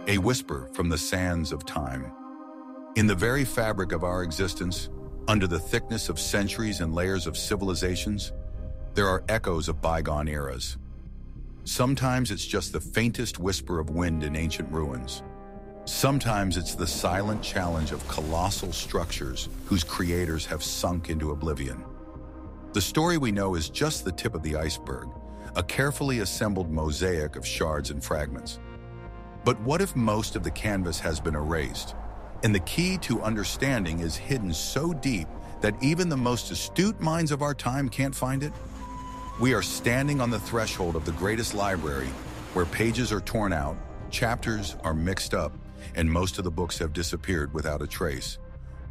a whisper from the sands of time. In the very fabric of our existence, under the thickness of centuries and layers of civilizations, there are echoes of bygone eras. Sometimes it's just the faintest whisper of wind in ancient ruins. Sometimes it's the silent challenge of colossal structures whose creators have sunk into oblivion. The story we know is just the tip of the iceberg, a carefully assembled mosaic of shards and fragments. But what if most of the canvas has been erased, and the key to understanding is hidden so deep that even the most astute minds of our time can't find it? We are standing on the threshold of the greatest library, where pages are torn out, chapters are mixed up, and most of the books have disappeared without a trace.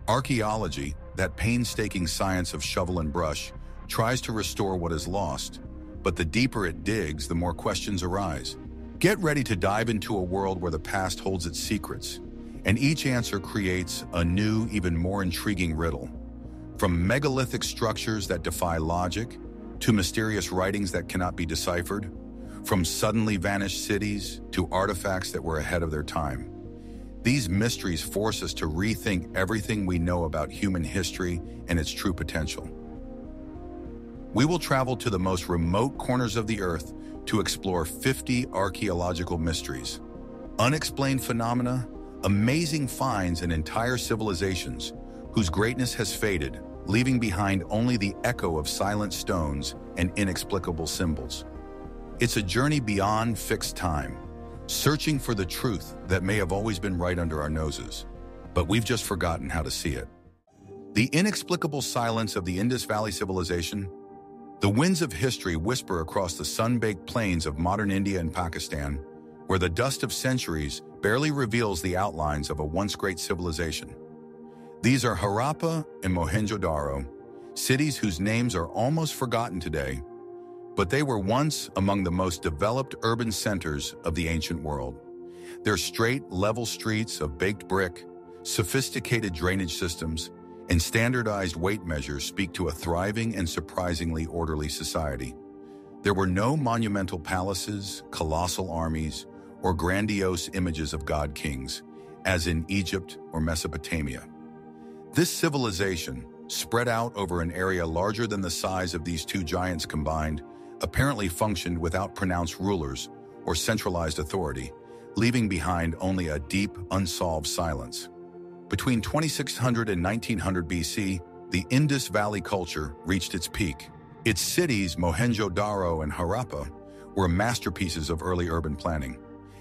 Archaeology, that painstaking science of shovel and brush, tries to restore what is lost, but the deeper it digs, the more questions arise. Get ready to dive into a world where the past holds its secrets, and each answer creates a new, even more intriguing riddle. From megalithic structures that defy logic, to mysterious writings that cannot be deciphered, from suddenly vanished cities to artifacts that were ahead of their time. These mysteries force us to rethink everything we know about human history and its true potential. We will travel to the most remote corners of the earth to explore 50 archaeological mysteries, unexplained phenomena, amazing finds, and entire civilizations whose greatness has faded, leaving behind only the echo of silent stones and inexplicable symbols. It's a journey beyond fixed time, searching for the truth that may have always been right under our noses, but we've just forgotten how to see it. The inexplicable silence of the Indus Valley civilization. The winds of history whisper across the sun-baked plains of modern India and Pakistan, where the dust of centuries barely reveals the outlines of a once great civilization. These are Harappa and Mohenjo-Daro, cities whose names are almost forgotten today, but they were once among the most developed urban centers of the ancient world. Their straight, level streets of baked brick, sophisticated drainage systems, and standardized weight measures speak to a thriving and surprisingly orderly society. There were no monumental palaces, colossal armies, or grandiose images of god-kings, as in Egypt or Mesopotamia. This civilization, spread out over an area larger than the size of these two giants combined, apparently functioned without pronounced rulers or centralized authority, leaving behind only a deep, unsolved silence. Between 2600 and 1900 BC, the Indus Valley culture reached its peak. Its cities, Mohenjo-Daro and Harappa, were masterpieces of early urban planning.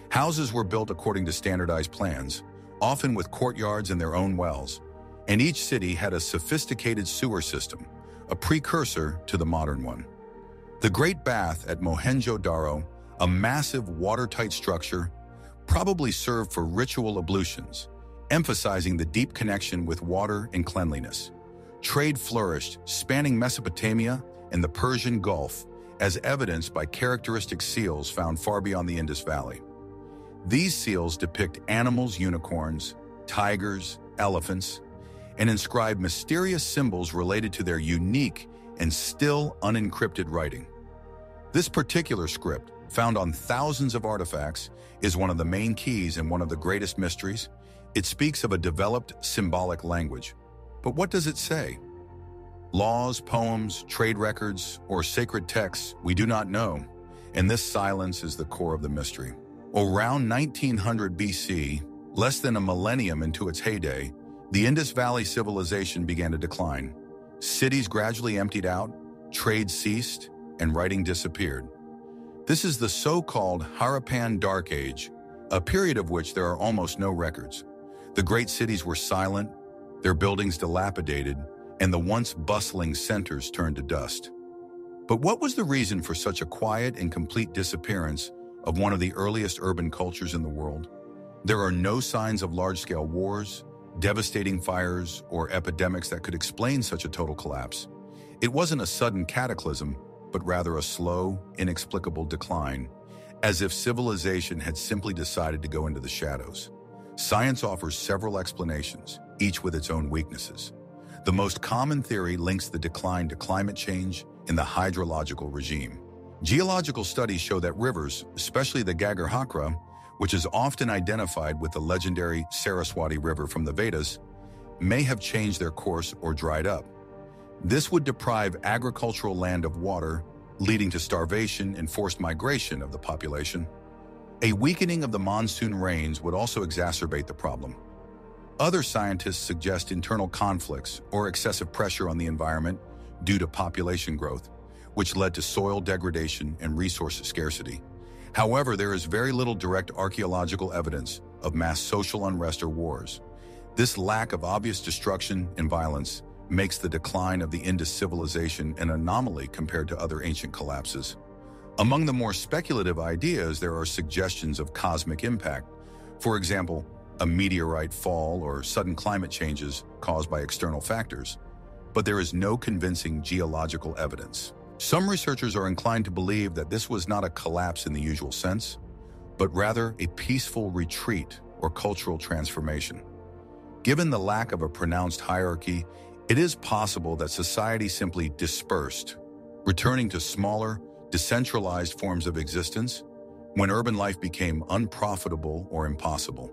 Houses were built according to standardized plans, often with courtyards and their own wells, and each city had a sophisticated sewer system, a precursor to the modern one. The Great Bath at Mohenjo-Daro, a massive watertight structure, probably served for ritual ablutions, emphasizing the deep connection with water and cleanliness. Trade flourished, spanning Mesopotamia and the Persian Gulf, as evidenced by characteristic seals found far beyond the Indus Valley. These seals depict animals, unicorns, tigers, elephants, and inscribe mysterious symbols related to their unique and still unencrypted writing. This particular script, found on thousands of artifacts, is one of the main keys and one of the greatest mysteries. It speaks of a developed symbolic language. But what does it say? Laws, poems, trade records, or sacred texts, we do not know, and this silence is the core of the mystery. Around 1900 BC, less than a millennium into its heyday, the Indus Valley civilization began to decline. Cities gradually emptied out, trade ceased, and writing disappeared. This is the so-called Harappan Dark Age, a period of which there are almost no records. The great cities were silent, their buildings dilapidated, and the once bustling centers turned to dust. But what was the reason for such a quiet and complete disappearance of one of the earliest urban cultures in the world? There are no signs of large-scale wars, devastating fires, or epidemics that could explain such a total collapse. It wasn't a sudden cataclysm, but rather a slow, inexplicable decline, as if civilization had simply decided to go into the shadows. Science offers several explanations, each with its own weaknesses. The most common theory links the decline to climate change in the hydrological regime. Geological studies show that rivers, especially the Gagar Hakra, which is often identified with the legendary Saraswati River from the Vedas, may have changed their course or dried up. This would deprive agricultural land of water, leading to starvation and forced migration of the population. A weakening of the monsoon rains would also exacerbate the problem. Other scientists suggest internal conflicts or excessive pressure on the environment due to population growth, which led to soil degradation and resource scarcity. However, there is very little direct archaeological evidence of mass social unrest or wars. This lack of obvious destruction and violence makes the decline of the Indus civilization an anomaly compared to other ancient collapses. Among the more speculative ideas, there are suggestions of cosmic impact. For example, a meteorite fall or sudden climate changes caused by external factors. But there is no convincing geological evidence. Some researchers are inclined to believe that this was not a collapse in the usual sense, but rather a peaceful retreat or cultural transformation. Given the lack of a pronounced hierarchy, it is possible that society simply dispersed, returning to smaller, decentralized forms of existence when urban life became unprofitable or impossible.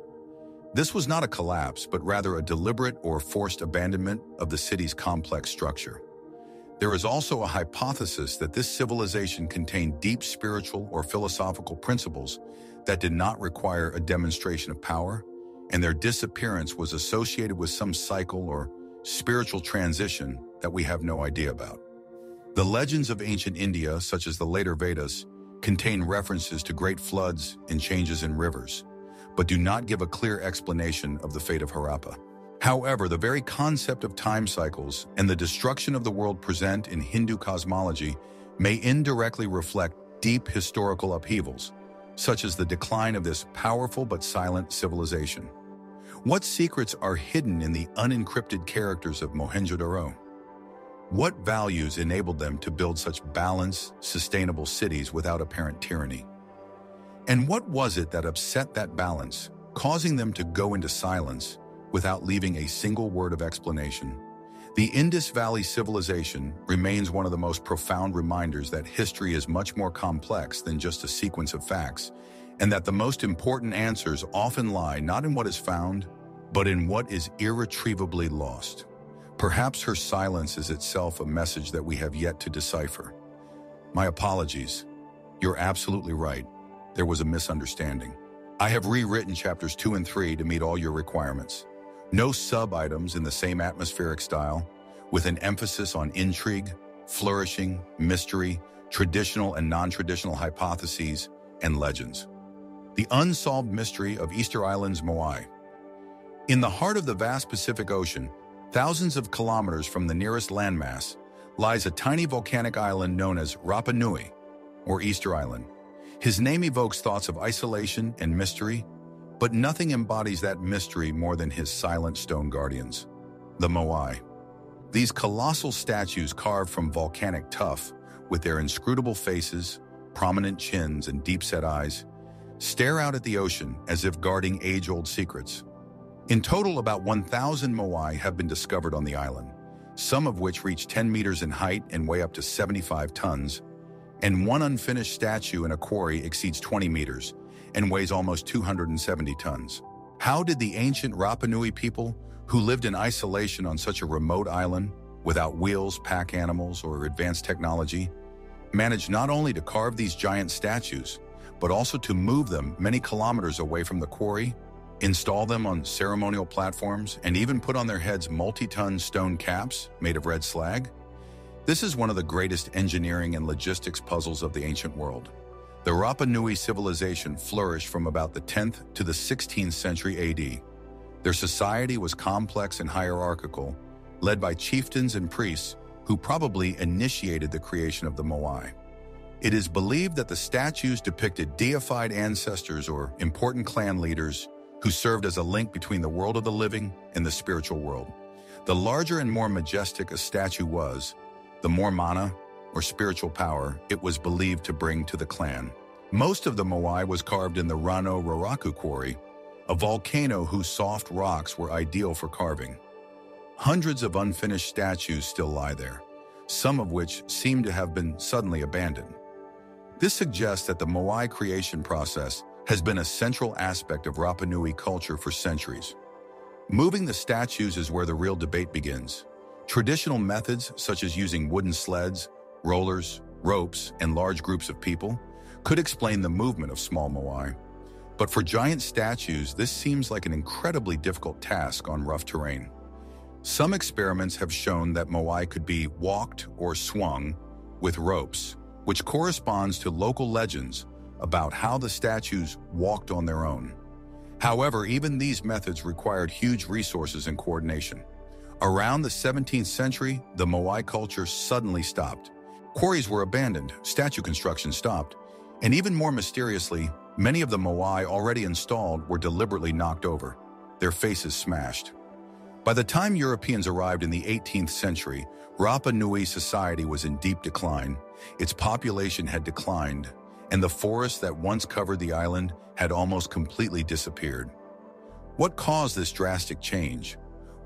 This was not a collapse, but rather a deliberate or forced abandonment of the city's complex structure. There is also a hypothesis that this civilization contained deep spiritual or philosophical principles that did not require a demonstration of power, and their disappearance was associated with some cycle or spiritual transition that we have no idea about. The legends of ancient India, such as the later Vedas, contain references to great floods and changes in rivers, but do not give a clear explanation of the fate of Harappa. However, the very concept of time cycles and the destruction of the world present in Hindu cosmology may indirectly reflect deep historical upheavals, such as the decline of this powerful but silent civilization. What secrets are hidden in the unencrypted characters of Mohenjo-daro? What values enabled them to build such balanced, sustainable cities without apparent tyranny? And what was it that upset that balance, causing them to go into silence without leaving a single word of explanation? The Indus Valley civilization remains one of the most profound reminders that history is much more complex than just a sequence of facts, and that the most important answers often lie not in what is found, but in what is irretrievably lost. Perhaps her silence is itself a message that we have yet to decipher. My apologies. You're absolutely right. There was a misunderstanding. I have rewritten chapters 2 and 3 to meet all your requirements. No sub-items in the same atmospheric style, with an emphasis on intrigue, flourishing, mystery, traditional and non-traditional hypotheses, and legends. The unsolved mystery of Easter Islands Moai. In the heart of the vast Pacific Ocean, thousands of kilometers from the nearest landmass, lies a tiny volcanic island known as Rapa Nui, or Easter Island. His name evokes thoughts of isolation and mystery, but nothing embodies that mystery more than his silent stone guardians, the Moai. These colossal statues carved from volcanic tuff, with their inscrutable faces, prominent chins, and deep-set eyes, stare out at the ocean as if guarding age-old secrets. In total, about 1,000 Moai have been discovered on the island, some of which reach 10 meters in height and weigh up to 75 tons, and one unfinished statue in a quarry exceeds 20 meters and weighs almost 270 tons. How did the ancient Rapa Nui people, who lived in isolation on such a remote island, without wheels, pack animals, or advanced technology, manage not only to carve these giant statues, but also to move them many kilometers away from the quarry, install them on ceremonial platforms, and even put on their heads multi-ton stone caps made of red slag? This is one of the greatest engineering and logistics puzzles of the ancient world. The Rapa Nui civilization flourished from about the 10th to the 16th century AD. Their society was complex and hierarchical, led by chieftains and priests who probably initiated the creation of the Moai. It is believed that the statues depicted deified ancestors or important clan leaders who served as a link between the world of the living and the spiritual world. The larger and more majestic a statue was, the more mana, or spiritual power, it was believed to bring to the clan. Most of the Moai was carved in the Rano Raraku quarry, a volcano whose soft rocks were ideal for carving. Hundreds of unfinished statues still lie there, some of which seem to have been suddenly abandoned. This suggests that the Moai creation process has been a central aspect of Rapa Nui culture for centuries. Moving the statues is where the real debate begins. Traditional methods, such as using wooden sleds, rollers, ropes, and large groups of people, could explain the movement of small Moai. But for giant statues, this seems like an incredibly difficult task on rough terrain. Some experiments have shown that Moai could be walked or swung with ropes, which corresponds to local legends about how the statues walked on their own. However, even these methods required huge resources and coordination. Around the 17th century, the Moai culture suddenly stopped. Quarries were abandoned, statue construction stopped, and even more mysteriously, many of the Moai already installed were deliberately knocked over, their faces smashed. By the time Europeans arrived in the 18th century, Rapa Nui society was in deep decline, its population had declined, and the forests that once covered the island had almost completely disappeared. What caused this drastic change?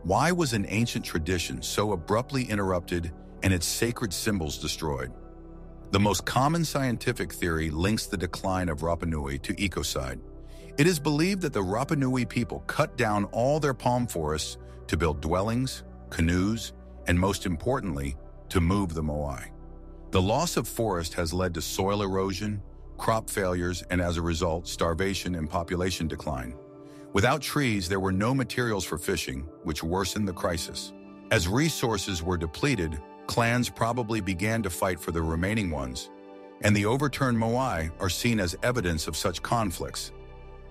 Why was an ancient tradition so abruptly interrupted and its sacred symbols destroyed? The most common scientific theory links the decline of Rapa Nui to ecocide. It is believed that the Rapa Nui people cut down all their palm forests to build dwellings, canoes, and most importantly, to move the Moai. The loss of forest has led to soil erosion, crop failures, and as a result, starvation and population decline. Without trees, there were no materials for fishing, which worsened the crisis. As resources were depleted, clans probably began to fight for the remaining ones, and the overturned Moai are seen as evidence of such conflicts.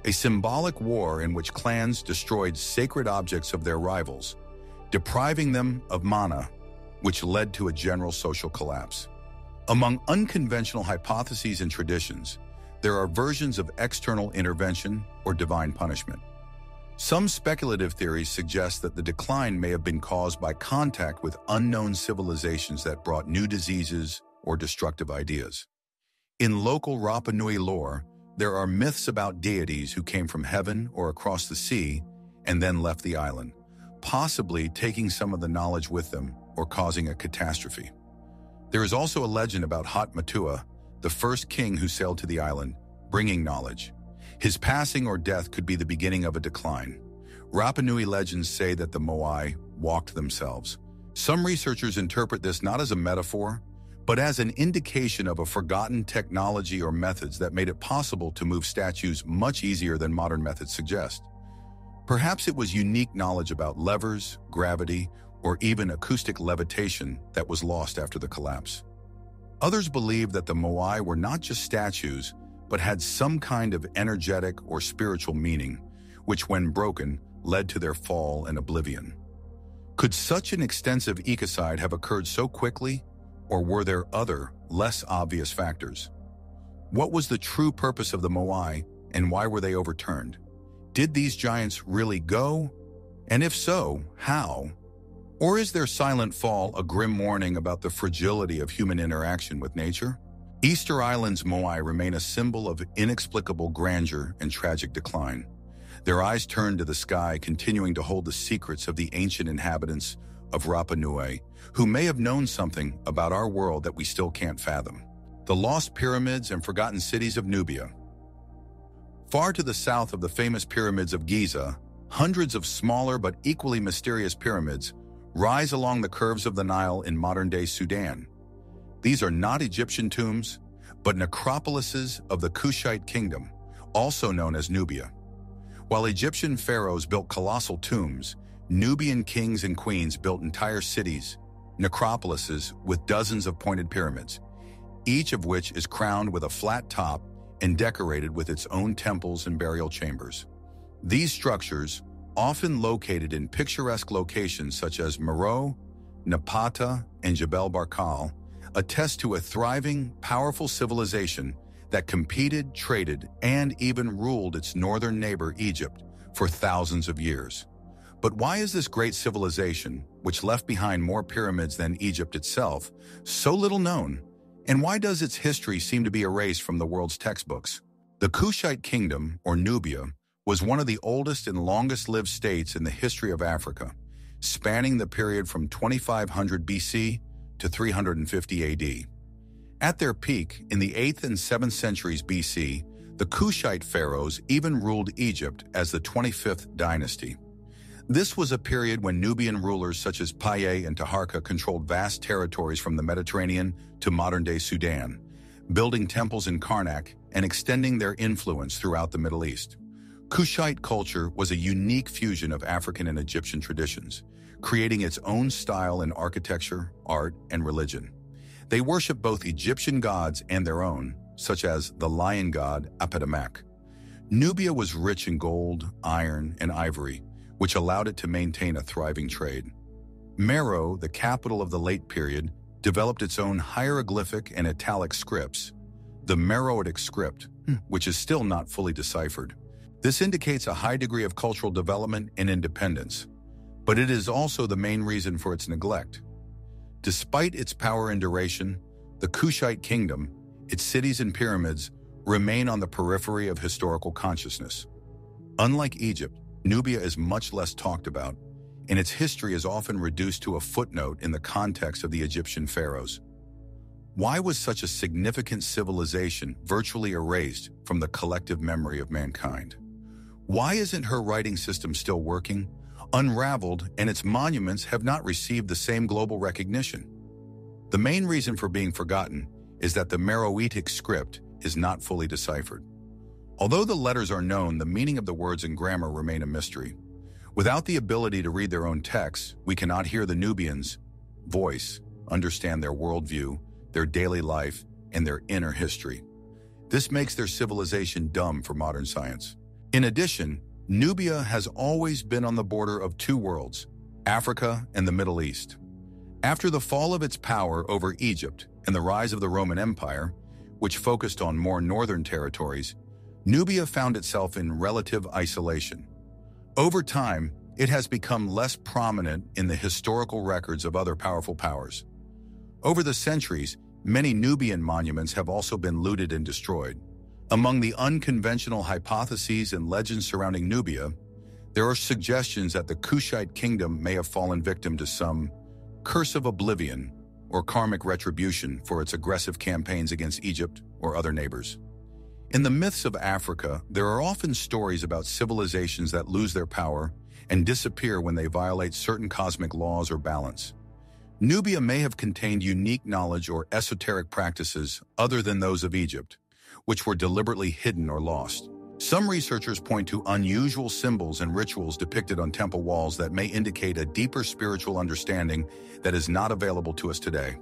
A symbolic war in which clans destroyed sacred objects of their rivals, depriving them of mana, which led to a general social collapse. Among unconventional hypotheses and traditions, there are versions of external intervention or divine punishment. Some speculative theories suggest that the decline may have been caused by contact with unknown civilizations that brought new diseases or destructive ideas. In local Rapa Nui lore, there are myths about deities who came from heaven or across the sea and then left the island, possibly taking some of the knowledge with them or causing a catastrophe. There is also a legend about Hat Matua, the first king who sailed to the island, bringing knowledge. His passing or death could be the beginning of a decline. Rapa Nui legends say that the Moai walked themselves. Some researchers interpret this not as a metaphor, but as an indication of a forgotten technology or methods that made it possible to move statues much easier than modern methods suggest. Perhaps it was unique knowledge about levers, gravity, or even acoustic levitation that was lost after the collapse. Others believe that the Moai were not just statues, but had some kind of energetic or spiritual meaning, which when broken, led to their fall and oblivion. Could such an extensive ecocide have occurred so quickly, or were there other, less obvious factors? What was the true purpose of the Moai, and why were they overturned? Did these giants really go? And if so, how? Or is their silent fall a grim warning about the fragility of human interaction with nature? Easter Islands Moai remain a symbol of inexplicable grandeur and tragic decline. Their eyes turn to the sky, continuing to hold the secrets of the ancient inhabitants of Rapa Nui, who may have known something about our world that we still can't fathom. The lost pyramids and forgotten cities of Nubia. Far to the south of the famous pyramids of Giza, hundreds of smaller but equally mysterious pyramids rise along the curves of the Nile in modern-day Sudan. These are not Egyptian tombs, but necropolises of the Kushite kingdom, also known as Nubia. While Egyptian pharaohs built colossal tombs, Nubian kings and queens built entire cities, necropolises with dozens of pointed pyramids, each of which is crowned with a flat top and decorated with its own temples and burial chambers. These structures, often located in picturesque locations such as Meroe, Napata, and Jebel Barkal, attest to a thriving, powerful civilization that competed, traded, and even ruled its northern neighbor, Egypt, for thousands of years. But why is this great civilization, which left behind more pyramids than Egypt itself, so little known? And why does its history seem to be erased from the world's textbooks? The Kushite kingdom, or Nubia, was one of the oldest and longest-lived states in the history of Africa, spanning the period from 2500 BC to 350 AD. At their peak, in the 8th and 7th centuries BC, The Kushite pharaohs even ruled Egypt as the 25th dynasty. This was a period when Nubian rulers such as Paye and Taharqa controlled vast territories from the Mediterranean to modern-day Sudan, building temples in Karnak and extending their influence throughout the Middle East. Kushite culture was a unique fusion of African and Egyptian traditions, creating its own style in architecture, art, and religion. They worshiped both Egyptian gods and their own, such as the lion god Apedemek. Nubia was rich in gold, iron, and ivory, which allowed it to maintain a thriving trade. Meroe, the capital of the late period, developed its own hieroglyphic and italic scripts, the Meroitic script, which is still not fully deciphered. This indicates a high degree of cultural development and independence, but it is also the main reason for its neglect. Despite its power and duration, the Kushite kingdom, its cities and pyramids, remain on the periphery of historical consciousness. Unlike Egypt, Nubia is much less talked about, and its history is often reduced to a footnote in the context of the Egyptian pharaohs. Why was such a significant civilization virtually erased from the collective memory of mankind? Why isn't her writing system still working, unraveled, and its monuments have not received the same global recognition? The main reason for being forgotten is that the Meroitic script is not fully deciphered. Although the letters are known, the meaning of the words and grammar remain a mystery. Without the ability to read their own texts, we cannot hear the Nubians' voice, understand their worldview, their daily life, and their inner history. This makes their civilization dumb for modern science. In addition, Nubia has always been on the border of two worlds, Africa and the Middle East. After the fall of its power over Egypt and the rise of the Roman Empire, which focused on more northern territories, Nubia found itself in relative isolation. Over time, it has become less prominent in the historical records of other powerful powers. Over the centuries, many Nubian monuments have also been looted and destroyed. Among the unconventional hypotheses and legends surrounding Nubia, there are suggestions that the Kushite kingdom may have fallen victim to some curse of oblivion or karmic retribution for its aggressive campaigns against Egypt or other neighbors. In the myths of Africa, there are often stories about civilizations that lose their power and disappear when they violate certain cosmic laws or balance. Nubia may have contained unique knowledge or esoteric practices other than those of Egypt, which were deliberately hidden or lost. Some researchers point to unusual symbols and rituals depicted on temple walls that may indicate a deeper spiritual understanding that is not available to us today.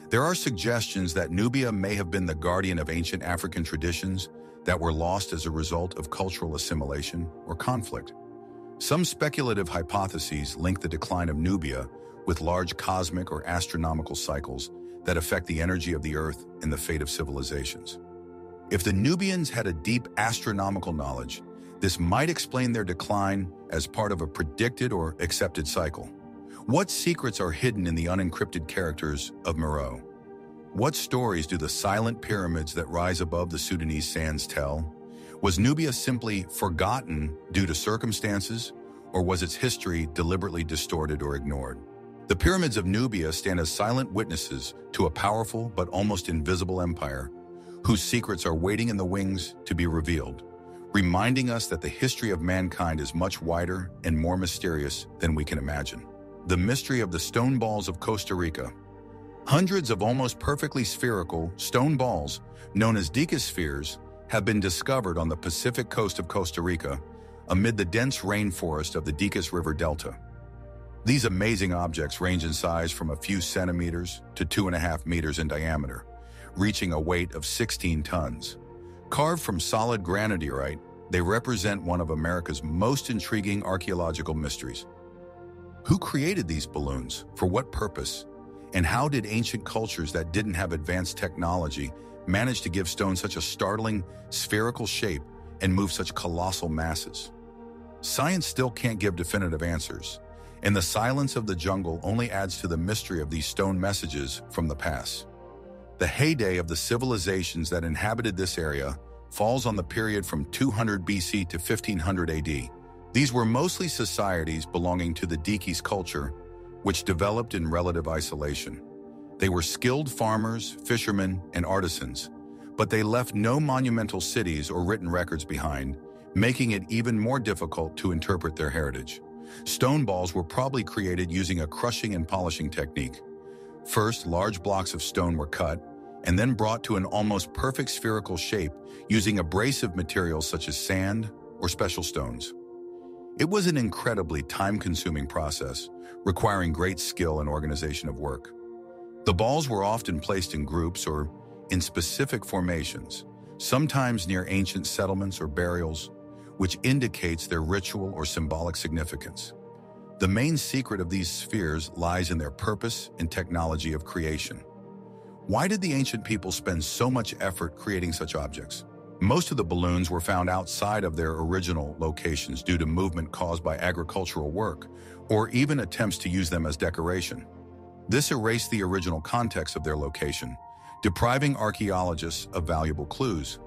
There are suggestions that Nubia may have been the guardian of ancient African traditions that were lost as a result of cultural assimilation or conflict. Some speculative hypotheses link the decline of Nubia with large cosmic or astronomical cycles that affect the energy of the earth and the fate of civilizations. If the Nubians had a deep astronomical knowledge, this might explain their decline as part of a predicted or accepted cycle. What secrets are hidden in the unencrypted characters of Meroe? What stories do the silent pyramids that rise above the Sudanese sands tell? Was Nubia simply forgotten due to circumstances, or was its history deliberately distorted or ignored? The pyramids of Nubia stand as silent witnesses to a powerful but almost invisible empire whose secrets are waiting in the wings to be revealed, reminding us that the history of mankind is much wider and more mysterious than we can imagine. The mystery of the stone balls of Costa Rica. Hundreds of almost perfectly spherical stone balls, known as decaspheres, have been discovered on the Pacific coast of Costa Rica amid the dense rainforest of the Decas River Delta. These amazing objects range in size from a few centimeters to 2.5 meters in diameter, reaching a weight of 16 tons. Carved from solid granodiorite, they represent one of America's most intriguing archaeological mysteries. Who created these balloons? For what purpose? And how did ancient cultures that didn't have advanced technology manage to give stone such a startling, spherical shape and move such colossal masses? Science still can't give definitive answers, and the silence of the jungle only adds to the mystery of these stone messages from the past. The heyday of the civilizations that inhabited this area falls on the period from 200 BC to 1500 AD. These were mostly societies belonging to the Decas culture, which developed in relative isolation. They were skilled farmers, fishermen, and artisans, but they left no monumental cities or written records behind, making it even more difficult to interpret their heritage. Stone balls were probably created using a crushing and polishing technique. First, large blocks of stone were cut, and then brought to an almost perfect spherical shape using abrasive materials such as sand or special stones. It was an incredibly time-consuming process, requiring great skill and organization of work. The balls were often placed in groups or in specific formations, sometimes near ancient settlements or burials, which indicates their ritual or symbolic significance. The main secret of these spheres lies in their purpose and technology of creation. Why did the ancient people spend so much effort creating such objects? Most of the balloons were found outside of their original locations due to movement caused by agricultural work, or even attempts to use them as decoration. This erased the original context of their location, depriving archaeologists of valuable clues.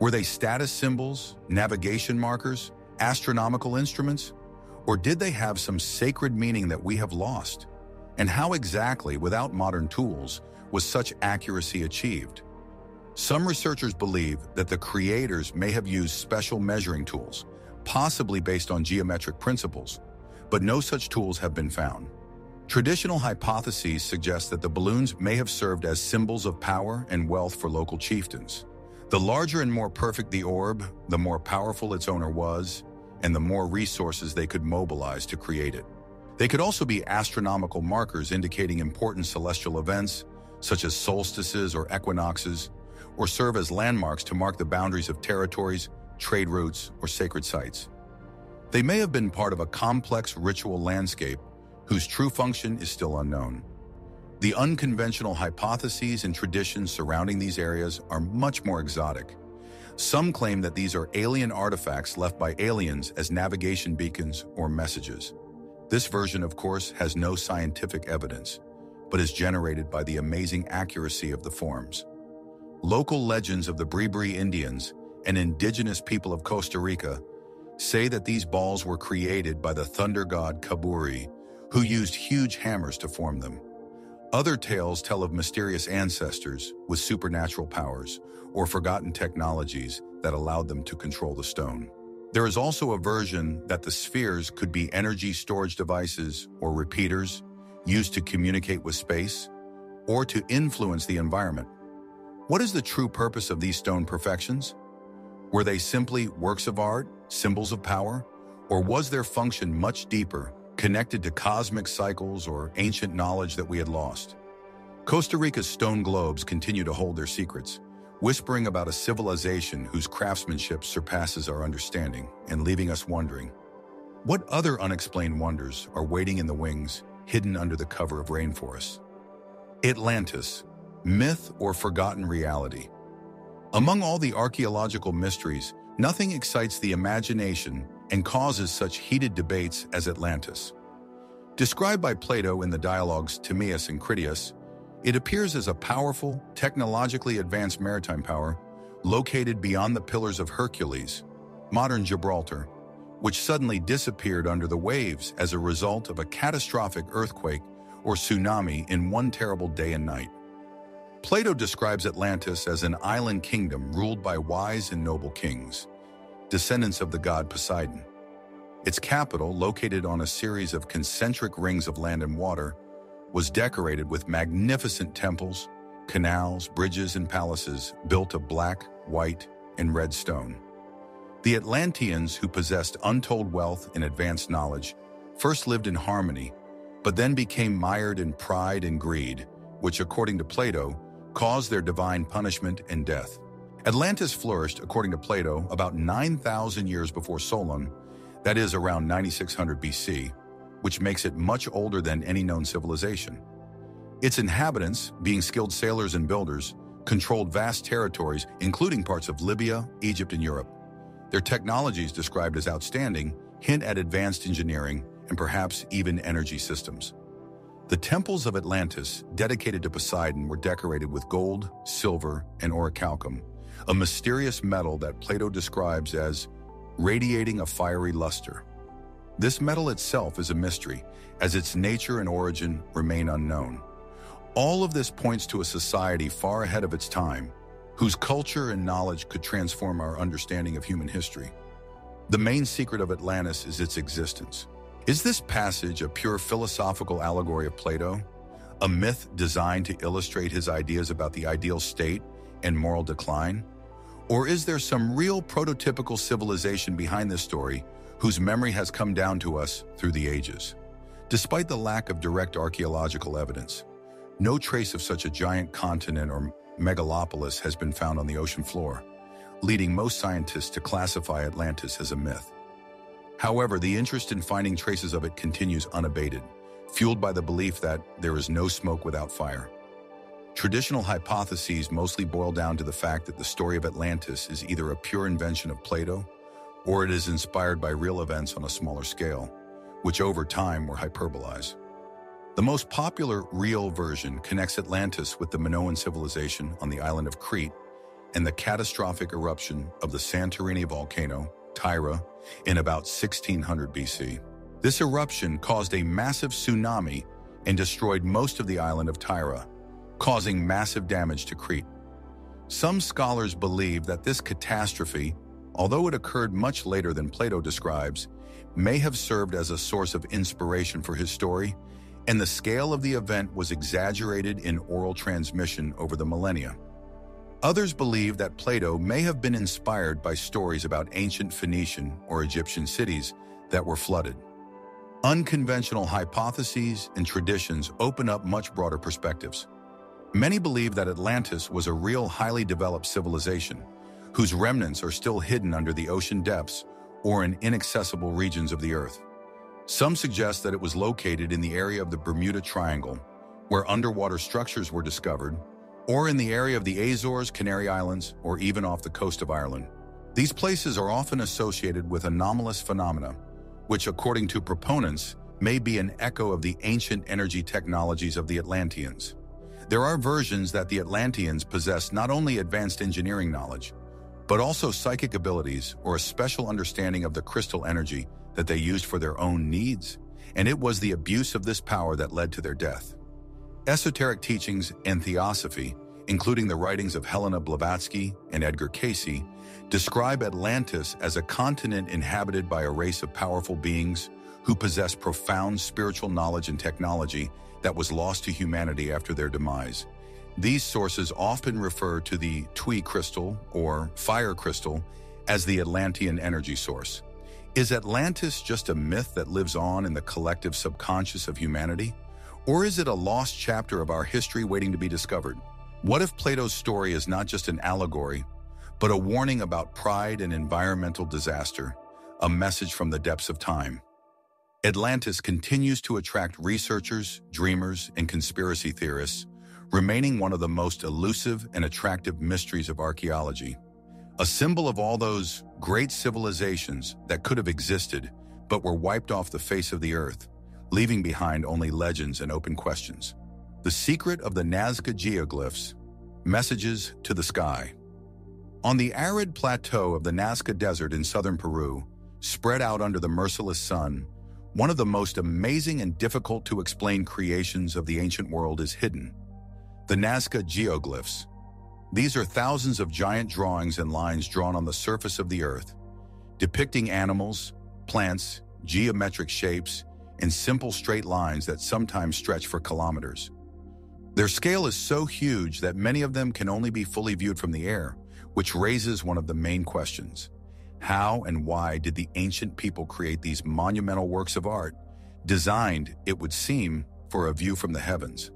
Were they status symbols, navigation markers, astronomical instruments? Or did they have some sacred meaning that we have lost? And how exactly, without modern tools, was such accuracy achieved? Some researchers believe that the creators may have used special measuring tools, possibly based on geometric principles, but no such tools have been found. Traditional hypotheses suggest that the balloons may have served as symbols of power and wealth for local chieftains. The larger and more perfect the orb, the more powerful its owner was, and the more resources they could mobilize to create it. They could also be astronomical markers indicating important celestial events, such as solstices or equinoxes, or serve as landmarks to mark the boundaries of territories, trade routes, or sacred sites. They may have been part of a complex ritual landscape whose true function is still unknown. The unconventional hypotheses and traditions surrounding these areas are much more exotic. Some claim that these are alien artifacts left by aliens as navigation beacons or messages. This version, of course, has no scientific evidence, but is generated by the amazing accuracy of the forms. Local legends of the Bribri Indians, an indigenous people of Costa Rica, say that these balls were created by the thunder god Kaburi, who used huge hammers to form them. Other tales tell of mysterious ancestors with supernatural powers or forgotten technologies that allowed them to control the stone. There is also a version that the spheres could be energy storage devices or repeaters used to communicate with space or to influence the environment. What is the true purpose of these stone perfections? Were they simply works of art, symbols of power, or was their function much deeper, connected to cosmic cycles or ancient knowledge that we had lost? Costa Rica's stone globes continue to hold their secrets, whispering about a civilization whose craftsmanship surpasses our understanding and leaving us wondering, what other unexplained wonders are waiting in the wings, hidden under the cover of rainforests? Atlantis, myth or forgotten reality? Among all the archaeological mysteries, nothing excites the imagination and causes such heated debates as Atlantis. Described by Plato in the dialogues Timaeus and Critias, it appears as a powerful, technologically advanced maritime power located beyond the Pillars of Hercules, modern Gibraltar, which suddenly disappeared under the waves as a result of a catastrophic earthquake or tsunami in one terrible day and night. Plato describes Atlantis as an island kingdom ruled by wise and noble kings, descendants of the god Poseidon. Its capital, located on a series of concentric rings of land and water, was decorated with magnificent temples, canals, bridges, and palaces built of black, white, and red stone. The Atlanteans, who possessed untold wealth and advanced knowledge, first lived in harmony, but then became mired in pride and greed, which, according to Plato, caused their divine punishment and death. Atlantis flourished, according to Plato, about 9,000 years before Solon, that is around 9600 BC, which makes it much older than any known civilization. Its inhabitants, being skilled sailors and builders, controlled vast territories, including parts of Libya, Egypt, and Europe. Their technologies, described as outstanding, hint at advanced engineering and perhaps even energy systems. The temples of Atlantis, dedicated to Poseidon, were decorated with gold, silver, and orichalcum, a mysterious metal that Plato describes as radiating a fiery luster. This metal itself is a mystery, as its nature and origin remain unknown. All of this points to a society far ahead of its time, whose culture and knowledge could transform our understanding of human history. The main secret of Atlantis is its existence. Is this passage a pure philosophical allegory of Plato, a myth designed to illustrate his ideas about the ideal state and moral decline? Or is there some real prototypical civilization behind this story whose memory has come down to us through the ages? Despite the lack of direct archaeological evidence, no trace of such a giant continent or megalopolis has been found on the ocean floor, leading most scientists to classify Atlantis as a myth. However, the interest in finding traces of it continues unabated, fueled by the belief that there is no smoke without fire. Traditional hypotheses mostly boil down to the fact that the story of Atlantis is either a pure invention of Plato, or it is inspired by real events on a smaller scale, which over time were hyperbolized. The most popular real version connects Atlantis with the Minoan civilization on the island of Crete and the catastrophic eruption of the Santorini volcano, Tyra, in about 1600 BC. This eruption caused a massive tsunami and destroyed most of the island of Tyra, causing massive damage to Crete. Some scholars believe that this catastrophe, although it occurred much later than Plato describes, may have served as a source of inspiration for his story, and the scale of the event was exaggerated in oral transmission over the millennia. Others believe that Plato may have been inspired by stories about ancient Phoenician or Egyptian cities that were flooded. Unconventional hypotheses and traditions open up much broader perspectives. Many believe that Atlantis was a real highly developed civilization, whose remnants are still hidden under the ocean depths or in inaccessible regions of the earth. Some suggest that it was located in the area of the Bermuda Triangle, where underwater structures were discovered, or in the area of the Azores, Canary Islands, or even off the coast of Ireland. These places are often associated with anomalous phenomena, which, according to proponents, may be an echo of the ancient energy technologies of the Atlanteans. There are versions that the Atlanteans possessed not only advanced engineering knowledge, but also psychic abilities or a special understanding of the crystal energy that they used for their own needs, and it was the abuse of this power that led to their death. Esoteric teachings and theosophy, including the writings of Helena Blavatsky and Edgar Cayce, describe Atlantis as a continent inhabited by a race of powerful beings who possess profound spiritual knowledge and technology that was lost to humanity after their demise. These sources often refer to the Tui crystal or fire crystal as the Atlantean energy source. Is Atlantis just a myth that lives on in the collective subconscious of humanity? Or is it a lost chapter of our history waiting to be discovered? What if Plato's story is not just an allegory, but a warning about pride and environmental disaster, a message from the depths of time? Atlantis continues to attract researchers, dreamers, and conspiracy theorists, remaining one of the most elusive and attractive mysteries of archaeology. A symbol of all those great civilizations that could have existed but were wiped off the face of the earth, leaving behind only legends and open questions. The secret of the Nazca geoglyphs, messages to the sky. On the arid plateau of the Nazca Desert in southern Peru, spread out under the merciless sun, one of the most amazing and difficult to explain creations of the ancient world is hidden. The Nazca geoglyphs. These are thousands of giant drawings and lines drawn on the surface of the earth, depicting animals, plants, geometric shapes, and simple straight lines that sometimes stretch for kilometers. Their scale is so huge that many of them can only be fully viewed from the air, which raises one of the main questions. How and why did the ancient people create these monumental works of art, designed, it would seem, for a view from the heavens?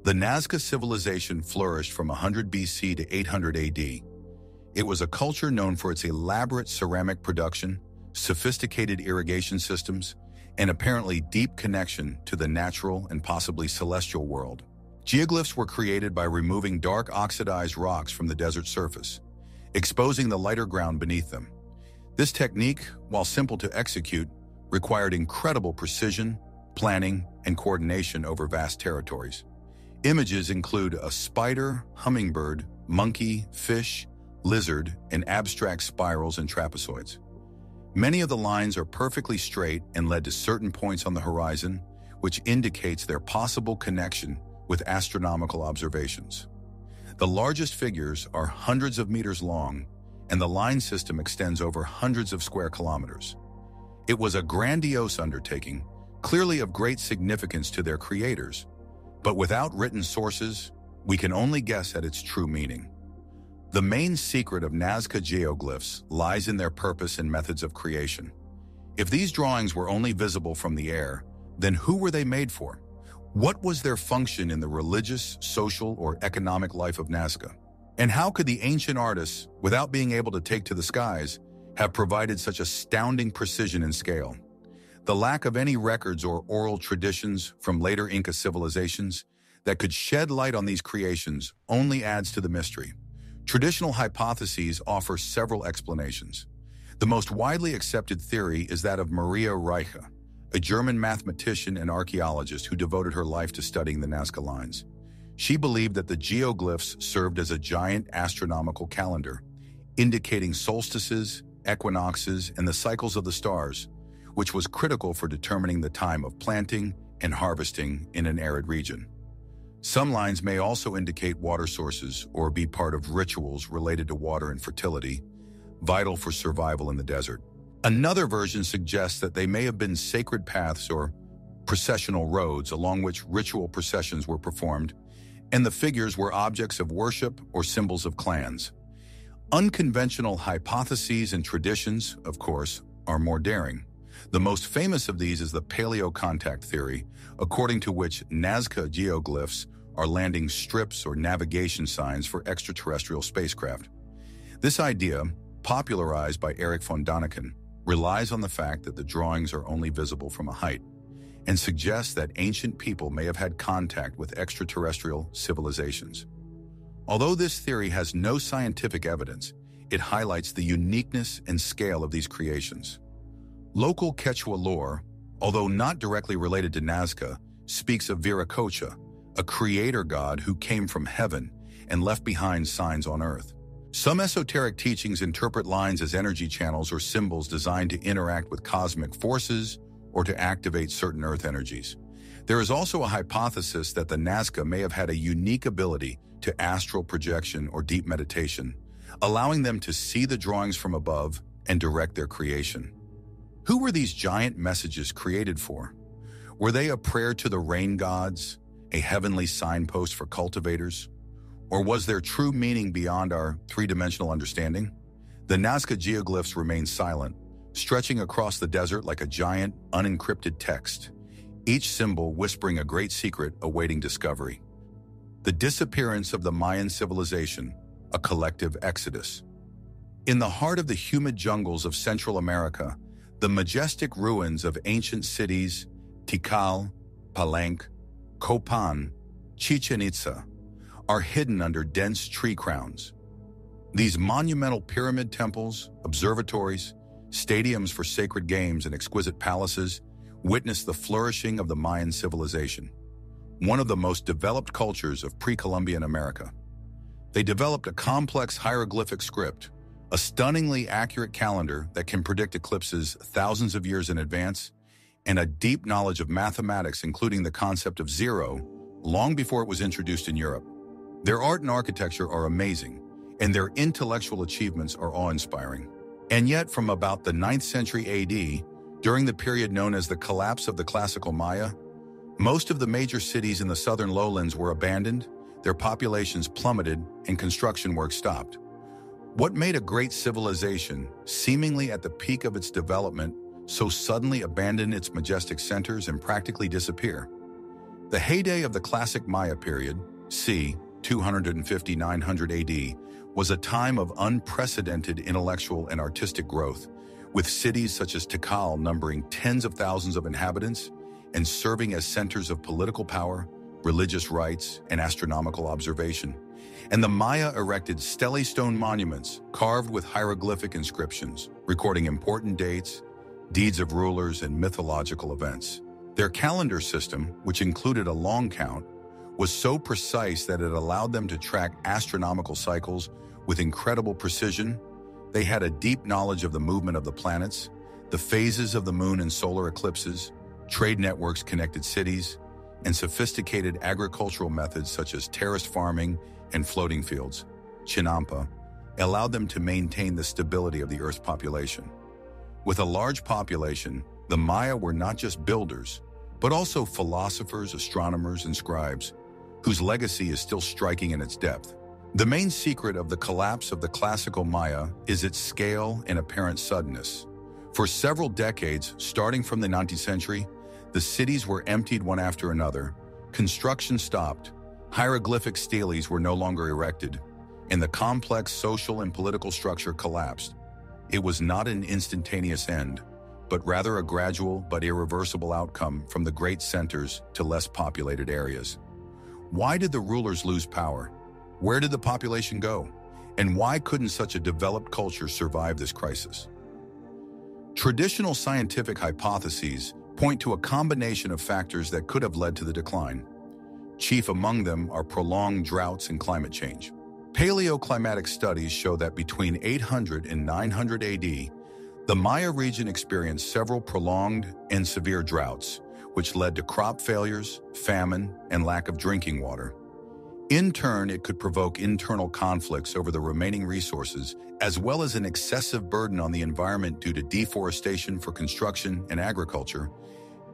The Nazca civilization flourished from 100 BC to 800 AD. It was a culture known for its elaborate ceramic production, sophisticated irrigation systems, and apparently deep connection to the natural and possibly celestial world. Geoglyphs were created by removing dark oxidized rocks from the desert surface, exposing the lighter ground beneath them. This technique, while simple to execute, required incredible precision, planning, and coordination over vast territories. Images include a spider, hummingbird, monkey, fish, lizard, and abstract spirals and trapezoids. Many of the lines are perfectly straight and led to certain points on the horizon, which indicates their possible connection with astronomical observations. The largest figures are hundreds of meters long, and the line system extends over hundreds of square kilometers. It was a grandiose undertaking, clearly of great significance to their creators, but without written sources, we can only guess at its true meaning. The main secret of Nazca geoglyphs lies in their purpose and methods of creation. If these drawings were only visible from the air, then who were they made for? What was their function in the religious, social, or economic life of Nazca? And how could the ancient artists, without being able to take to the skies, have provided such astounding precision and scale? The lack of any records or oral traditions from later Inca civilizations that could shed light on these creations only adds to the mystery. Traditional hypotheses offer several explanations. The most widely accepted theory is that of Maria Reiche, a German mathematician and archaeologist who devoted her life to studying the Nazca Lines. She believed that the geoglyphs served as a giant astronomical calendar, indicating solstices, equinoxes, and the cycles of the stars, which was critical for determining the time of planting and harvesting in an arid region. Some lines may also indicate water sources or be part of rituals related to water and fertility, vital for survival in the desert. Another version suggests that they may have been sacred paths or processional roads along which ritual processions were performed, and the figures were objects of worship or symbols of clans. Unconventional hypotheses and traditions, of course, are more daring. The most famous of these is the paleo-contact theory, according to which Nazca geoglyphs are landing strips or navigation signs for extraterrestrial spacecraft. This idea, popularized by Erich von Däniken, relies on the fact that the drawings are only visible from a height, and suggests that ancient people may have had contact with extraterrestrial civilizations. Although this theory has no scientific evidence, it highlights the uniqueness and scale of these creations. Local Quechua lore, although not directly related to Nazca, speaks of Viracocha, a creator god who came from heaven and left behind signs on earth. Some esoteric teachings interpret lines as energy channels or symbols designed to interact with cosmic forces or to activate certain earth energies. There is also a hypothesis that the Nazca may have had a unique ability to astral projection or deep meditation, allowing them to see the drawings from above and direct their creation. Who were these giant messages created for? Were they a prayer to the rain gods, a heavenly signpost for cultivators? Or was their true meaning beyond our three-dimensional understanding? The Nazca geoglyphs remain silent, stretching across the desert like a giant, unencrypted text, each symbol whispering a great secret awaiting discovery. The disappearance of the Mayan civilization, a collective exodus. In the heart of the humid jungles of Central America, the majestic ruins of ancient cities, Tikal, Palenque, Copan, Chichen Itza, are hidden under dense tree crowns. These monumental pyramid temples, observatories, stadiums for sacred games, and exquisite palaces witness the flourishing of the Mayan civilization, one of the most developed cultures of pre-Columbian America. They developed a complex hieroglyphic script, a stunningly accurate calendar that can predict eclipses thousands of years in advance, and a deep knowledge of mathematics, including the concept of zero, long before it was introduced in Europe. Their art and architecture are amazing, and their intellectual achievements are awe-inspiring. And yet, from about the 9th century AD, during the period known as the collapse of the classical Maya, most of the major cities in the southern lowlands were abandoned, their populations plummeted, and construction work stopped. What made a great civilization, seemingly at the peak of its development, so suddenly abandon its majestic centers and practically disappear? The heyday of the classic Maya period, c. 250–900 AD, was a time of unprecedented intellectual and artistic growth, with cities such as Tikal numbering tens of thousands of inhabitants and serving as centers of political power, religious rites, and astronomical observation. And the Maya erected stele stone monuments carved with hieroglyphic inscriptions, recording important dates, deeds of rulers, and mythological events. Their calendar system, which included a long count, was so precise that it allowed them to track astronomical cycles with incredible precision. They had a deep knowledge of the movement of the planets, the phases of the moon and solar eclipses, trade networks connected cities, and sophisticated agricultural methods such as terraced farming and floating fields, chinampa, allowed them to maintain the stability of the Earth's population. With a large population, the Maya were not just builders, but also philosophers, astronomers, and scribes, whose legacy is still striking in its depth. The main secret of the collapse of the classical Maya is its scale and apparent suddenness. For several decades, starting from the 19th century, the cities were emptied one after another, construction stopped, hieroglyphic steles were no longer erected, and the complex social and political structure collapsed. It was not an instantaneous end, but rather a gradual but irreversible outcome from the great centers to less populated areas. Why did the rulers lose power? Where did the population go? And why couldn't such a developed culture survive this crisis? Traditional scientific hypotheses point to a combination of factors that could have led to the decline. Chief among them are prolonged droughts and climate change. Paleoclimatic studies show that between 800 and 900 AD, the Maya region experienced several prolonged and severe droughts, which led to crop failures, famine, and lack of drinking water. In turn, it could provoke internal conflicts over the remaining resources, as well as an excessive burden on the environment due to deforestation for construction and agriculture.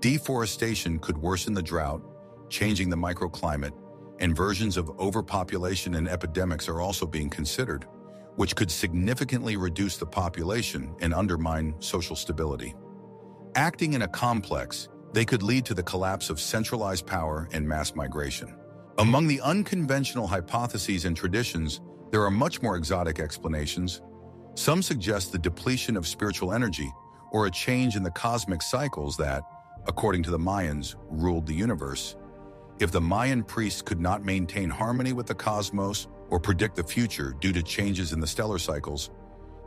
Deforestation could worsen the drought, changing the microclimate, and versions of overpopulation and epidemics are also being considered, which could significantly reduce the population and undermine social stability. Acting in a complex, they could lead to the collapse of centralized power and mass migration. Among the unconventional hypotheses and traditions, there are much more exotic explanations. Some suggest the depletion of spiritual energy or a change in the cosmic cycles that, according to the Mayans, ruled the universe. If the Mayan priests could not maintain harmony with the cosmos or predict the future due to changes in the stellar cycles,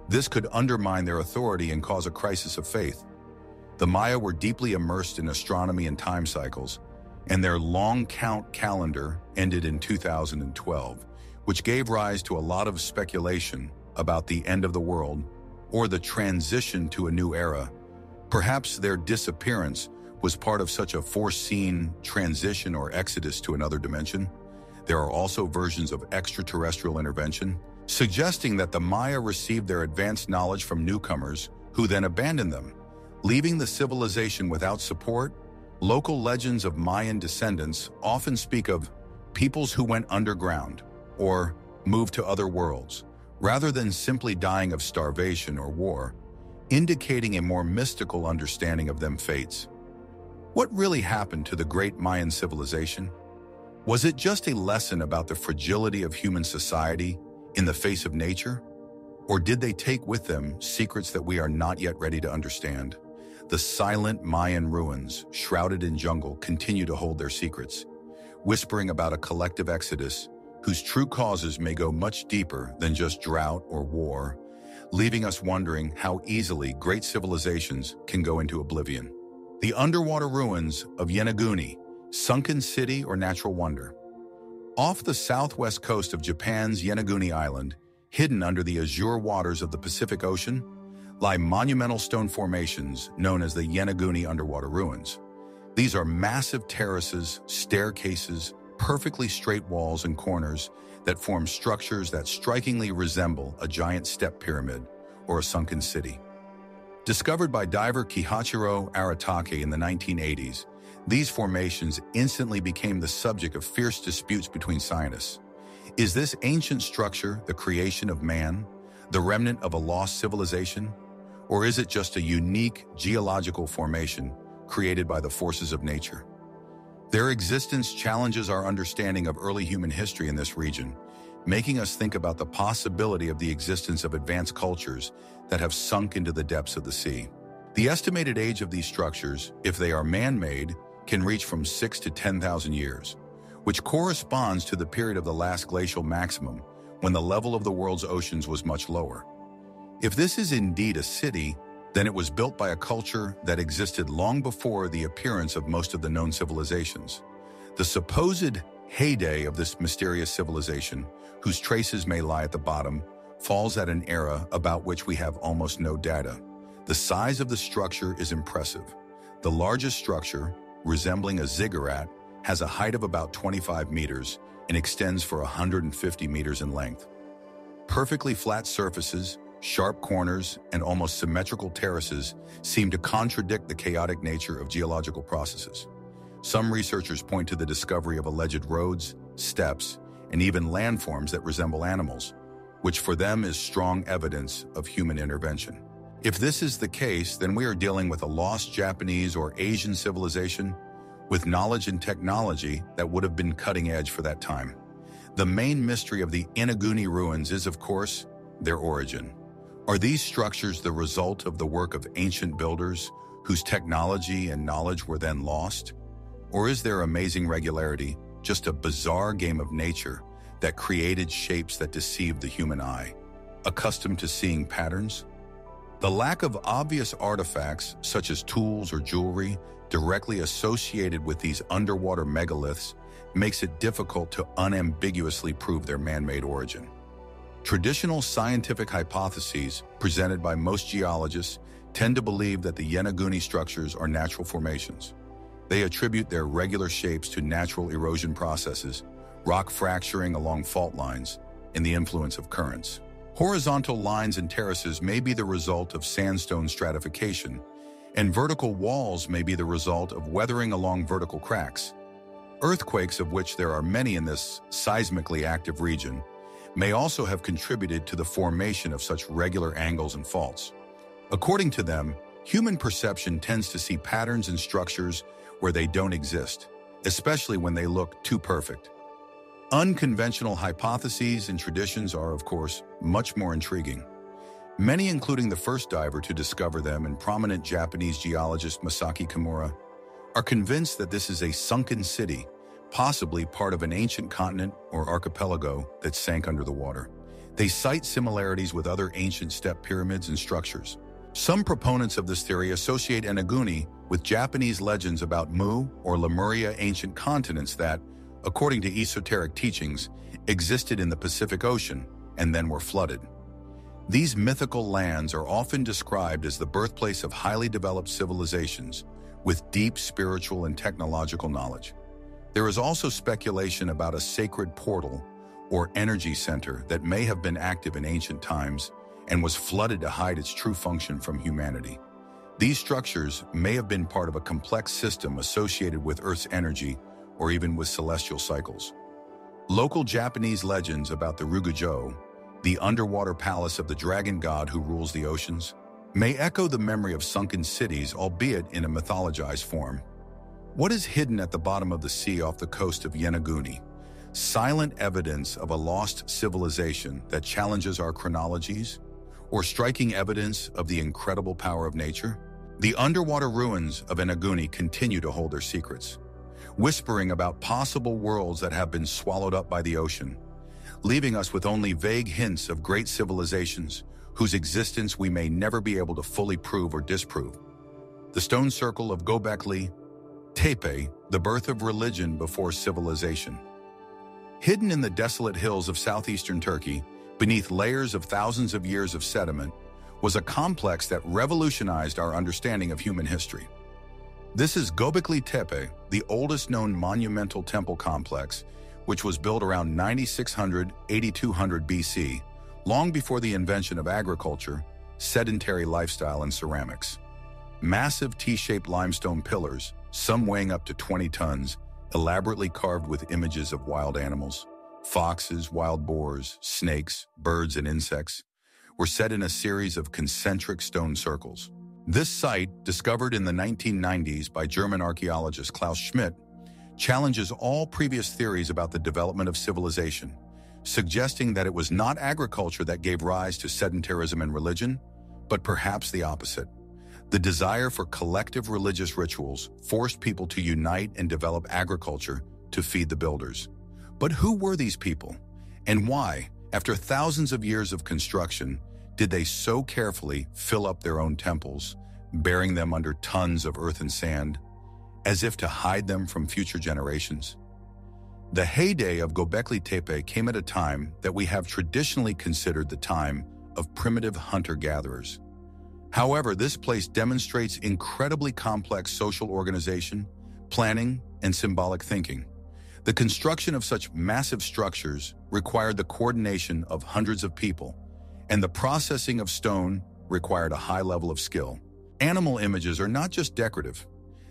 this could undermine their authority and cause a crisis of faith. The Maya were deeply immersed in astronomy and time cycles, and their long count calendar ended in 2012, which gave rise to a lot of speculation about the end of the world or the transition to a new era. Perhaps their disappearance was part of such a foreseen transition or exodus to another dimension. There are also versions of extraterrestrial intervention, suggesting that the Maya received their advanced knowledge from newcomers who then abandoned them, leaving the civilization without support. Local legends of Mayan descendants often speak of peoples who went underground or moved to other worlds, rather than simply dying of starvation or war, indicating a more mystical understanding of them fates. What really happened to the great Mayan civilization? Was it just a lesson about the fragility of human society in the face of nature? Or did they take with them secrets that we are not yet ready to understand? The silent Mayan ruins, shrouded in jungle, continue to hold their secrets, whispering about a collective exodus whose true causes may go much deeper than just drought or war, leaving us wondering how easily great civilizations can go into oblivion. The underwater ruins of Yonaguni, sunken city or natural wonder. Off the southwest coast of Japan's Yonaguni Island, hidden under the azure waters of the Pacific Ocean, lie monumental stone formations known as the Yonaguni underwater ruins. These are massive terraces, staircases, perfectly straight walls and corners that form structures that strikingly resemble a giant step pyramid or a sunken city. Discovered by diver Kihachiro Aratake in the 1980s, these formations instantly became the subject of fierce disputes between scientists. Is this ancient structure the creation of man, the remnant of a lost civilization? Or is it just a unique geological formation created by the forces of nature? Their existence challenges our understanding of early human history in this region, making us think about the possibility of the existence of advanced cultures that have sunk into the depths of the sea. The estimated age of these structures, if they are man-made, can reach from 6 to 10,000 years, which corresponds to the period of the last glacial maximum, when the level of the world's oceans was much lower. If this is indeed a city, then it was built by a culture that existed long before the appearance of most of the known civilizations. The supposed heyday of this mysterious civilization, whose traces may lie at the bottom, falls at an era about which we have almost no data. The size of the structure is impressive. The largest structure, resembling a ziggurat, has a height of about 25 meters and extends for 150 meters in length. Perfectly flat surfaces, sharp corners, and almost symmetrical terraces seem to contradict the chaotic nature of geological processes. Some researchers point to the discovery of alleged roads, steps, and even landforms that resemble animals, which for them is strong evidence of human intervention. If this is the case, then we are dealing with a lost Japanese or Asian civilization with knowledge and technology that would have been cutting edge for that time. The main mystery of the Inaguni ruins is, of course, their origin. Are these structures the result of the work of ancient builders whose technology and knowledge were then lost? Or is their amazing regularity just a bizarre game of nature that created shapes that deceived the human eye, accustomed to seeing patterns? The lack of obvious artifacts, such as tools or jewelry, directly associated with these underwater megaliths makes it difficult to unambiguously prove their man-made origin. Traditional scientific hypotheses presented by most geologists tend to believe that the Yonaguni structures are natural formations. They attribute their regular shapes to natural erosion processes, rock fracturing along fault lines, and the influence of currents. Horizontal lines and terraces may be the result of sandstone stratification, and vertical walls may be the result of weathering along vertical cracks. Earthquakes, of which there are many in this seismically active region, may also have contributed to the formation of such regular angles and faults. According to them, human perception tends to see patterns and structures where they don't exist, especially when they look too perfect. Unconventional hypotheses and traditions are, of course, much more intriguing. Many, including the first diver to discover them and prominent Japanese geologist Masaki Kimura, are convinced that this is a sunken city, possibly part of an ancient continent or archipelago that sank under the water. They cite similarities with other ancient step pyramids and structures. Some proponents of this theory associate Inaguni with Japanese legends about Mu or Lemuria ancient continents that, according to esoteric teachings, existed in the Pacific Ocean and then were flooded. These mythical lands are often described as the birthplace of highly developed civilizations with deep spiritual and technological knowledge. There is also speculation about a sacred portal or energy center that may have been active in ancient times and was flooded to hide its true function from humanity. These structures may have been part of a complex system associated with Earth's energy or even with celestial cycles. Local Japanese legends about the Rugujo, the underwater palace of the dragon god who rules the oceans, may echo the memory of sunken cities, albeit in a mythologized form. What is hidden at the bottom of the sea off the coast of Yonaguni? Silent evidence of a lost civilization that challenges our chronologies? Or striking evidence of the incredible power of nature? The underwater ruins of Yonaguni continue to hold their secrets, whispering about possible worlds that have been swallowed up by the ocean, leaving us with only vague hints of great civilizations whose existence we may never be able to fully prove or disprove. The stone circle of Göbekli Tepe, the birth of religion before civilization. Hidden in the desolate hills of southeastern Turkey, beneath layers of thousands of years of sediment, was a complex that revolutionized our understanding of human history. This is Göbekli Tepe, the oldest known monumental temple complex, which was built around 9600–8200 BC, long before the invention of agriculture, sedentary lifestyle, and ceramics. Massive T-shaped limestone pillars, some weighing up to 20 tons, elaborately carved with images of wild animals, foxes, wild boars, snakes, birds, and insects, were set in a series of concentric stone circles. This site, discovered in the 1990s by German archaeologist Klaus Schmidt, challenges all previous theories about the development of civilization, suggesting that it was not agriculture that gave rise to sedentarism and religion, but perhaps the opposite. The desire for collective religious rituals forced people to unite and develop agriculture to feed the builders. But who were these people? And why, after thousands of years of construction, did they so carefully fill up their own temples, burying them under tons of earth and sand, as if to hide them from future generations? The heyday of Göbekli Tepe came at a time that we have traditionally considered the time of primitive hunter-gatherers. However, this place demonstrates incredibly complex social organization, planning, and symbolic thinking. The construction of such massive structures required the coordination of hundreds of people, and the processing of stone required a high level of skill. Animal images are not just decorative.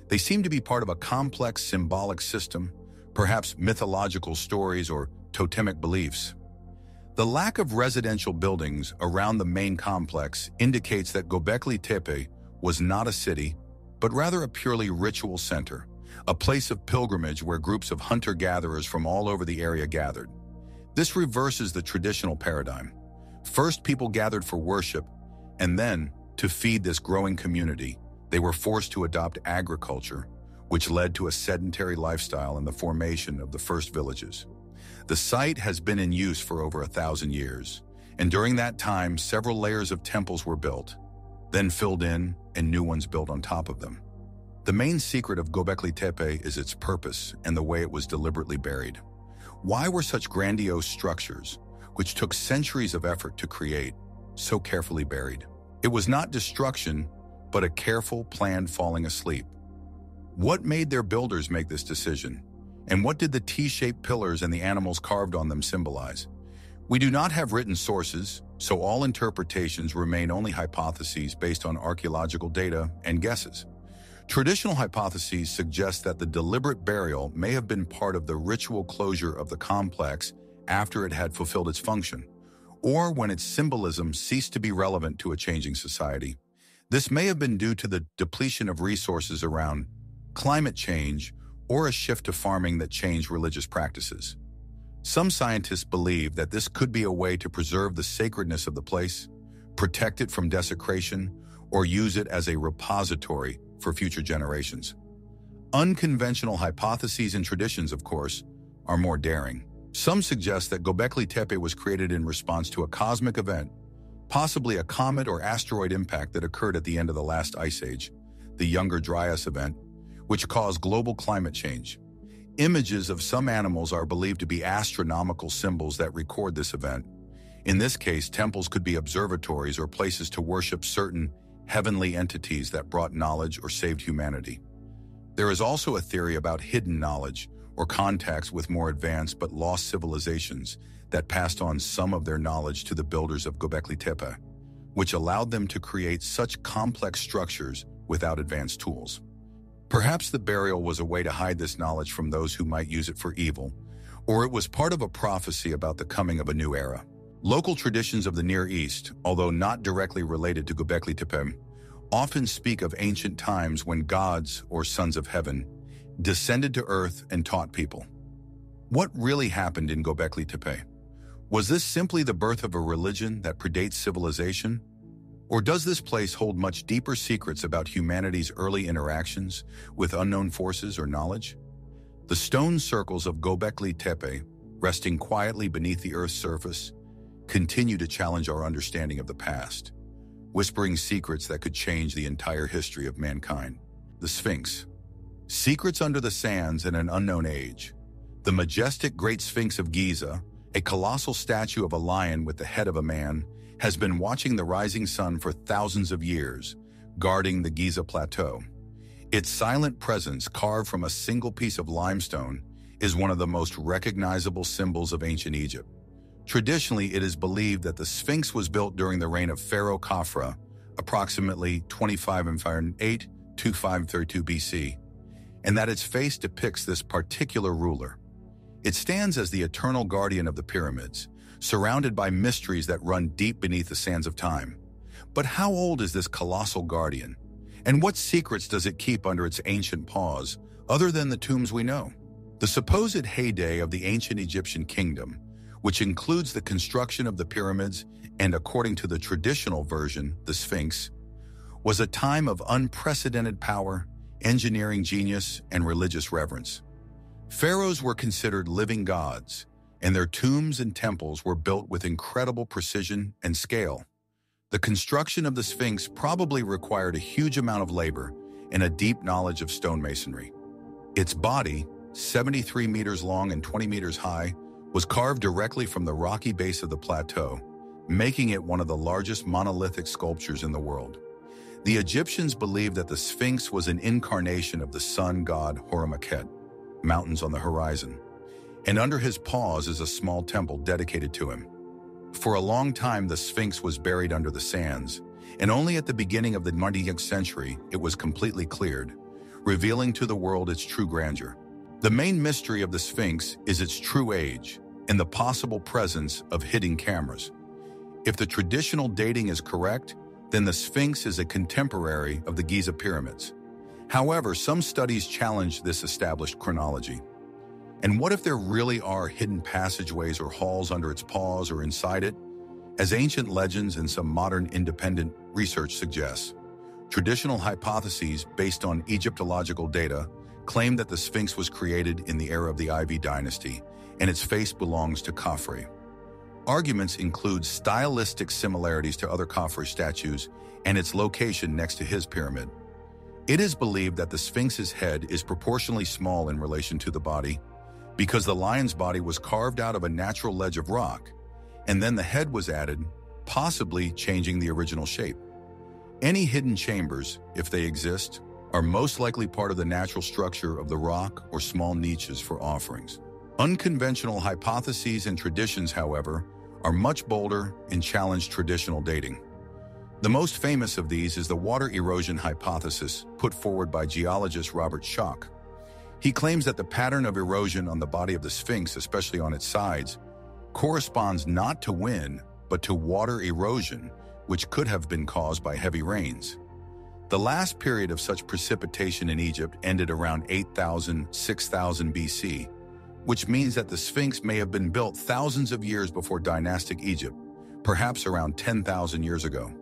They seem to be part of a complex symbolic system, perhaps mythological stories or totemic beliefs. The lack of residential buildings around the main complex indicates that Göbekli Tepe was not a city, but rather a purely ritual center, a place of pilgrimage where groups of hunter-gatherers from all over the area gathered. This reverses the traditional paradigm. First, people gathered for worship, and then, to feed this growing community, they were forced to adopt agriculture, which led to a sedentary lifestyle and the formation of the first villages. The site has been in use for over 1,000 years, and during that time, several layers of temples were built, then filled in, and new ones built on top of them. The main secret of Göbekli Tepe is its purpose and the way it was deliberately buried. Why were such grandiose structures, which took centuries of effort to create, so carefully buried? It was not destruction, but a careful, planned falling asleep. What made their builders make this decision? And what did the T-shaped pillars and the animals carved on them symbolize? We do not have written sources, so all interpretations remain only hypotheses based on archaeological data and guesses. Traditional hypotheses suggest that the deliberate burial may have been part of the ritual closure of the complex after it had fulfilled its function, or when its symbolism ceased to be relevant to a changing society. This may have been due to the depletion of resources around climate change or a shift to farming that changed religious practices. Some scientists believe that this could be a way to preserve the sacredness of the place, protect it from desecration, or use it as a repository for future generations. Unconventional hypotheses and traditions, of course, are more daring. Some suggest that Göbekli Tepe was created in response to a cosmic event, possibly a comet or asteroid impact that occurred at the end of the last ice age, the Younger Dryas event, which caused global climate change. Images of some animals are believed to be astronomical symbols that record this event. In this case, temples could be observatories or places to worship certain heavenly entities that brought knowledge or saved humanity. There is also a theory about hidden knowledge or contacts with more advanced but lost civilizations that passed on some of their knowledge to the builders of Göbekli Tepe, which allowed them to create such complex structures without advanced tools. Perhaps the burial was a way to hide this knowledge from those who might use it for evil, or it was part of a prophecy about the coming of a new era. Local traditions of the Near East, although not directly related to Göbekli Tepe, often speak of ancient times when gods, or sons of heaven, descended to earth and taught people. What really happened in Göbekli Tepe? Was this simply the birth of a religion that predates civilization? Or does this place hold much deeper secrets about humanity's early interactions with unknown forces or knowledge? The stone circles of Göbekli Tepe, resting quietly beneath the Earth's surface, continue to challenge our understanding of the past, whispering secrets that could change the entire history of mankind. The Sphinx. Secrets under the sands in an unknown age. The majestic Great Sphinx of Giza, a colossal statue of a lion with the head of a man, has been watching the rising sun for thousands of years, guarding the Giza Plateau. Its silent presence, carved from a single piece of limestone, is one of the most recognizable symbols of ancient Egypt. Traditionally, it is believed that the Sphinx was built during the reign of Pharaoh Khafra, approximately 2508 to 532 BC, and that its face depicts this particular ruler. It stands as the eternal guardian of the pyramids, surrounded by mysteries that run deep beneath the sands of time. But how old is this colossal guardian? And what secrets does it keep under its ancient paws, other than the tombs we know? The supposed heyday of the ancient Egyptian kingdom, which includes the construction of the pyramids and, according to the traditional version, the Sphinx, was a time of unprecedented power, engineering genius, and religious reverence. Pharaohs were considered living gods, and their tombs and temples were built with incredible precision and scale. The construction of the Sphinx probably required a huge amount of labor and a deep knowledge of stonemasonry. Its body, 73 meters long and 20 meters high, was carved directly from the rocky base of the plateau, making it one of the largest monolithic sculptures in the world. The Egyptians believed that the Sphinx was an incarnation of the sun god Horemheb. mountains on the horizon. And under his paws is a small temple dedicated to him. For a long time, the Sphinx was buried under the sands, and only at the beginning of the 20th century it was completely cleared, revealing to the world its true grandeur. The main mystery of the Sphinx is its true age and the possible presence of hidden cameras. If the traditional dating is correct, then the Sphinx is a contemporary of the Giza pyramids. However, some studies challenge this established chronology. And what if there really are hidden passageways or halls under its paws or inside it? As ancient legends and some modern independent research suggests, traditional hypotheses based on Egyptological data claim that the Sphinx was created in the era of the IV dynasty and its face belongs to Khafre. Arguments include stylistic similarities to other Khafre statues and its location next to his pyramid. It is believed that the Sphinx's head is proportionally small in relation to the body because the lion's body was carved out of a natural ledge of rock, and then the head was added, possibly changing the original shape. Any hidden chambers, if they exist, are most likely part of the natural structure of the rock or small niches for offerings. Unconventional hypotheses and traditions, however, are much bolder and challenge traditional dating. The most famous of these is the water erosion hypothesis put forward by geologist Robert Schoch. He claims that the pattern of erosion on the body of the Sphinx, especially on its sides, corresponds not to wind, but to water erosion, which could have been caused by heavy rains. The last period of such precipitation in Egypt ended around 8,000–6,000 BC, which means that the Sphinx may have been built thousands of years before dynastic Egypt, perhaps around 10,000 years ago.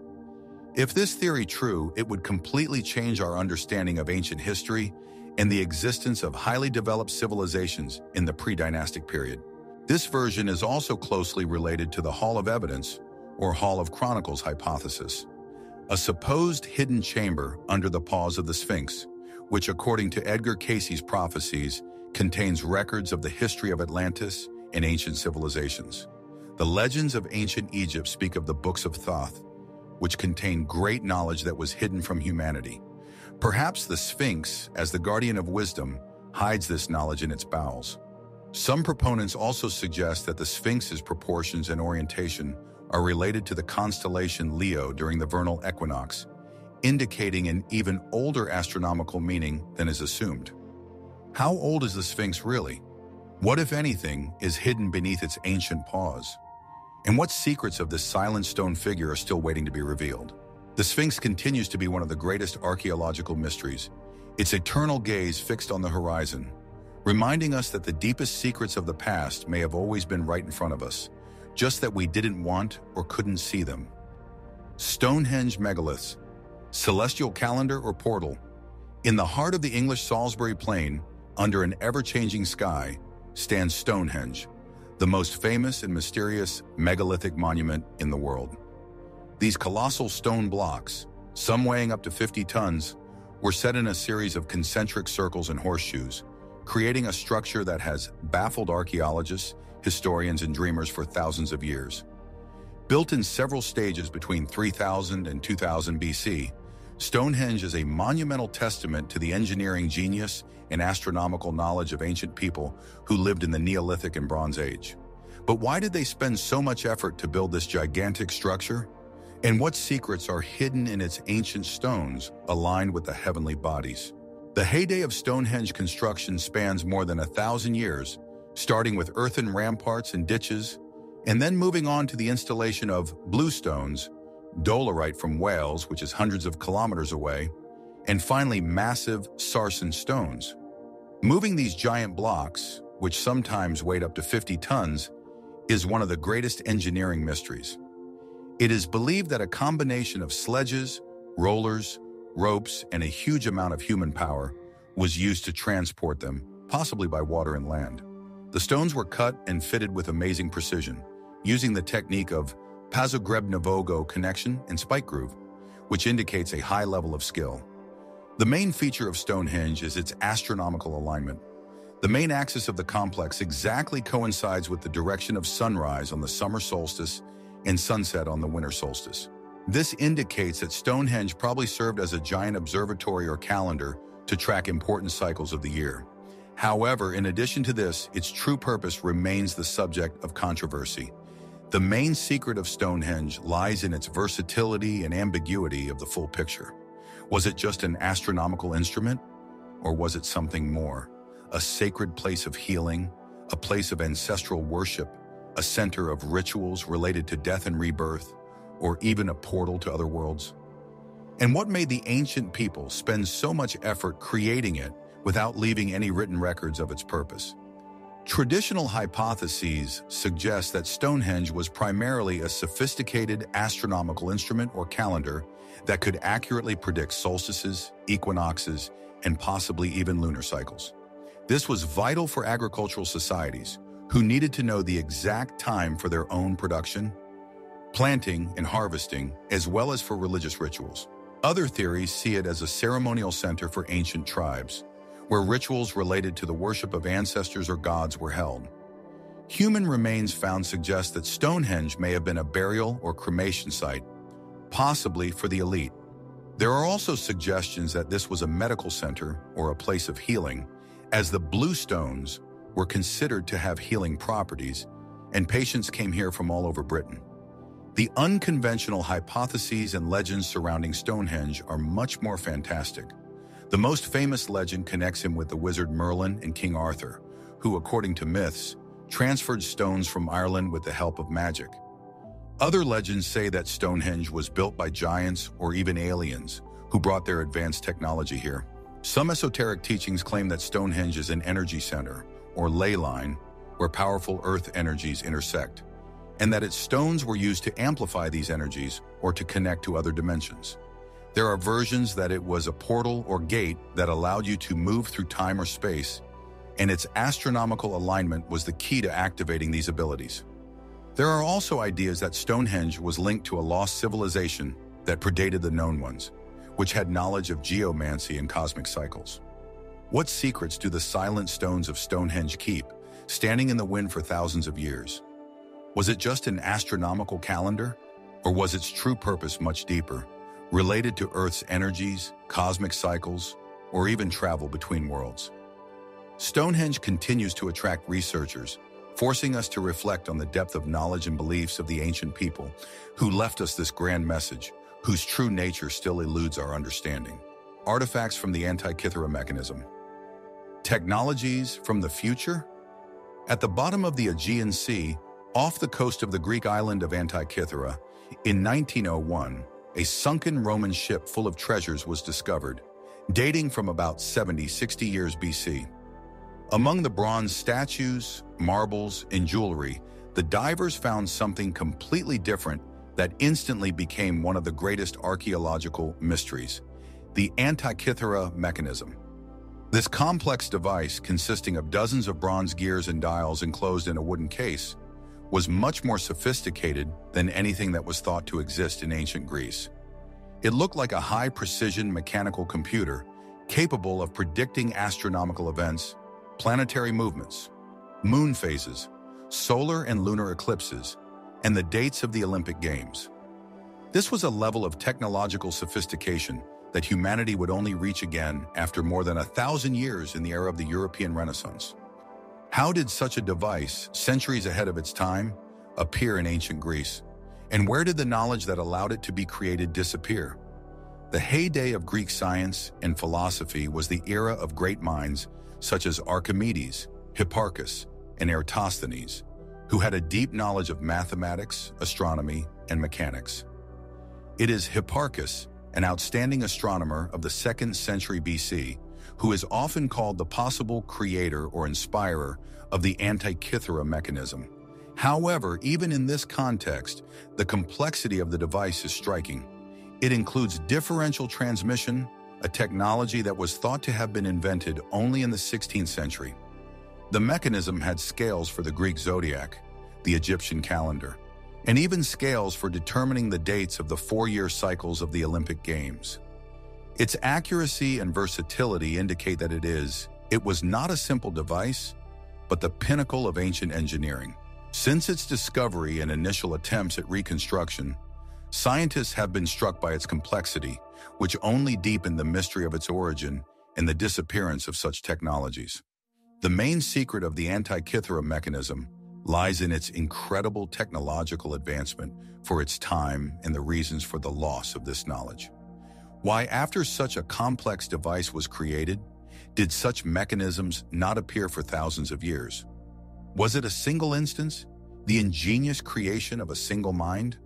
If this theory true, it would completely change our understanding of ancient history and the existence of highly developed civilizations in the pre-dynastic period. This version is also closely related to the Hall of Evidence, or Hall of Chronicles hypothesis, a supposed hidden chamber under the paws of the Sphinx, which, according to Edgar Cayce's prophecies, contains records of the history of Atlantis and ancient civilizations. The legends of ancient Egypt speak of the books of Thoth, which contain great knowledge that was hidden from humanity. Perhaps the Sphinx, as the guardian of wisdom, hides this knowledge in its bowels. Some proponents also suggest that the Sphinx's proportions and orientation are related to the constellation Leo during the vernal equinox, indicating an even older astronomical meaning than is assumed. How old is the Sphinx really? What, if anything, is hidden beneath its ancient paws? And what secrets of this silent stone figure are still waiting to be revealed? The Sphinx continues to be one of the greatest archaeological mysteries, its eternal gaze fixed on the horizon, reminding us that the deepest secrets of the past may have always been right in front of us, just that we didn't want or couldn't see them. Stonehenge megaliths, celestial calendar or portal. In the heart of the English Salisbury Plain, under an ever-changing sky, stands Stonehenge, the most famous and mysterious megalithic monument in the world. These colossal stone blocks, some weighing up to 50 tons, were set in a series of concentric circles and horseshoes, creating a structure that has baffled archaeologists, historians, and dreamers for thousands of years. Built in several stages between 3000 and 2000 BC, Stonehenge is a monumental testament to the engineering genius and astronomical knowledge of ancient people who lived in the Neolithic and Bronze Age. But why did they spend so much effort to build this gigantic structure? And what secrets are hidden in its ancient stones aligned with the heavenly bodies? The heyday of Stonehenge construction spans more than 1,000 years, starting with earthen ramparts and ditches, and then moving on to the installation of bluestones, dolerite from Wales, which is hundreds of kilometers away, and finally massive sarsen stones. Moving these giant blocks, which sometimes weighed up to 50 tons, is one of the greatest engineering mysteries. It is believed that a combination of sledges, rollers, ropes, and a huge amount of human power was used to transport them, possibly by water and land. The stones were cut and fitted with amazing precision, using the technique of Pazogrebnovogo connection and spike groove, which indicates a high level of skill. The main feature of Stonehenge is its astronomical alignment. The main axis of the complex exactly coincides with the direction of sunrise on the summer solstice and sunset on the winter solstice. This indicates that Stonehenge probably served as a giant observatory or calendar to track important cycles of the year. However, in addition to this, its true purpose remains the subject of controversy. The main secret of Stonehenge lies in its versatility and ambiguity of the full picture. Was it just an astronomical instrument? Or was it something more? A sacred place of healing, a place of ancestral worship, a center of rituals related to death and rebirth, or even a portal to other worlds? And what made the ancient people spend so much effort creating it without leaving any written records of its purpose? Traditional hypotheses suggest that Stonehenge was primarily a sophisticated astronomical instrument or calendar that could accurately predict solstices, equinoxes, and possibly even lunar cycles. This was vital for agricultural societies who needed to know the exact time for their own production, planting, and harvesting, as well as for religious rituals. Other theories see it as a ceremonial center for ancient tribes, where rituals related to the worship of ancestors or gods were held. Human remains found suggest that Stonehenge may have been a burial or cremation site, possibly for the elite. There are also suggestions that this was a medical center or a place of healing, as the blue stones were considered to have healing properties, and patients came here from all over Britain. The unconventional hypotheses and legends surrounding Stonehenge are much more fantastic. The most famous legend connects him with the wizard Merlin and King Arthur, who, according to myths, transferred stones from Ireland with the help of magic. Other legends say that Stonehenge was built by giants or even aliens who brought their advanced technology here. Some esoteric teachings claim that Stonehenge is an energy center, or ley line, where powerful earth energies intersect, and that its stones were used to amplify these energies or to connect to other dimensions. There are versions that it was a portal or gate that allowed you to move through time or space, and its astronomical alignment was the key to activating these abilities. There are also ideas that Stonehenge was linked to a lost civilization that predated the known ones, which had knowledge of geomancy and cosmic cycles. What secrets do the silent stones of Stonehenge keep, standing in the wind for thousands of years? Was it just an astronomical calendar, or was its true purpose much deeper, related to Earth's energies, cosmic cycles, or even travel between worlds? Stonehenge continues to attract researchers, forcing us to reflect on the depth of knowledge and beliefs of the ancient people who left us this grand message, whose true nature still eludes our understanding. Artifacts from the Antiqua Mechanism. Technologies from the future? At the bottom of the Aegean Sea, off the coast of the Greek island of Antiqua, in 1901, a sunken Roman ship full of treasures was discovered, dating from about 60 years BC. Among the bronze statues, marbles, and jewelry, the divers found something completely different that instantly became one of the greatest archaeological mysteries: the Antiqua Mechanism. This complex device, consisting of dozens of bronze gears and dials enclosed in a wooden case, was much more sophisticated than anything that was thought to exist in ancient Greece. It looked like a high-precision mechanical computer capable of predicting astronomical events, planetary movements, moon phases, solar and lunar eclipses, and the dates of the Olympic Games. This was a level of technological sophistication that humanity would only reach again after more than 1,000 years in the era of the European Renaissance. How did such a device, centuries ahead of its time, appear in ancient Greece? And where did the knowledge that allowed it to be created disappear? The heyday of Greek science and philosophy was the era of great minds such as Archimedes, Hipparchus, and Eratosthenes, who had a deep knowledge of mathematics, astronomy, and mechanics. It is Hipparchus, an outstanding astronomer of the 2nd century BC, who is often called the possible creator or inspirer of the Antiqua Mechanism. However, even in this context, the complexity of the device is striking. It includes differential transmission, a technology that was thought to have been invented only in the 16th century. The mechanism had scales for the Greek zodiac, the Egyptian calendar, and even scales for determining the dates of the 4-year cycles of the Olympic Games. Its accuracy and versatility indicate that it was not a simple device, but the pinnacle of ancient engineering. Since its discovery and initial attempts at reconstruction, scientists have been struck by its complexity, which only deepened the mystery of its origin and the disappearance of such technologies. The main secret of the Antiqua mechanism lies in its incredible technological advancement for its time and the reasons for the loss of this knowledge. Why, after such a complex device was created, did such mechanisms not appear for thousands of years? Was it a single instance, the ingenious creation of a single mind?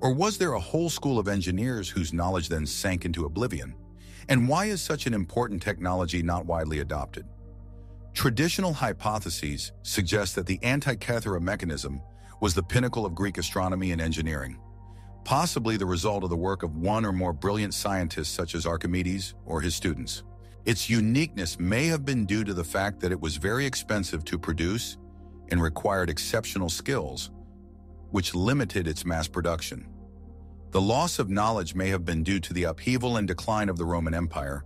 Or was there a whole school of engineers whose knowledge then sank into oblivion? And why is such an important technology not widely adopted? Traditional hypotheses suggest that the Antiqua mechanism was the pinnacle of Greek astronomy and engineering, possibly the result of the work of one or more brilliant scientists such as Archimedes or his students. Its uniqueness may have been due to the fact that it was very expensive to produce and required exceptional skills, which limited its mass production. The loss of knowledge may have been due to the upheaval and decline of the Roman Empire,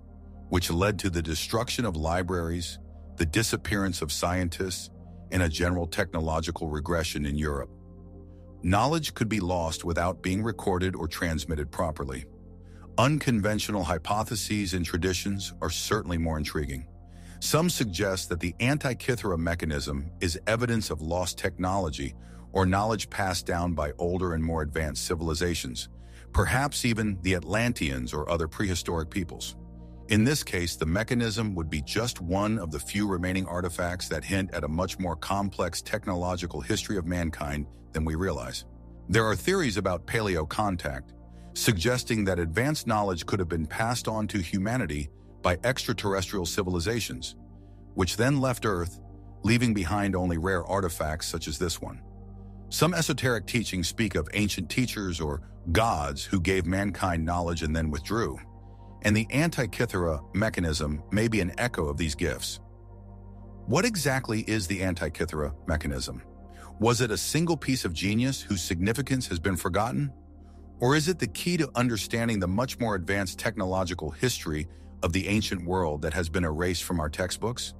which led to the destruction of libraries, the disappearance of scientists, and a general technological regression in Europe. Knowledge could be lost without being recorded or transmitted properly. Unconventional hypotheses and traditions are certainly more intriguing. Some suggest that the Antiqua mechanism is evidence of lost technology or knowledge passed down by older and more advanced civilizations, perhaps even the Atlanteans or other prehistoric peoples. In this case, the mechanism would be just one of the few remaining artifacts that hint at a much more complex technological history of mankind than we realize. There are theories about paleocontact, suggesting that advanced knowledge could have been passed on to humanity by extraterrestrial civilizations, which then left Earth, leaving behind only rare artifacts such as this one. Some esoteric teachings speak of ancient teachers or gods who gave mankind knowledge and then withdrew, and the Antiqua mechanism may be an echo of these gifts. What exactly is the Antiqua mechanism? Was it a single piece of genius whose significance has been forgotten? Or is it the key to understanding the much more advanced technological history of the ancient world that has been erased from our textbooks?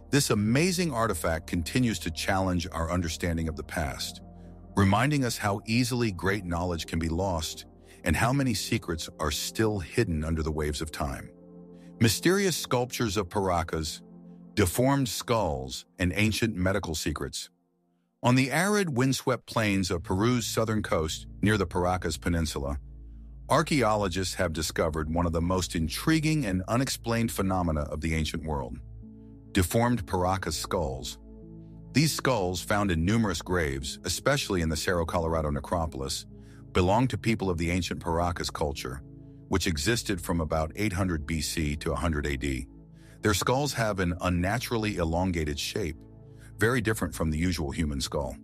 This amazing artifact continues to challenge our understanding of the past, reminding us how easily great knowledge can be lost and how many secrets are still hidden under the waves of time. Mysterious sculptures of paracas, deformed skulls, and ancient medical secrets. On the arid, windswept plains of Peru's southern coast, near the Paracas Peninsula, archaeologists have discovered one of the most intriguing and unexplained phenomena of the ancient world: deformed Paracas skulls. These skulls, found in numerous graves, especially in the Cerro Colorado necropolis, belong to people of the ancient Paracas culture, which existed from about 800 BC to 100 AD. Their skulls have an unnaturally elongated shape, very different from the usual human skull.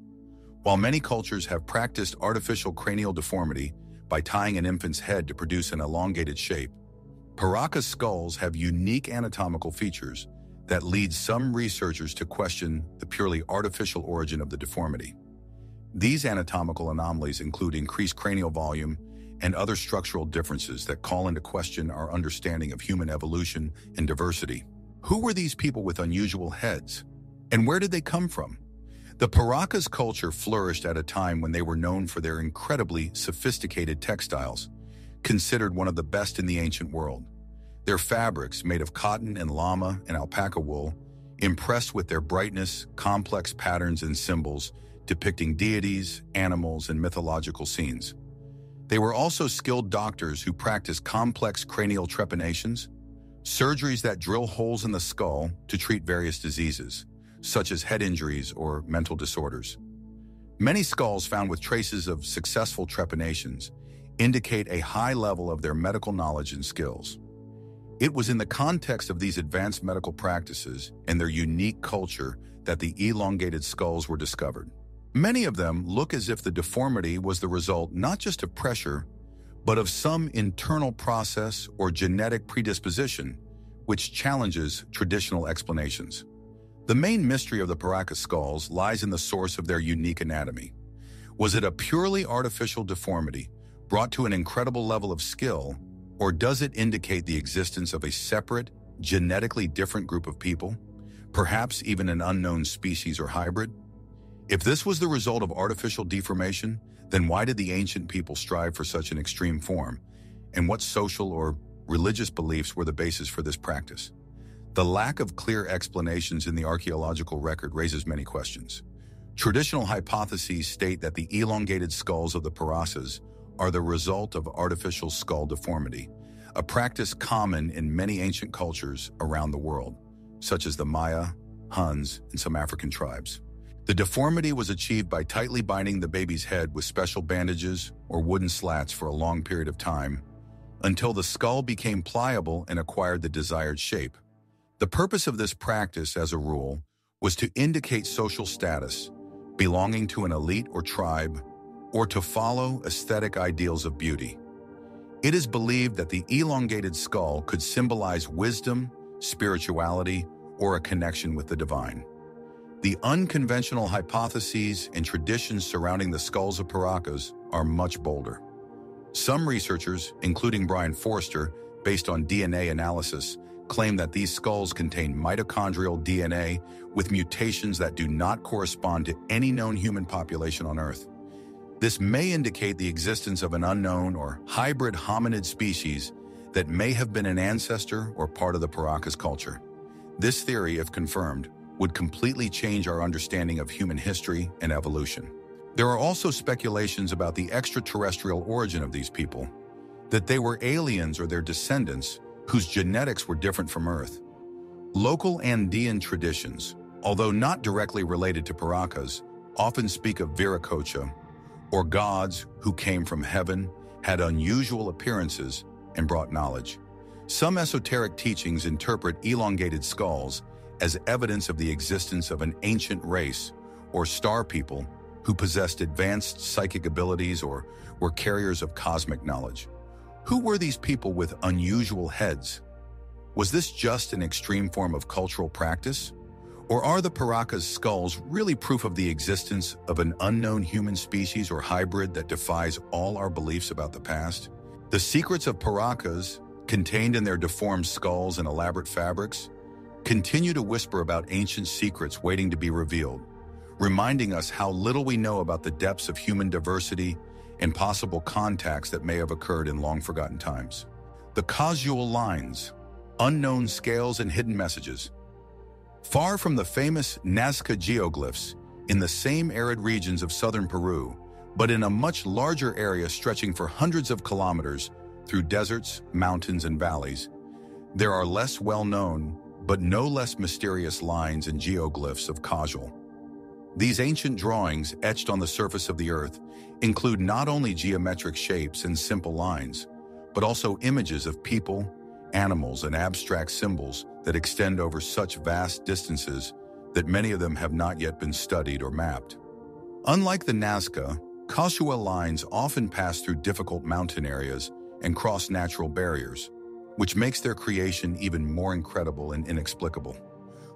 While many cultures have practiced artificial cranial deformity by tying an infant's head to produce an elongated shape, Paracas skulls have unique anatomical features that lead some researchers to question the purely artificial origin of the deformity. These anatomical anomalies include increased cranial volume and other structural differences that call into question our understanding of human evolution and diversity. Who were these people with unusual heads? And where did they come from? The Paracas culture flourished at a time when they were known for their incredibly sophisticated textiles, considered one of the best in the ancient world. Their fabrics, made of cotton and llama and alpaca wool, impressed with their brightness, complex patterns and symbols depicting deities, animals, and mythological scenes. They were also skilled doctors who practiced complex cranial trepanations, surgeries that drill holes in the skull to treat various diseases, such as head injuries or mental disorders. Many skulls found with traces of successful trepanations indicate a high level of their medical knowledge and skills. It was in the context of these advanced medical practices and their unique culture that the elongated skulls were discovered. Many of them look as if the deformity was the result not just of pressure, but of some internal process or genetic predisposition, which challenges traditional explanations. The main mystery of the Paracas skulls lies in the source of their unique anatomy. Was it a purely artificial deformity brought to an incredible level of skill, or does it indicate the existence of a separate, genetically different group of people, perhaps even an unknown species or hybrid? If this was the result of artificial deformation, then why did the ancient people strive for such an extreme form, and what social or religious beliefs were the basis for this practice? The lack of clear explanations in the archaeological record raises many questions. Traditional hypotheses state that the elongated skulls of the Paracas are the result of artificial skull deformity, a practice common in many ancient cultures around the world, such as the Maya, Huns, and some African tribes. The deformity was achieved by tightly binding the baby's head with special bandages or wooden slats for a long period of time, until the skull became pliable and acquired the desired shape. The purpose of this practice, as a rule, was to indicate social status, belonging to an elite or tribe, or to follow aesthetic ideals of beauty. It is believed that the elongated skull could symbolize wisdom, spirituality, or a connection with the divine. The unconventional hypotheses and traditions surrounding the skulls of Paracas are much bolder. Some researchers, including Brian Forster, based on DNA analysis, claim that these skulls contain mitochondrial DNA with mutations that do not correspond to any known human population on Earth. This may indicate the existence of an unknown or hybrid hominid species that may have been an ancestor or part of the Paracas culture. This theory, if confirmed, would completely change our understanding of human history and evolution. There are also speculations about the extraterrestrial origin of these people, that they were aliens or their descendants whose genetics were different from Earth. Local Andean traditions, although not directly related to Paracas, often speak of Viracocha, or gods who came from heaven, had unusual appearances, and brought knowledge. Some esoteric teachings interpret elongated skulls as evidence of the existence of an ancient race or star people who possessed advanced psychic abilities or were carriers of cosmic knowledge. Who were these people with unusual heads? Was this just an extreme form of cultural practice? Or are the Paracas skulls really proof of the existence of an unknown human species or hybrid that defies all our beliefs about the past? The secrets of Paracas, contained in their deformed skulls and elaborate fabrics, continue to whisper about ancient secrets waiting to be revealed, reminding us how little we know about the depths of human diversity and possible contacts that may have occurred in long-forgotten times. The causal lines, unknown scales and hidden messages. Far from the famous Nazca geoglyphs, in the same arid regions of southern Peru, but in a much larger area stretching for hundreds of kilometers through deserts, mountains, and valleys, there are less well-known but no less mysterious lines and geoglyphs of causal. These ancient drawings etched on the surface of the earth include not only geometric shapes and simple lines, but also images of people, animals, and abstract symbols that extend over such vast distances that many of them have not yet been studied or mapped. Unlike the Nazca, causal lines often pass through difficult mountain areas and cross natural barriers, which makes their creation even more incredible and inexplicable.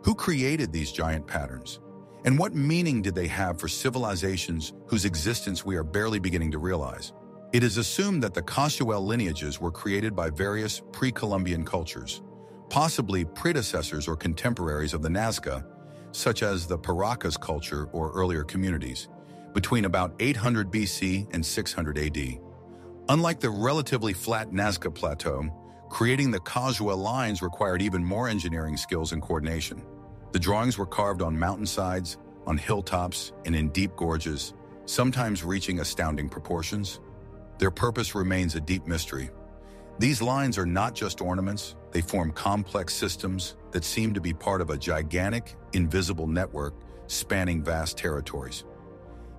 Who created these giant patterns? And what meaning did they have for civilizations whose existence we are barely beginning to realize? It is assumed that the causal lineages were created by various pre-Columbian cultures, possibly predecessors or contemporaries of the Nazca, such as the Paracas culture or earlier communities, between about 800 BC and 600 AD. Unlike the relatively flat Nazca Plateau, creating the causal lines required even more engineering skills and coordination. The drawings were carved on mountainsides, on hilltops, and in deep gorges, sometimes reaching astounding proportions. Their purpose remains a deep mystery. These lines are not just ornaments, they form complex systems that seem to be part of a gigantic, invisible network spanning vast territories.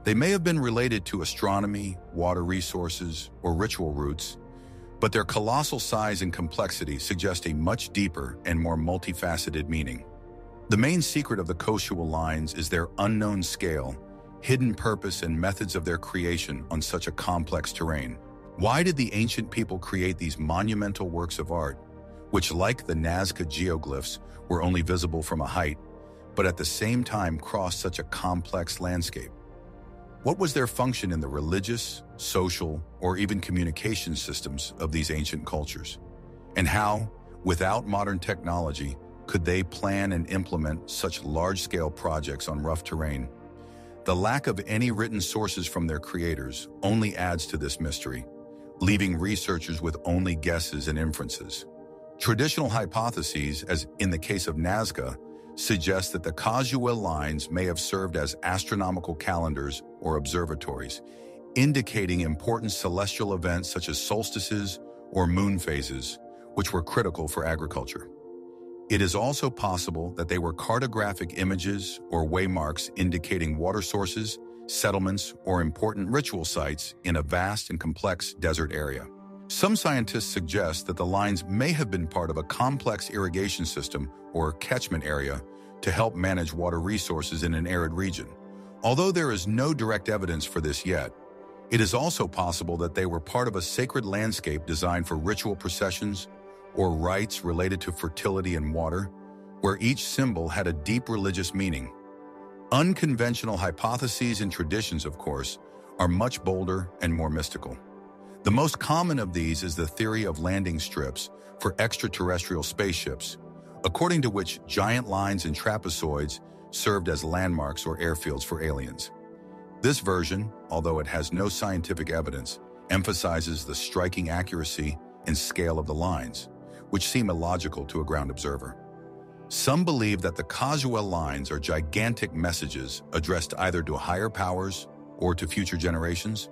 They may have been related to astronomy, water resources, or ritual routes, but their colossal size and complexity suggest a much deeper and more multifaceted meaning. The main secret of the causal lines is their unknown scale, hidden purpose, and methods of their creation on such a complex terrain. Why did the ancient people create these monumental works of art, which, like the Nazca geoglyphs, were only visible from a height, but at the same time crossed such a complex landscape? What was their function in the religious, social, or even communication systems of these ancient cultures? And how, without modern technology, could they plan and implement such large-scale projects on rough terrain? The lack of any written sources from their creators only adds to this mystery, leaving researchers with only guesses and inferences. Traditional hypotheses, as in the case of Nazca, suggest that the Causeway Lines may have served as astronomical calendars or observatories, indicating important celestial events such as solstices or moon phases, which were critical for agriculture. It is also possible that they were cartographic images or waymarks indicating water sources, settlements, or important ritual sites in a vast and complex desert area. Some scientists suggest that the lines may have been part of a complex irrigation system or catchment area to help manage water resources in an arid region. Although there is no direct evidence for this yet, it is also possible that they were part of a sacred landscape designed for ritual processions or rites related to fertility and water, where each symbol had a deep religious meaning. Unconventional hypotheses and traditions, of course, are much bolder and more mystical. The most common of these is the theory of landing strips for extraterrestrial spaceships, according to which giant lines and trapezoids served as landmarks or airfields for aliens. This version, although it has no scientific evidence, emphasizes the striking accuracy and scale of the lines, which seem illogical to a ground observer. Some believe that the Causeway Lines are gigantic messages addressed either to higher powers or to future generations,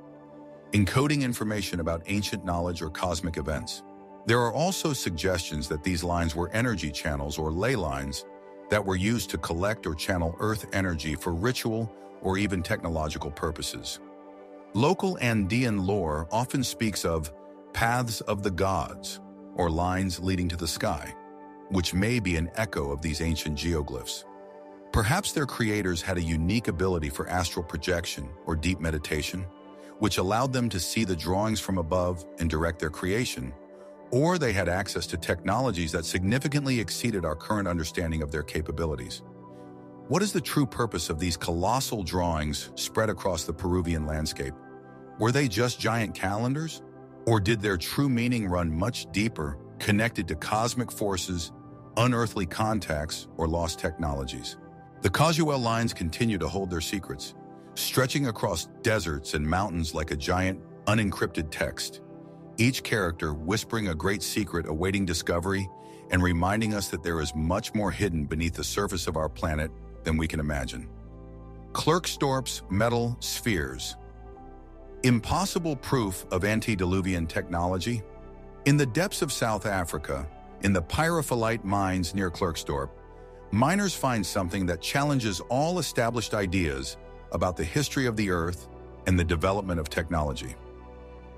encoding information about ancient knowledge or cosmic events. There are also suggestions that these lines were energy channels or ley lines that were used to collect or channel Earth energy for ritual or even technological purposes. Local Andean lore often speaks of paths of the gods, or lines leading to the sky, which may be an echo of these ancient geoglyphs. Perhaps their creators had a unique ability for astral projection or deep meditation, which allowed them to see the drawings from above and direct their creation, or they had access to technologies that significantly exceeded our current understanding of their capabilities. What is the true purpose of these colossal drawings spread across the Peruvian landscape? Were they just giant calendars? Or did their true meaning run much deeper, connected to cosmic forces, unearthly contacts, or lost technologies? The Causeway Lines continue to hold their secrets, stretching across deserts and mountains like a giant, unencrypted text, each character whispering a great secret awaiting discovery and reminding us that there is much more hidden beneath the surface of our planet than we can imagine. Klerksdorp's metal spheres. Impossible proof of antediluvian technology? In the depths of South Africa, in the pyrophyllite mines near Klerksdorp, miners find something that challenges all established ideas about the history of the Earth and the development of technology.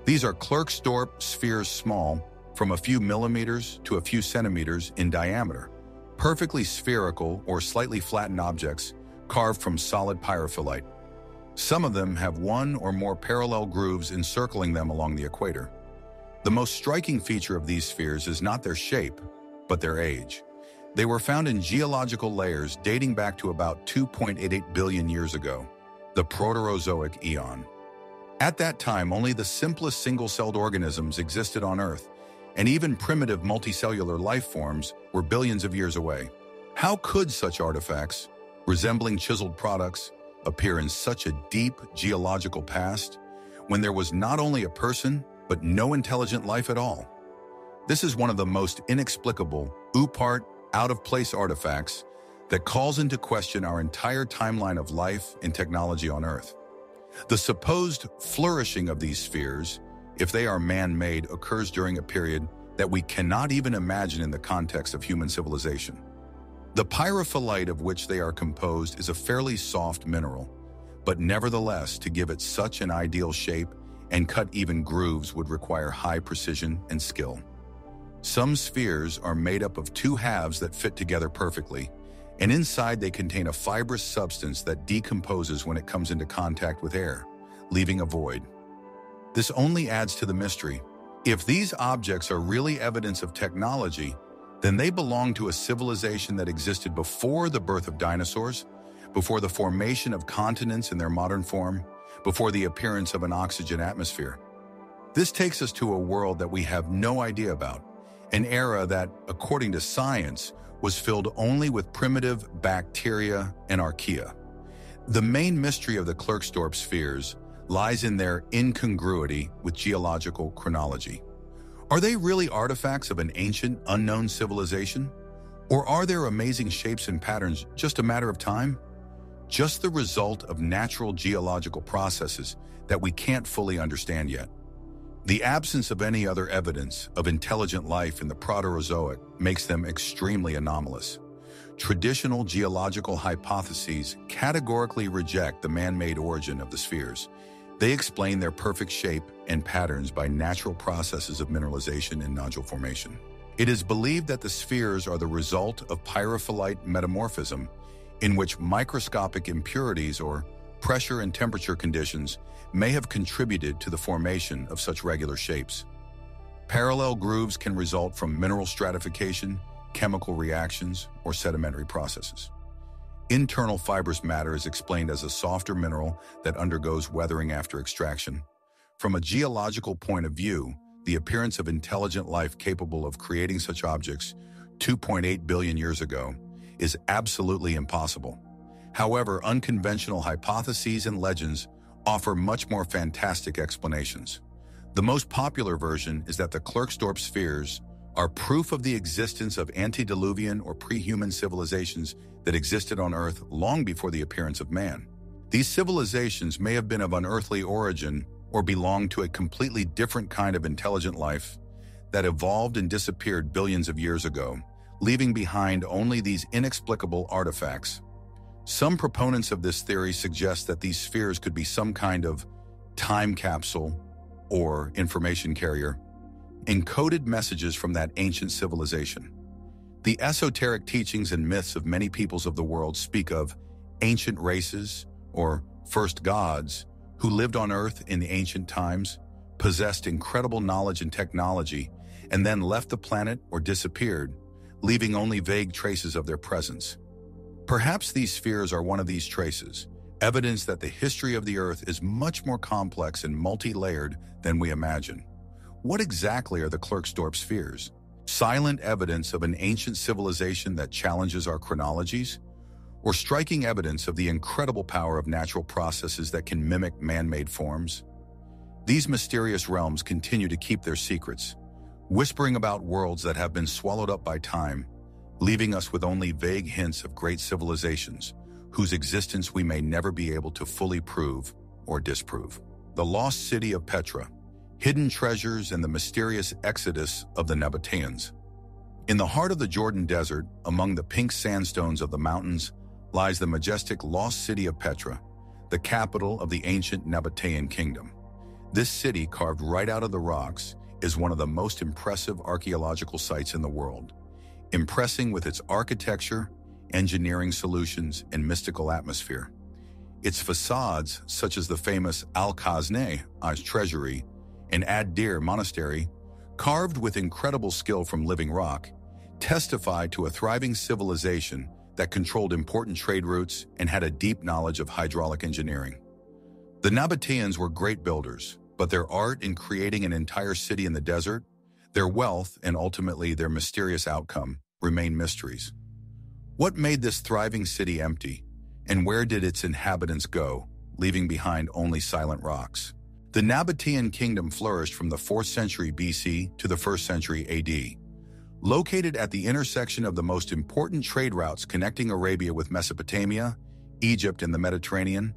These are Klerksdorp spheres, small, from a few millimeters to a few centimeters in diameter, perfectly spherical or slightly flattened objects carved from solid pyrophyllite. Some of them have one or more parallel grooves encircling them along the equator. The most striking feature of these spheres is not their shape, but their age. They were found in geological layers dating back to about 2.88 billion years ago, the Proterozoic eon. At that time, only the simplest single-celled organisms existed on Earth, and even primitive multicellular life forms were billions of years away. How could such artifacts, resembling chiseled products, appear in such a deep geological past when there was not only a person, but no intelligent life at all? This is one of the most inexplicable, out-of-place artifacts that calls into question our entire timeline of life and technology on Earth. The supposed flourishing of these spheres, if they are man-made, occurs during a period that we cannot even imagine in the context of human civilization. The pyrophyllite of which they are composed is a fairly soft mineral, but nevertheless, to give it such an ideal shape and cut even grooves would require high precision and skill. Some spheres are made up of two halves that fit together perfectly, and inside they contain a fibrous substance that decomposes when it comes into contact with air, leaving a void. This only adds to the mystery. If these objects are really evidence of technology, then they belong to a civilization that existed before the birth of dinosaurs, before the formation of continents in their modern form, before the appearance of an oxygen atmosphere. This takes us to a world that we have no idea about, an era that, according to science, was filled only with primitive bacteria and archaea. The main mystery of the Klerksdorp spheres lies in their incongruity with geological chronology. Are they really artifacts of an ancient, unknown civilization? Or are their amazing shapes and patterns just a matter of time? Just the result of natural geological processes that we can't fully understand yet. The absence of any other evidence of intelligent life in the Proterozoic makes them extremely anomalous. Traditional geological hypotheses categorically reject the man-made origin of the spheres. They explain their perfect shape and patterns by natural processes of mineralization and nodule formation. It is believed that the spheres are the result of pyrophyllite metamorphism, in which microscopic impurities or pressure and temperature conditions may have contributed to the formation of such regular shapes. Parallel grooves can result from mineral stratification, chemical reactions, or sedimentary processes. Internal fibrous matter is explained as a softer mineral that undergoes weathering after extraction. From a geological point of view, the appearance of intelligent life capable of creating such objects 2.8 billion years ago is absolutely impossible. However, unconventional hypotheses and legends offer much more fantastic explanations. The most popular version is that the Klerksdorp spheres are proof of the existence of antediluvian or pre-human civilizations that existed on Earth long before the appearance of man. These civilizations may have been of unearthly origin or belonged to a completely different kind of intelligent life that evolved and disappeared billions of years ago, leaving behind only these inexplicable artifacts. Some proponents of this theory suggest that these spheres could be some kind of time capsule or information carrier, encoded messages from that ancient civilization. The esoteric teachings and myths of many peoples of the world speak of ancient races or first gods who lived on Earth in the ancient times, possessed incredible knowledge and technology, and then left the planet or disappeared, leaving only vague traces of their presence. Perhaps these spheres are one of these traces, evidence that the history of the Earth is much more complex and multi-layered than we imagine. What exactly are the Klerksdorp spheres? Silent evidence of an ancient civilization that challenges our chronologies? Or striking evidence of the incredible power of natural processes that can mimic man-made forms? These mysterious realms continue to keep their secrets, whispering about worlds that have been swallowed up by time, leaving us with only vague hints of great civilizations whose existence we may never be able to fully prove or disprove. The lost city of Petra, hidden treasures, and the mysterious exodus of the Nabateans. In the heart of the Jordan Desert, among the pink sandstones of the mountains, lies the majestic lost city of Petra, the capital of the ancient Nabatean kingdom. This city, carved right out of the rocks, is one of the most impressive archaeological sites in the world, impressing with its architecture, engineering solutions, and mystical atmosphere. Its facades, such as the famous Al-Khazneh treasury and Ad-Dir monastery, carved with incredible skill from living rock, testify to a thriving civilization that controlled important trade routes and had a deep knowledge of hydraulic engineering. The Nabateans were great builders, but their art in creating an entire city in the desert, their wealth, and ultimately their mysterious outcome remain mysteries. What made this thriving city empty, and where did its inhabitants go, leaving behind only silent rocks? The Nabatean kingdom flourished from the 4th century BC to the 1st century AD. Located at the intersection of the most important trade routes connecting Arabia with Mesopotamia, Egypt, and the Mediterranean,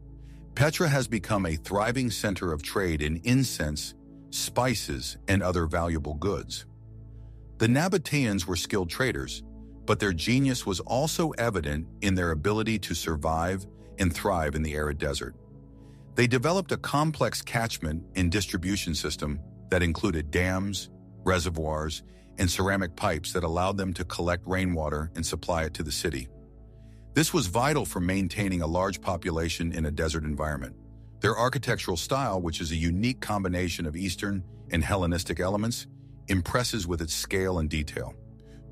Petra has become a thriving center of trade in incense, spices, and other valuable goods. The Nabateans were skilled traders, but their genius was also evident in their ability to survive and thrive in the arid desert. They developed a complex catchment and distribution system that included dams, reservoirs, and ceramic pipes that allowed them to collect rainwater and supply it to the city. This was vital for maintaining a large population in a desert environment. Their architectural style, which is a unique combination of Eastern and Hellenistic elements, impresses with its scale and detail.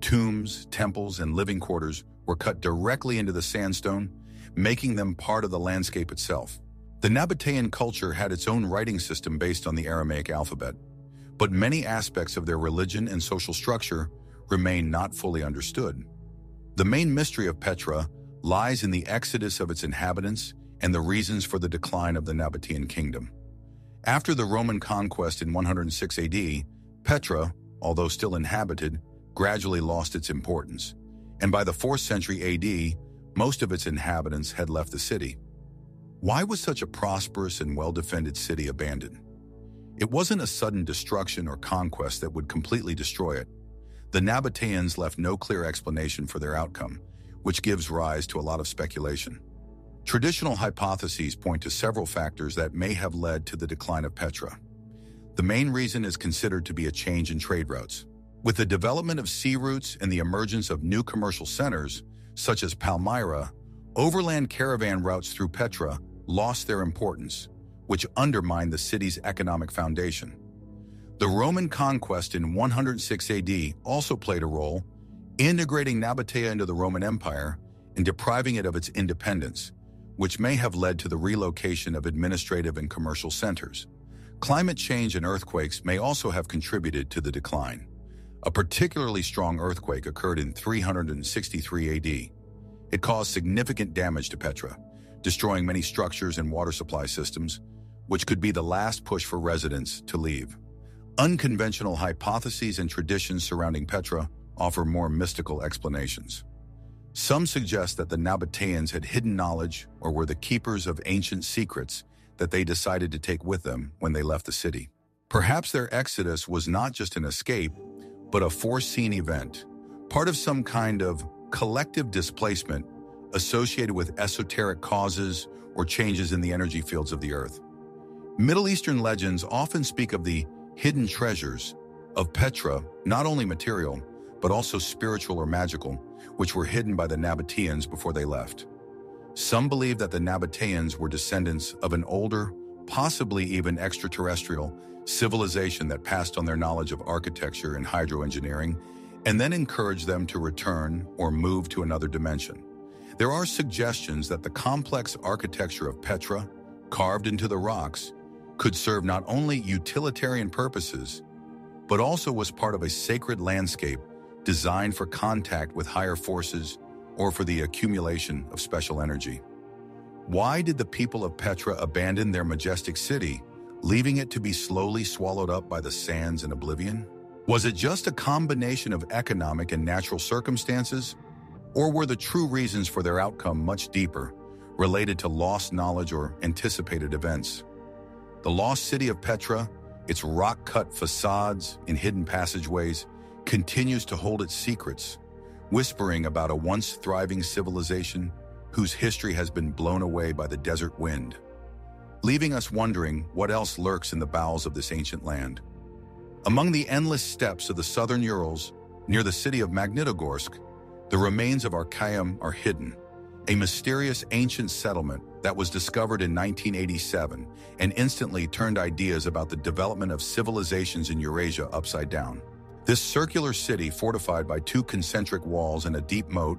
Tombs, temples, and living quarters were cut directly into the sandstone, making them part of the landscape itself. The Nabatean culture had its own writing system based on the Aramaic alphabet, but many aspects of their religion and social structure remain not fully understood. The main mystery of Petra lies in the exodus of its inhabitants and the reasons for the decline of the Nabatean kingdom. After the Roman conquest in 106 AD, Petra, although still inhabited, gradually lost its importance, and by the 4th century AD, most of its inhabitants had left the city. Why was such a prosperous and well-defended city abandoned? It wasn't a sudden destruction or conquest that would completely destroy it. The Nabateans left no clear explanation for their outcome, which gives rise to a lot of speculation. Traditional hypotheses point to several factors that may have led to the decline of Petra. The main reason is considered to be a change in trade routes. With the development of sea routes and the emergence of new commercial centers, such as Palmyra, overland caravan routes through Petra lost their importance, which undermined the city's economic foundation. The Roman conquest in 106 AD also played a role, integrating Nabatea into the Roman Empire and depriving it of its independence, which may have led to the relocation of administrative and commercial centers. Climate change and earthquakes may also have contributed to the decline. A particularly strong earthquake occurred in 363 AD. It caused significant damage to Petra, destroying many structures and water supply systems, which could be the last push for residents to leave. Unconventional hypotheses and traditions surrounding Petra offer more mystical explanations. Some suggest that the Nabateans had hidden knowledge or were the keepers of ancient secrets that they decided to take with them when they left the city. Perhaps their exodus was not just an escape, but a foreseen event, part of some kind of collective displacement associated with esoteric causes or changes in the energy fields of the earth. Middle Eastern legends often speak of the hidden treasures of Petra, not only material, but also spiritual or magical, which were hidden by the Nabateans before they left. Some believe that the Nabateans were descendants of an older, possibly even extraterrestrial, civilization that passed on their knowledge of architecture and hydroengineering, and then encouraged them to return or move to another dimension. There are suggestions that the complex architecture of Petra, carved into the rocks, could serve not only utilitarian purposes, but also was part of a sacred landscape designed for contact with higher forces or for the accumulation of special energy. Why did the people of Petra abandon their majestic city, leaving it to be slowly swallowed up by the sands and oblivion? Was it just a combination of economic and natural circumstances? Or were the true reasons for their outcome much deeper, related to lost knowledge or anticipated events? The lost city of Petra, its rock-cut facades and hidden passageways, continues to hold its secrets, whispering about a once thriving civilization whose history has been blown away by the desert wind, leaving us wondering what else lurks in the bowels of this ancient land. Among the endless steppes of the southern Urals, near the city of Magnitogorsk, the remains of Archaeum are hidden, a mysterious ancient settlement that was discovered in 1987 and instantly turned ideas about the development of civilizations in Eurasia upside down. This circular city, fortified by 2 concentric walls and a deep moat,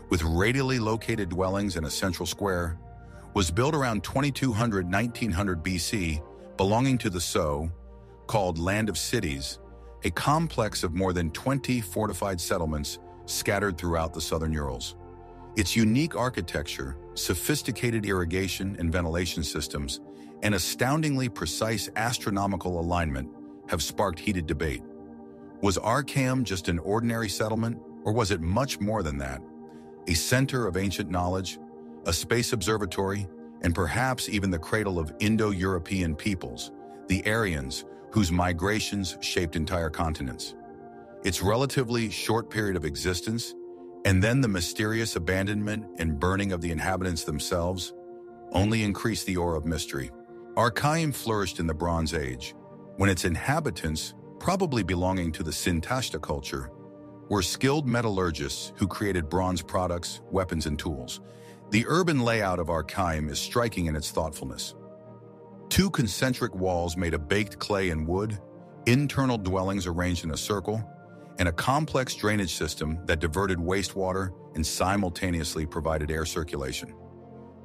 with radially located dwellings and a central square, was built around 2200–1900 BC, belonging to the so-called Land of Cities, a complex of more than 20 fortified settlements scattered throughout the southern Urals. Its unique architecture, sophisticated irrigation and ventilation systems, and astoundingly precise astronomical alignment have sparked heated debate. Was Archaeum just an ordinary settlement, or was it much more than that? A center of ancient knowledge, a space observatory, and perhaps even the cradle of Indo-European peoples, the Aryans, whose migrations shaped entire continents. Its relatively short period of existence, and then the mysterious abandonment and burning of the inhabitants themselves, only increased the aura of mystery. Archaeum flourished in the Bronze Age, when its inhabitants, probably belonging to the Sintashta culture, were skilled metallurgists who created bronze products, weapons, and tools. The urban layout of Archaeum is striking in its thoughtfulness. 2 concentric walls made of baked clay and wood, internal dwellings arranged in a circle, and a complex drainage system that diverted wastewater and simultaneously provided air circulation.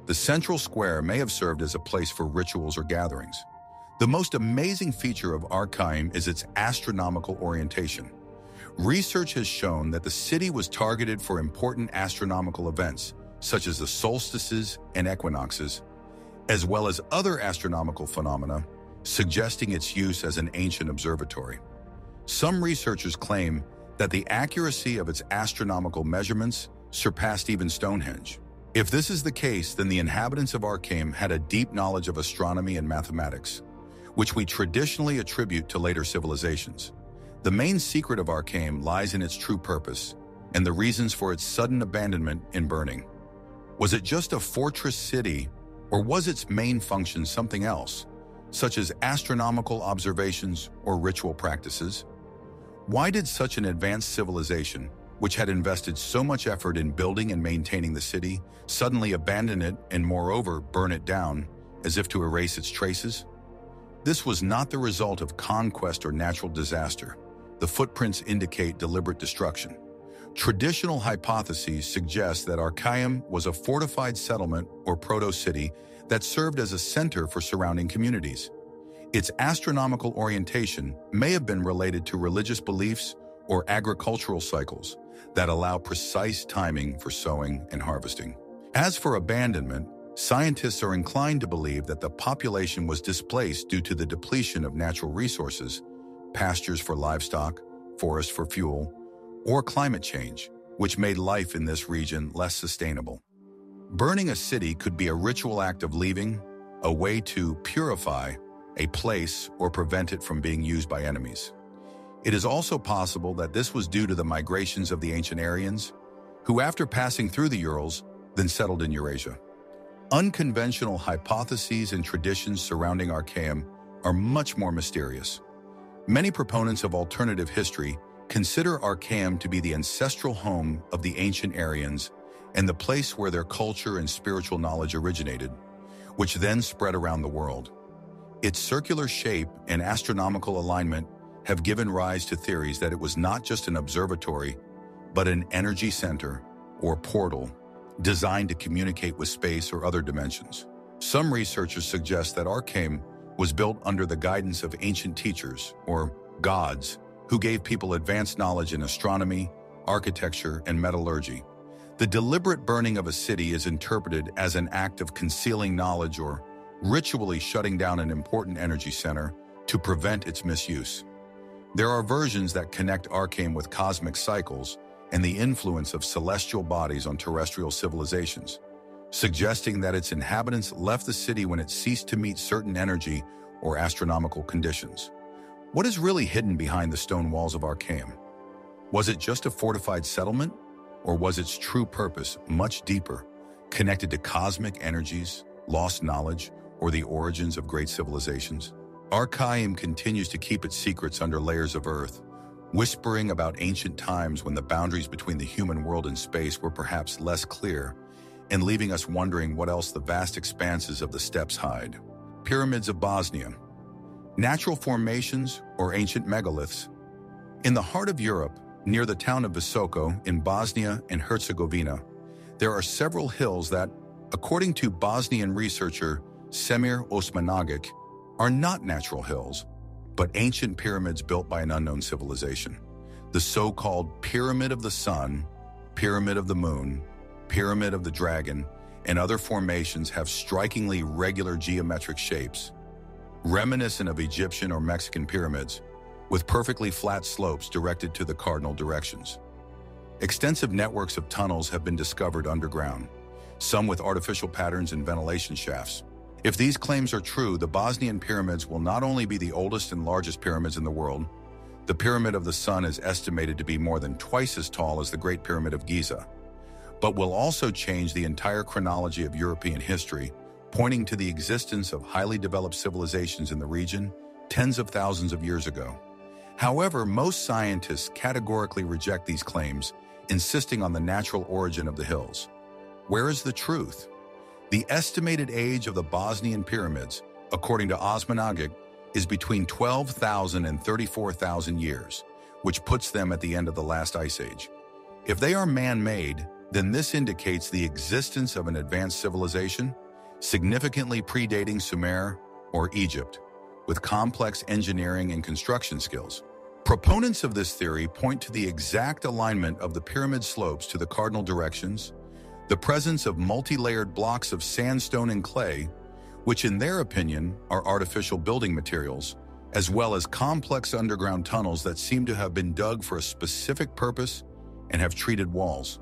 The central square may have served as a place for rituals or gatherings. The most amazing feature of Archaeum is its astronomical orientation. Research has shown that the city was targeted for important astronomical events, such as the solstices and equinoxes, as well as other astronomical phenomena, suggesting its use as an ancient observatory. Some researchers claim that the accuracy of its astronomical measurements surpassed even Stonehenge. If this is the case, then the inhabitants of Archaeum had a deep knowledge of astronomy and mathematics, which we traditionally attribute to later civilizations. The main secret of Archaeum lies in its true purpose and the reasons for its sudden abandonment and burning. Was it just a fortress city, or was its main function something else, such as astronomical observations or ritual practices? Why did such an advanced civilization, which had invested so much effort in building and maintaining the city, suddenly abandon it and moreover burn it down as if to erase its traces? This was not the result of conquest or natural disaster. The footprints indicate deliberate destruction. Traditional hypotheses suggest that Archaeum was a fortified settlement or proto-city that served as a center for surrounding communities. Its astronomical orientation may have been related to religious beliefs or agricultural cycles that allow precise timing for sowing and harvesting. As for abandonment, scientists are inclined to believe that the population was displaced due to the depletion of natural resources, pastures for livestock, forests for fuel, or climate change, which made life in this region less sustainable. Burning a city could be a ritual act of leaving, a way to purify a place or prevent it from being used by enemies. It is also possible that this was due to the migrations of the ancient Aryans, who after passing through the Urals, then settled in Eurasia. Unconventional hypotheses and traditions surrounding Archaeum are much more mysterious. Many proponents of alternative history consider Archaeum to be the ancestral home of the ancient Aryans and the place where their culture and spiritual knowledge originated, which then spread around the world. Its circular shape and astronomical alignment have given rise to theories that it was not just an observatory, but an energy center or portal designed to communicate with space or other dimensions. Some researchers suggest that Archaeum was built under the guidance of ancient teachers, or gods, who gave people advanced knowledge in astronomy, architecture, and metallurgy. The deliberate burning of a city is interpreted as an act of concealing knowledge or ritually shutting down an important energy center to prevent its misuse. There are versions that connect Archaeum with cosmic cycles and the influence of celestial bodies on terrestrial civilizations, suggesting that its inhabitants left the city when it ceased to meet certain energy or astronomical conditions. What is really hidden behind the stone walls of Archaeum? Was it just a fortified settlement, or was its true purpose much deeper, connected to cosmic energies, lost knowledge, or the origins of great civilizations? Archaeum continues to keep its secrets under layers of earth, whispering about ancient times when the boundaries between the human world and space were perhaps less clear, and leaving us wondering what else the vast expanses of the steppes hide. Pyramids of Bosnia. Natural formations or ancient megaliths. In the heart of Europe, near the town of Visoko in Bosnia and Herzegovina, there are several hills that, according to Bosnian researcher Semir Osmanagic, are not natural hills, but ancient pyramids built by an unknown civilization. The so-called Pyramid of the Sun, Pyramid of the Moon, Pyramid of the Dragon, and other formations have strikingly regular geometric shapes, reminiscent of Egyptian or Mexican pyramids, with perfectly flat slopes directed to the cardinal directions. Extensive networks of tunnels have been discovered underground, some with artificial patterns and ventilation shafts. If these claims are true, the Bosnian pyramids will not only be the oldest and largest pyramids in the world. The Pyramid of the Sun is estimated to be more than twice as tall as the Great Pyramid of Giza, but will also change the entire chronology of European history, pointing to the existence of highly developed civilizations in the region tens of thousands of years ago. However, most scientists categorically reject these claims, insisting on the natural origin of the hills. Where is the truth? The estimated age of the Bosnian pyramids, according to Osmanagic, is between 12,000 and 34,000 years, which puts them at the end of the last ice age. If they are man-made, then this indicates the existence of an advanced civilization, significantly predating Sumer or Egypt, with complex engineering and construction skills. Proponents of this theory point to the exact alignment of the pyramid slopes to the cardinal directions, the presence of multi-layered blocks of sandstone and clay, which in their opinion are artificial building materials, as well as complex underground tunnels that seem to have been dug for a specific purpose and have treated walls.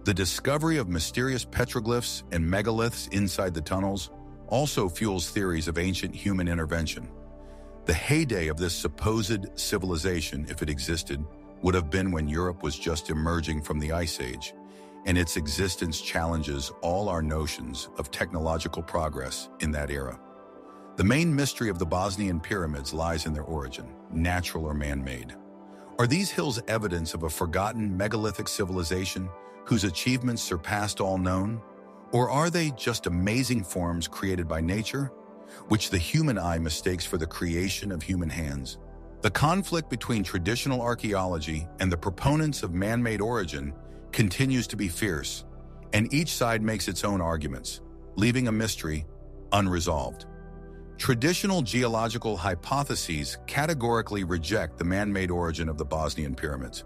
The discovery of mysterious petroglyphs and megaliths inside the tunnels also fuels theories of ancient human intervention. The heyday of this supposed civilization, if it existed, would have been when Europe was just emerging from the Ice Age, and its existence challenges all our notions of technological progress in that era. The main mystery of the Bosnian pyramids lies in their origin, natural or man-made. Are these hills evidence of a forgotten megalithic civilization whose achievements surpassed all known? Or are they just amazing forms created by nature, which the human eye mistakes for the creation of human hands? The conflict between traditional archaeology and the proponents of man-made origin continues to be fierce, and each side makes its own arguments, leaving a mystery unresolved. Traditional geological hypotheses categorically reject the man-made origin of the Bosnian pyramids.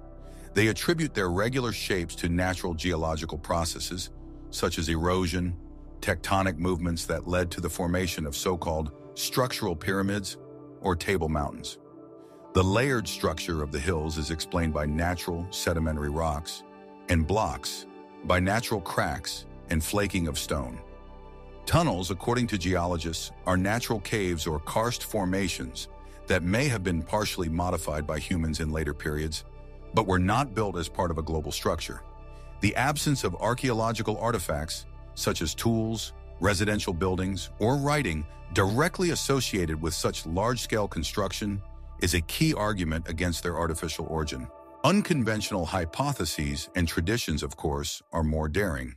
They attribute their regular shapes to natural geological processes, such as erosion, tectonic movements that led to the formation of so-called structural pyramids or table mountains. The layered structure of the hills is explained by natural sedimentary rocks, and blocks by natural cracks and flaking of stone. Tunnels, according to geologists, are natural caves or karst formations that may have been partially modified by humans in later periods, but were not built as part of a global structure. The absence of archaeological artifacts, such as tools, residential buildings, or writing directly associated with such large-scale construction, is a key argument against their artificial origin. Unconventional hypotheses and traditions, of course, are more daring.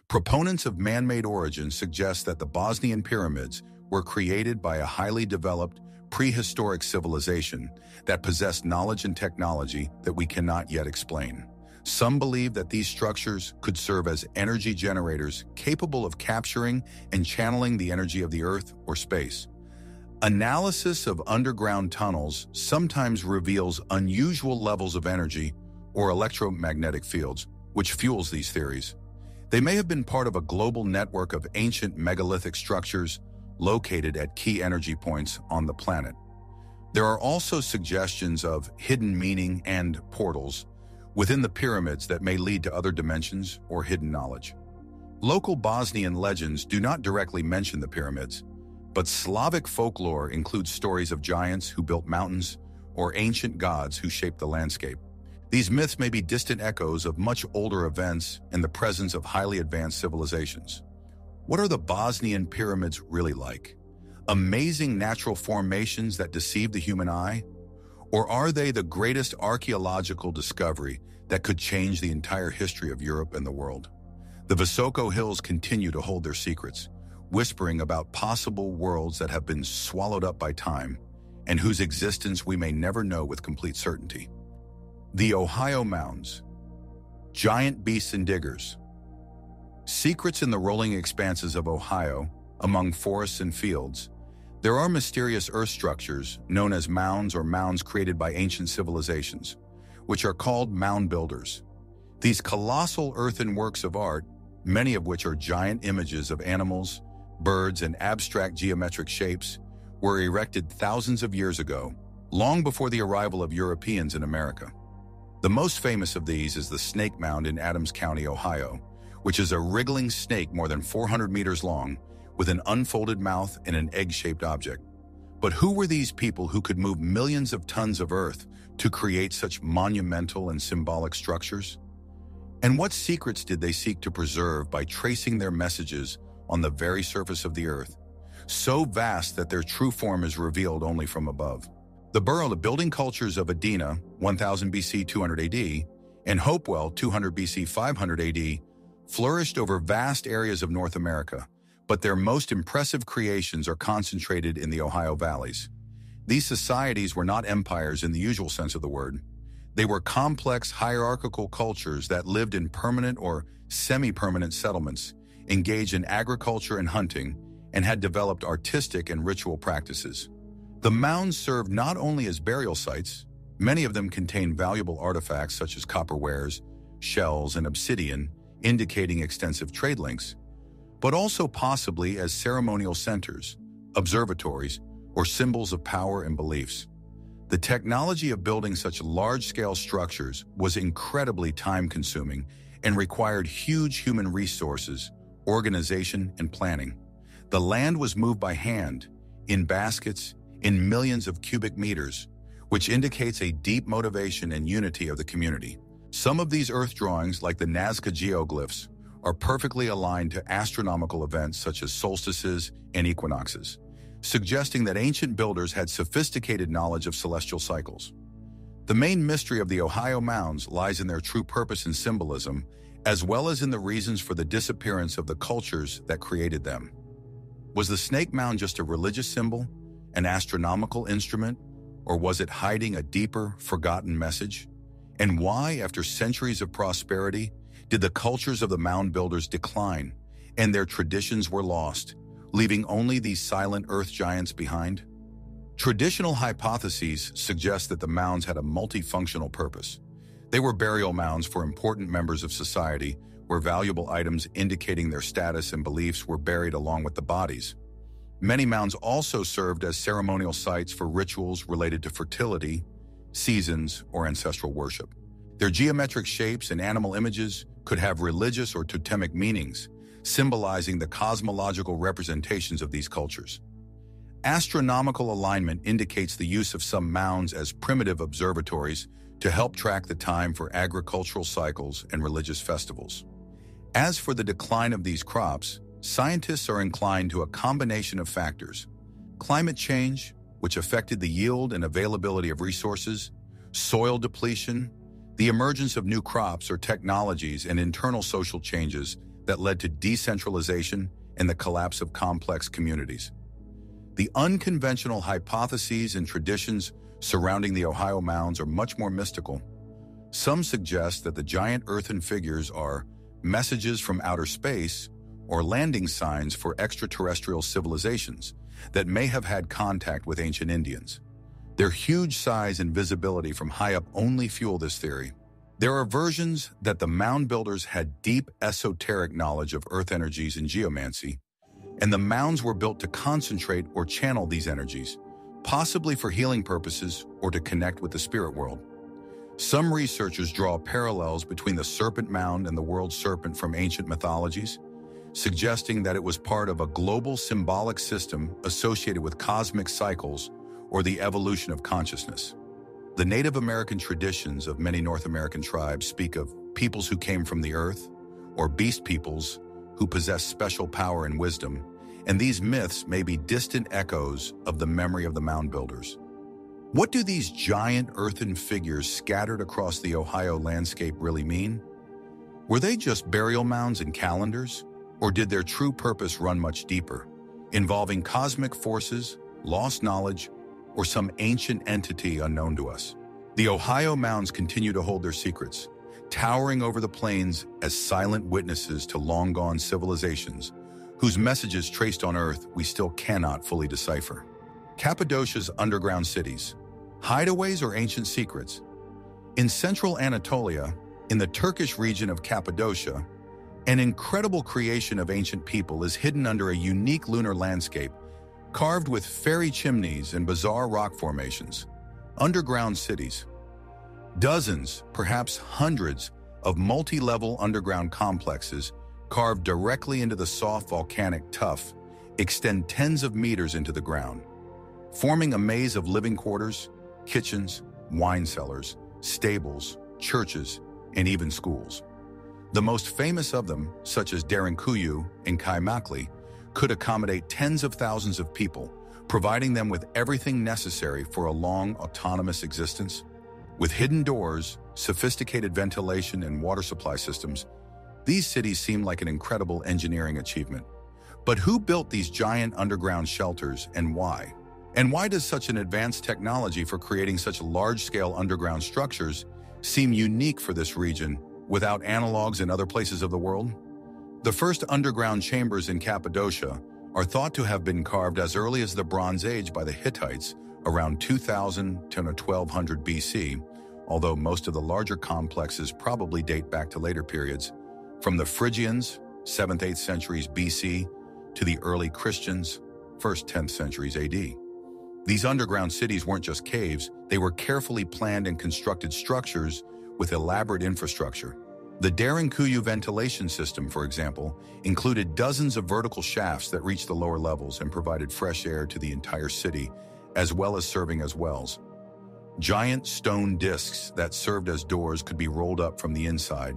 Proponents of man-made origin suggest that the Bosnian pyramids were created by a highly developed, prehistoric civilization that possessed knowledge and technology that we cannot yet explain. Some believe that these structures could serve as energy generators capable of capturing and channeling the energy of the Earth or space. Analysis of underground tunnels sometimes reveals unusual levels of energy or electromagnetic fields, which fuels these theories. They may have been part of a global network of ancient megalithic structures located at key energy points on the planet. There are also suggestions of hidden meaning and portals within the pyramids that may lead to other dimensions or hidden knowledge. Local Bosnian legends do not directly mention the pyramids, but Slavic folklore includes stories of giants who built mountains or ancient gods who shaped the landscape. These myths may be distant echoes of much older events and the presence of highly advanced civilizations. What are the Bosnian pyramids really like? Amazing natural formations that deceive the human eye? Or are they the greatest archaeological discovery that could change the entire history of Europe and the world? The Visoko Hills continue to hold their secrets, whispering about possible worlds that have been swallowed up by time and whose existence we may never know with complete certainty. The Ohio Mounds, giant beasts and diggers. Secrets in the rolling expanses of Ohio, among forests and fields, there are mysterious earth structures known as mounds or mounds created by ancient civilizations, which are called mound builders. These colossal earthen works of art, many of which are giant images of animals, birds, and abstract geometric shapes, were erected thousands of years ago, long before the arrival of Europeans in America. The most famous of these is the Snake Mound in Adams County, Ohio, which is a wriggling snake more than 400 meters long, with an unfolded mouth and an egg-shaped object. But who were these people who could move millions of tons of earth to create such monumental and symbolic structures? And what secrets did they seek to preserve by tracing their messages on the very surface of the earth, so vast that their true form is revealed only from above? The building cultures of Edina, 1000 BC 200 AD, and Hopewell, 200 BC 500 AD, flourished over vast areas of North America, but their most impressive creations are concentrated in the Ohio valleys. These societies were not empires in the usual sense of the word. They were complex hierarchical cultures that lived in permanent or semi-permanent settlements, engaged in agriculture and hunting, and had developed artistic and ritual practices. The mounds served not only as burial sites, many of them contain valuable artifacts such as copperwares, shells, and obsidian, indicating extensive trade links, but also possibly as ceremonial centers, observatories, or symbols of power and beliefs. The technology of building such large-scale structures was incredibly time-consuming and required huge human resources, organization, and planning. The land was moved by hand, in baskets, in millions of cubic meters, which indicates a deep motivation and unity of the community. Some of these earth drawings, like the Nazca geoglyphs, are perfectly aligned to astronomical events such as solstices and equinoxes, suggesting that ancient builders had sophisticated knowledge of celestial cycles. The main mystery of the Ohio mounds lies in their true purpose and symbolism, as well as in the reasons for the disappearance of the cultures that created them. Was the snake mound just a religious symbol, an astronomical instrument, or was it hiding a deeper, forgotten message? And why, after centuries of prosperity, did the cultures of the mound builders decline and their traditions were lost, leaving only these silent earth giants behind? Traditional hypotheses suggest that the mounds had a multifunctional purpose. They were burial mounds for important members of society, where valuable items indicating their status and beliefs were buried along with the bodies. Many mounds also served as ceremonial sites for rituals related to fertility, seasons, or ancestral worship. Their geometric shapes and animal images could have religious or totemic meanings, symbolizing the cosmological representations of these cultures. Astronomical alignment indicates the use of some mounds as primitive observatories to help track the time for agricultural cycles and religious festivals. As for the decline of these crops, scientists are inclined to a combination of factors: climate change, which affected the yield and availability of resources, soil depletion, the emergence of new crops or technologies, and internal social changes that led to decentralization and the collapse of complex communities. The unconventional hypotheses and traditions surrounding the Ohio mounds are much more mystical. Some suggest that the giant earthen figures are messages from outer space or landing signs for extraterrestrial civilizations that may have had contact with ancient Indians. Their huge size and visibility from high up only fuel this theory. There are versions that the mound builders had deep esoteric knowledge of earth energies and geomancy, and the mounds were built to concentrate or channel these energies, possibly for healing purposes or to connect with the spirit world. Some researchers draw parallels between the serpent mound and the world serpent from ancient mythologies, suggesting that it was part of a global symbolic system associated with cosmic cycles or the evolution of consciousness. The Native American traditions of many North American tribes speak of peoples who came from the earth, or beast peoples who possess special power and wisdom, and these myths may be distant echoes of the memory of the mound builders. What do these giant earthen figures scattered across the Ohio landscape really mean? Were they just burial mounds and calendars, or did their true purpose run much deeper, involving cosmic forces, lost knowledge, or some ancient entity unknown to us? The Ohio mounds continue to hold their secrets, towering over the plains as silent witnesses to long-gone civilizations whose messages traced on Earth we still cannot fully decipher. Cappadocia's underground cities, hideaways or ancient secrets. In central Anatolia, in the Turkish region of Cappadocia, an incredible creation of ancient people is hidden under a unique lunar landscape, carved with fairy chimneys and bizarre rock formations. Underground cities. Dozens, perhaps hundreds, of multi-level underground complexes carved directly into the soft volcanic tuff extend tens of meters into the ground, forming a maze of living quarters, kitchens, wine cellars, stables, churches, and even schools. The most famous of them, such as Derinkuyu and Kaimakli, could accommodate tens of thousands of people, providing them with everything necessary for a long, autonomous existence. With hidden doors, sophisticated ventilation, and water supply systems, these cities seem like an incredible engineering achievement. But who built these giant underground shelters and why? And why does such an advanced technology for creating such large-scale underground structures seem unique for this region without analogs in other places of the world? The first underground chambers in Cappadocia are thought to have been carved as early as the Bronze Age by the Hittites around 2000 to 1200 BC, although most of the larger complexes probably date back to later periods, from the Phrygians, 7th-8th centuries BC, to the early Christians, 1st-10th centuries AD. These underground cities weren't just caves, they were carefully planned and constructed structures with elaborate infrastructure. The Derinkuyu ventilation system, for example, included dozens of vertical shafts that reached the lower levels and provided fresh air to the entire city, as well as serving as wells. Giant stone discs that served as doors could be rolled up from the inside,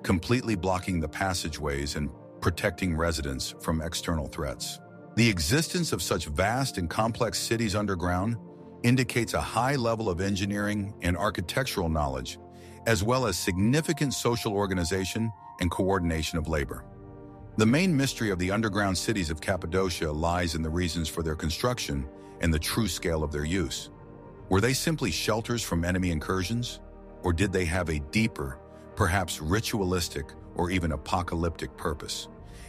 completely blocking the passageways and protecting residents from external threats. The existence of such vast and complex cities underground indicates a high level of engineering and architectural knowledge, as well as significant social organization and coordination of labor. The main mystery of the underground cities of Cappadocia lies in the reasons for their construction and the true scale of their use. Were they simply shelters from enemy incursions, or did they have a deeper, perhaps ritualistic or even apocalyptic purpose?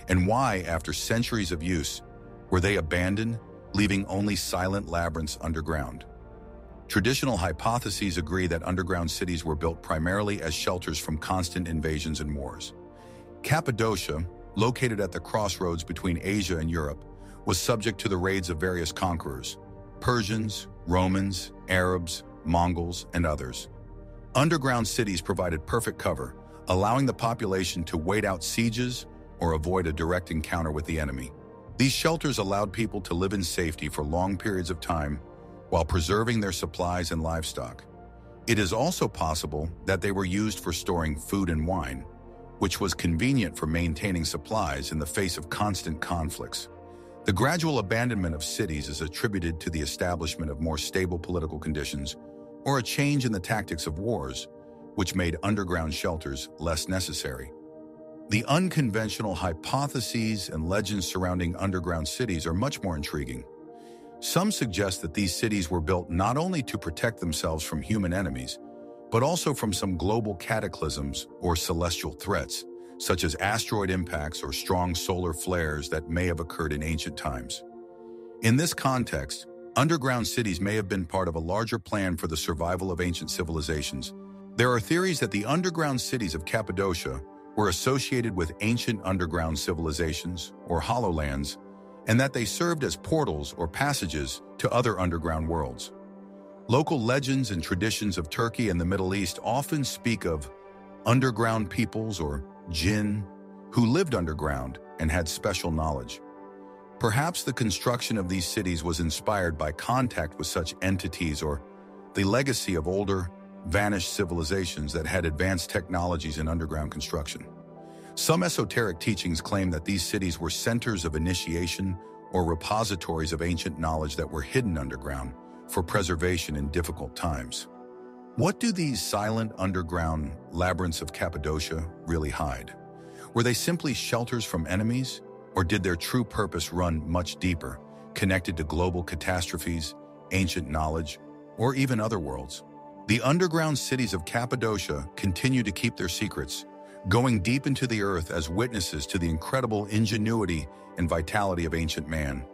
And why, after centuries of use, were they abandoned, leaving only silent labyrinths underground? Traditional hypotheses agree that underground cities were built primarily as shelters from constant invasions and wars. Cappadocia, located at the crossroads between Asia and Europe, was subject to the raids of various conquerors: Persians, Romans, Arabs, Mongols, and others. Underground cities provided perfect cover, allowing the population to wait out sieges or avoid a direct encounter with the enemy. These shelters allowed people to live in safety for long periods of time while preserving their supplies and livestock. It is also possible that they were used for storing food and wine, which was convenient for maintaining supplies in the face of constant conflicts. The gradual abandonment of cities is attributed to the establishment of more stable political conditions or a change in the tactics of wars, which made underground shelters less necessary. The unconventional hypotheses and legends surrounding underground cities are much more intriguing. Some suggest that these cities were built not only to protect themselves from human enemies, but also from some global cataclysms or celestial threats, such as asteroid impacts or strong solar flares that may have occurred in ancient times. In this context, underground cities may have been part of a larger plan for the survival of ancient civilizations. There are theories that the underground cities of Cappadocia were associated with ancient underground civilizations, or hollowlands, and that they served as portals or passages to other underground worlds. Local legends and traditions of Turkey and the Middle East often speak of underground peoples or jinn who lived underground and had special knowledge. Perhaps the construction of these cities was inspired by contact with such entities or the legacy of older, vanished civilizations that had advanced technologies in underground construction. Some esoteric teachings claim that these cities were centers of initiation or repositories of ancient knowledge that were hidden underground for preservation in difficult times. What do these silent underground labyrinths of Cappadocia really hide? Were they simply shelters from enemies, or did their true purpose run much deeper, connected to global catastrophes, ancient knowledge, or even other worlds? The underground cities of Cappadocia continue to keep their secrets, going deep into the earth as witnesses to the incredible ingenuity and vitality of ancient man,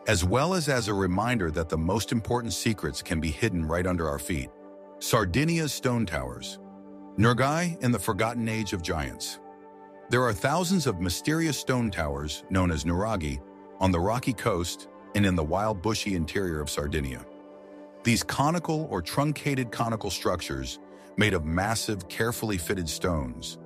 as well as a reminder that the most important secrets can be hidden right under our feet. Sardinia's stone towers. Nurgai and the forgotten age of giants. There are thousands of mysterious stone towers, known as nuraghi, on the rocky coast and in the wild bushy interior of Sardinia. These conical or truncated conical structures, made of massive, carefully fitted stones,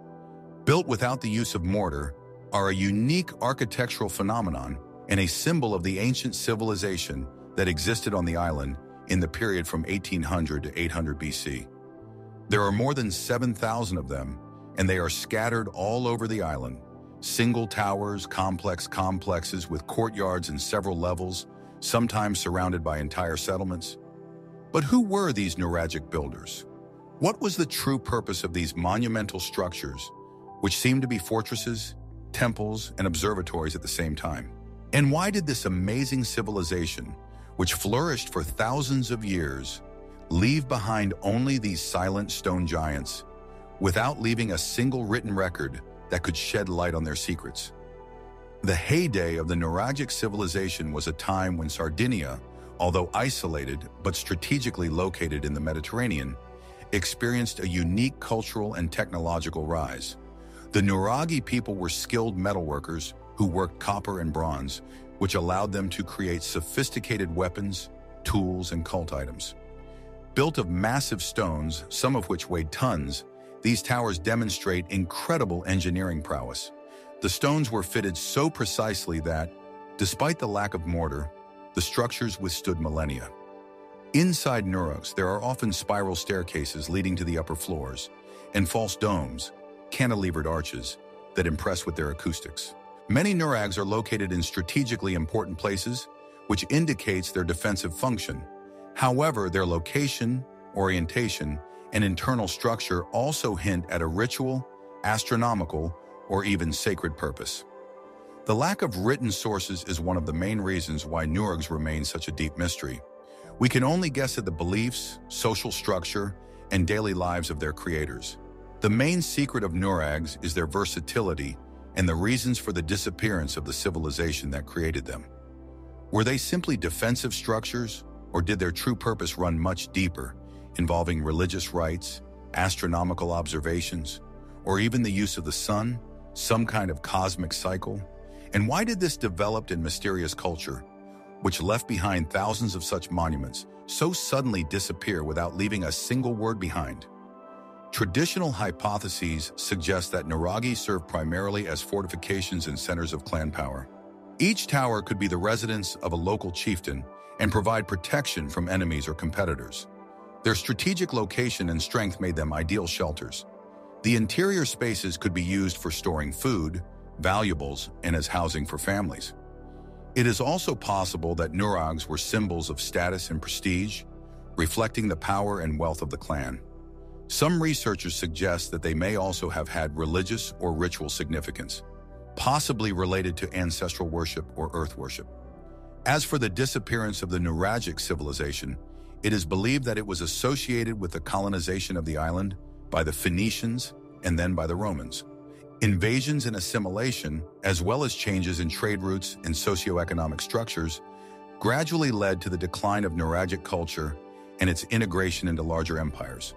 built without the use of mortar, are a unique architectural phenomenon and a symbol of the ancient civilization that existed on the island in the period from 1800 to 800 BC. There are more than 7,000 of them, and they are scattered all over the island. Single towers, complexes with courtyards and several levels, sometimes surrounded by entire settlements. But who were these nuragic builders? What was the true purpose of these monumental structures, which seemed to be fortresses, temples, and observatories at the same time? And why did this amazing civilization, which flourished for thousands of years, leave behind only these silent stone giants, without leaving a single written record that could shed light on their secrets? The heyday of the nuragic civilization was a time when Sardinia, although isolated but strategically located in the Mediterranean, experienced a unique cultural and technological rise. The Nuraghi people were skilled metalworkers who worked copper and bronze, which allowed them to create sophisticated weapons, tools, and cult items. Built of massive stones, some of which weighed tons, these towers demonstrate incredible engineering prowess. The stones were fitted so precisely that, despite the lack of mortar, the structures withstood millennia. Inside nurags, there are often spiral staircases leading to the upper floors, and false domes, cantilevered arches, that impress with their acoustics. Many nurags are located in strategically important places, which indicates their defensive function. However, their location, orientation, and internal structure also hint at a ritual, astronomical, or even sacred purpose. The lack of written sources is one of the main reasons why nurags remain such a deep mystery. We can only guess at the beliefs, social structure, and daily lives of their creators. The main secret of nurags is their versatility and the reasons for the disappearance of the civilization that created them. Were they simply defensive structures, or did their true purpose run much deeper, involving religious rites, astronomical observations, or even the use of the sun, some kind of cosmic cycle? And why did this developed and mysterious culture, which left behind thousands of such monuments, so suddenly disappear without leaving a single word behind? Traditional hypotheses suggest that nuragi served primarily as fortifications and centers of clan power. Each tower could be the residence of a local chieftain and provide protection from enemies or competitors. Their strategic location and strength made them ideal shelters. The interior spaces could be used for storing food, valuables, and as housing for families. It is also possible that nurags were symbols of status and prestige, reflecting the power and wealth of the clan. Some researchers suggest that they may also have had religious or ritual significance, possibly related to ancestral worship or earth worship. As for the disappearance of the nuragic civilization, it is believed that it was associated with the colonization of the island by the Phoenicians and then by the Romans. Invasions and assimilation, as well as changes in trade routes and socioeconomic structures, gradually led to the decline of nuragic culture and its integration into larger empires.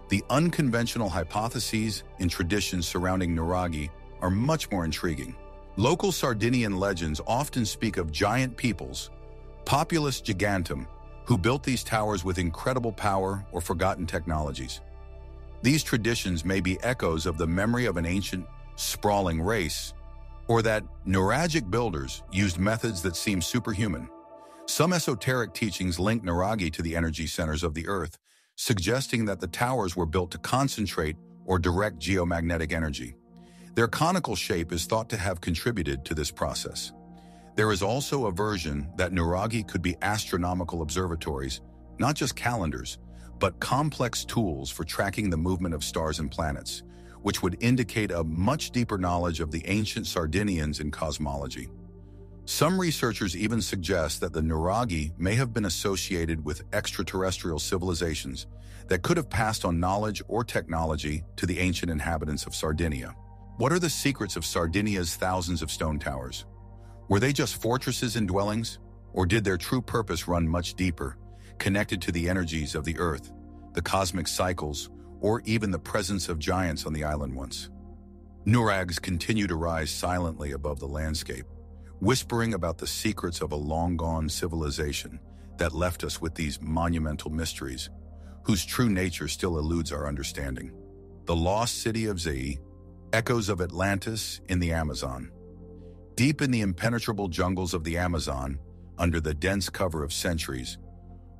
The unconventional hypotheses and traditions surrounding nuragi are much more intriguing. Local Sardinian legends often speak of giant peoples, populus gigantum, who built these towers with incredible power or forgotten technologies. These traditions may be echoes of the memory of an ancient, sprawling race, or that nuragic builders used methods that seem superhuman. Some esoteric teachings link nuragi to the energy centers of the earth, suggesting that the towers were built to concentrate or direct geomagnetic energy. Their conical shape is thought to have contributed to this process. There is also a version that nuragi could be astronomical observatories, not just calendars, but complex tools for tracking the movement of stars and planets, which would indicate a much deeper knowledge of the ancient Sardinians in cosmology. Some researchers even suggest that the nuragi may have been associated with extraterrestrial civilizations that could have passed on knowledge or technology to the ancient inhabitants of Sardinia. What are the secrets of Sardinia's thousands of stone towers? Were they just fortresses and dwellings, or did their true purpose run much deeper, connected to the energies of the earth, the cosmic cycles, or even the presence of giants on the island once? Nurags continue to rise silently above the landscape, whispering about the secrets of a long-gone civilization that left us with these monumental mysteries, whose true nature still eludes our understanding. The lost city of Zee, echoes of Atlantis in the Amazon. Deep in the impenetrable jungles of the Amazon, under the dense cover of centuries,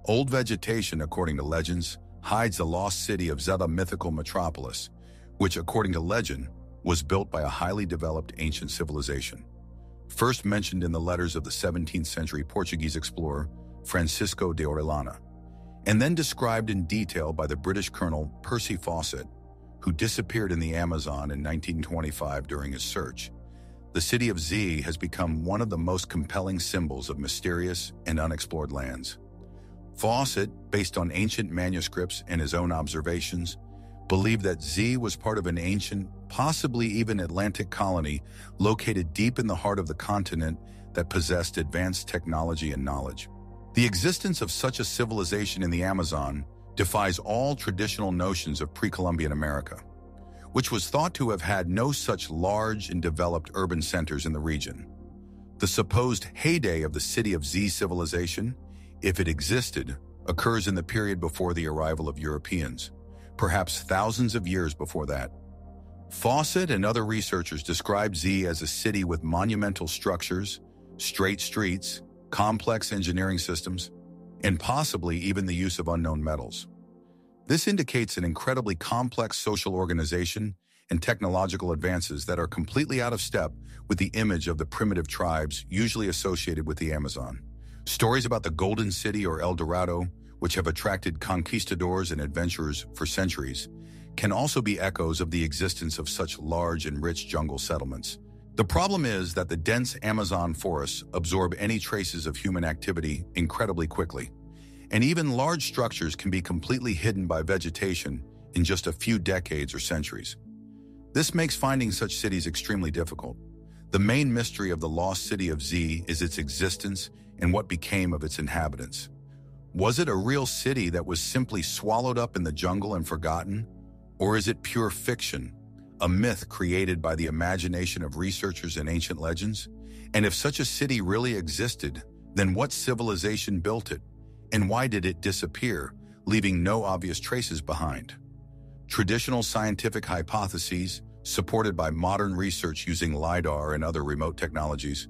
old vegetation, according to legends, hides the lost city of Zeta mythical metropolis, which, according to legend, was built by a highly developed ancient civilization. First mentioned in the letters of the 17th century Portuguese explorer Francisco de Orellana, and then described in detail by the British Colonel Percy Fawcett, who disappeared in the Amazon in 1925 during his search. The city of Zee has become one of the most compelling symbols of mysterious and unexplored lands. Fawcett, based on ancient manuscripts and his own observations, believed that Zee was part of an ancient, possibly even Atlantic colony located deep in the heart of the continent that possessed advanced technology and knowledge. The existence of such a civilization in the Amazon defies all traditional notions of pre-Columbian America, which was thought to have had no such large and developed urban centers in the region. The supposed heyday of the city of Zee civilization if it existed, occurs in the period before the arrival of Europeans, perhaps thousands of years before that. Fawcett and other researchers describe Z as a city with monumental structures, straight streets, complex engineering systems, and possibly even the use of unknown metals. This indicates an incredibly complex social organization and technological advances that are completely out of step with the image of the primitive tribes usually associated with the Amazon. Stories about the Golden City or El Dorado, which have attracted conquistadors and adventurers for centuries, can also be echoes of the existence of such large and rich jungle settlements. The problem is that the dense Amazon forests absorb any traces of human activity incredibly quickly, and even large structures can be completely hidden by vegetation in just a few decades or centuries. This makes finding such cities extremely difficult. The main mystery of the lost city of Z is its existence and what became of its inhabitants. Was it a real city that was simply swallowed up in the jungle and forgotten? Or is it pure fiction, a myth created by the imagination of researchers and ancient legends? And if such a city really existed, then what civilization built it? And why did it disappear, leaving no obvious traces behind? Traditional scientific hypotheses, supported by modern research using LiDAR and other remote technologies,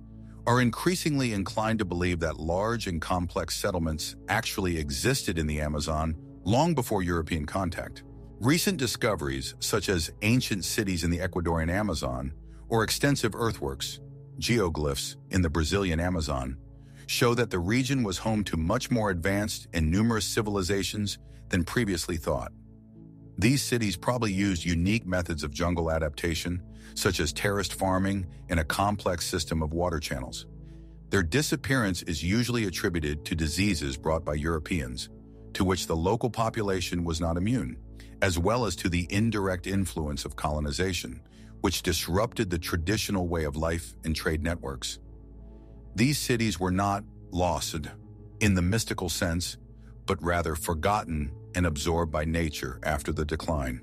are increasingly inclined to believe that large and complex settlements actually existed in the Amazon long before European contact. Recent discoveries, such as ancient cities in the Ecuadorian Amazon or extensive earthworks, geoglyphs, in the Brazilian Amazon, show that the region was home to much more advanced and numerous civilizations than previously thought. These cities probably used unique methods of jungle adaptation, such as terraced farming and a complex system of water channels. Their disappearance is usually attributed to diseases brought by Europeans, to which the local population was not immune, as well as to the indirect influence of colonization, which disrupted the traditional way of life and trade networks. These cities were not lost in the mystical sense, but rather forgotten and absorbed by nature after the decline.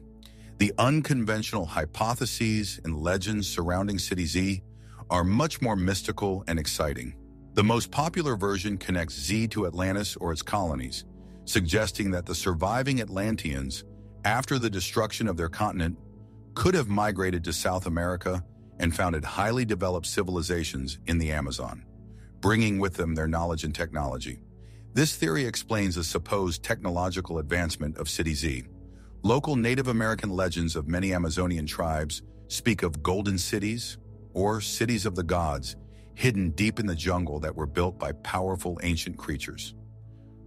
The unconventional hypotheses and legends surrounding City Z are much more mystical and exciting. The most popular version connects Z to Atlantis or its colonies, suggesting that the surviving Atlanteans, after the destruction of their continent, could have migrated to South America and founded highly developed civilizations in the Amazon, bringing with them their knowledge and technology. This theory explains the supposed technological advancement of City Z. Local Native American legends of many Amazonian tribes speak of golden cities or cities of the gods hidden deep in the jungle that were built by powerful ancient creatures.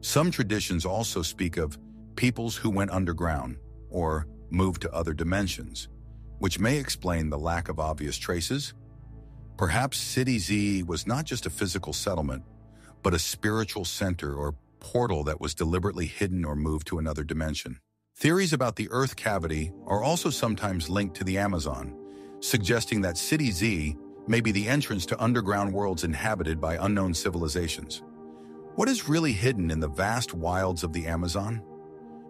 Some traditions also speak of peoples who went underground or moved to other dimensions, which may explain the lack of obvious traces. Perhaps City Z was not just a physical settlement, but a spiritual center or portal that was deliberately hidden or moved to another dimension. Theories about the Earth cavity are also sometimes linked to the Amazon, suggesting that City Z may be the entrance to underground worlds inhabited by unknown civilizations. What is really hidden in the vast wilds of the Amazon?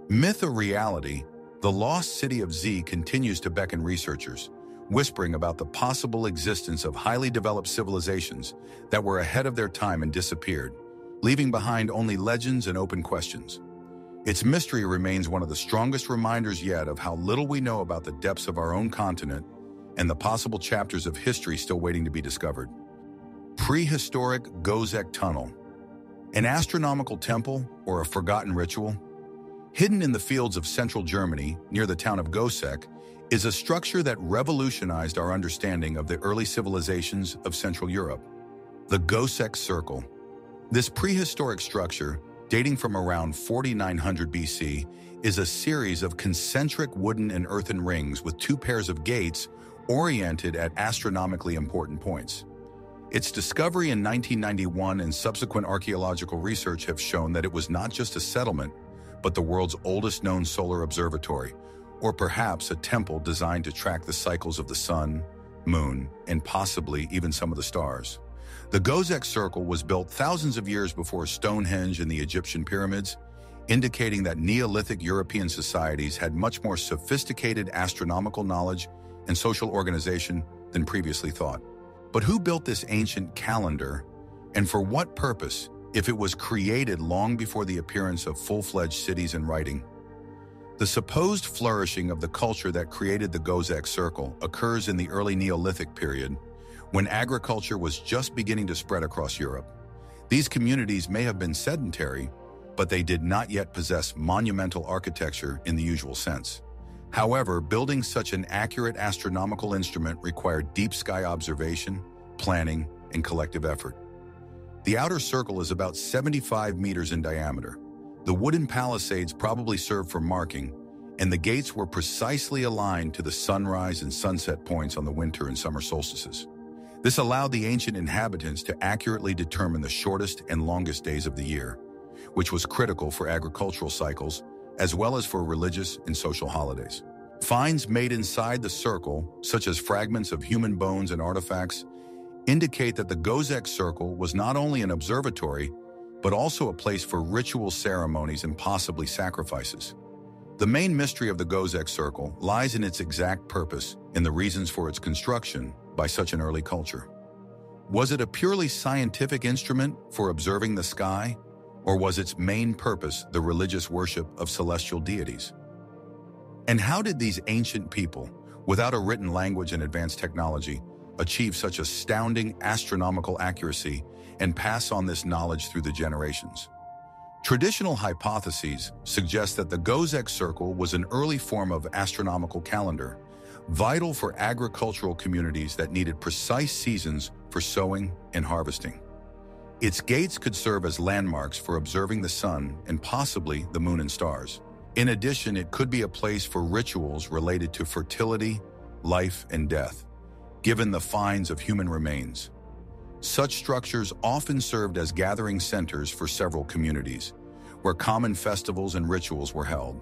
Myth or reality, the lost city of Z continues to beckon researchers, whispering about the possible existence of highly developed civilizations that were ahead of their time and disappeared, leaving behind only legends and open questions. Its mystery remains one of the strongest reminders yet of how little we know about the depths of our own continent and the possible chapters of history still waiting to be discovered. Prehistoric Gozek Tunnel, an astronomical temple or a forgotten ritual, hidden in the fields of central Germany near the town of Gosek, is a structure that revolutionized our understanding of the early civilizations of Central Europe. The Gosek Circle. This prehistoric structure, dating from around 4900 BC, is a series of concentric wooden and earthen rings with two pairs of gates oriented at astronomically important points. Its discovery in 1991 and subsequent archaeological research have shown that it was not just a settlement, but the world's oldest known solar observatory, or perhaps a temple designed to track the cycles of the sun, moon, and possibly even some of the stars. The Gozek Circle was built thousands of years before Stonehenge and the Egyptian pyramids, indicating that Neolithic European societies had much more sophisticated astronomical knowledge and social organization than previously thought. But who built this ancient calendar, and for what purpose if it was created long before the appearance of full-fledged cities and writing. The supposed flourishing of the culture that created the Gozek Circle occurs in the early Neolithic period, when agriculture was just beginning to spread across Europe. These communities may have been sedentary, but they did not yet possess monumental architecture in the usual sense. However, building such an accurate astronomical instrument required deep sky observation, planning, and collective effort. The outer circle is about 75 meters in diameter. The wooden palisades probably served for marking, and the gates were precisely aligned to the sunrise and sunset points on the winter and summer solstices. This allowed the ancient inhabitants to accurately determine the shortest and longest days of the year, which was critical for agricultural cycles as well as for religious and social holidays. Finds made inside the circle, such as fragments of human bones and artifacts, indicate that the Gozek Circle was not only an observatory, but also a place for ritual ceremonies and possibly sacrifices. The main mystery of the Gozek Circle lies in its exact purpose and the reasons for its construction by such an early culture. Was it a purely scientific instrument for observing the sky, or was its main purpose the religious worship of celestial deities? And how did these ancient people, without a written language and advanced technology, achieve such astounding astronomical accuracy and pass on this knowledge through the generations? Traditional hypotheses suggest that the Gozek Circle was an early form of astronomical calendar, vital for agricultural communities that needed precise seasons for sowing and harvesting. Its gates could serve as landmarks for observing the sun and possibly the moon and stars. In addition, it could be a place for rituals related to fertility, life, and death, given the finds of human remains. Such structures often served as gathering centers for several communities, where common festivals and rituals were held.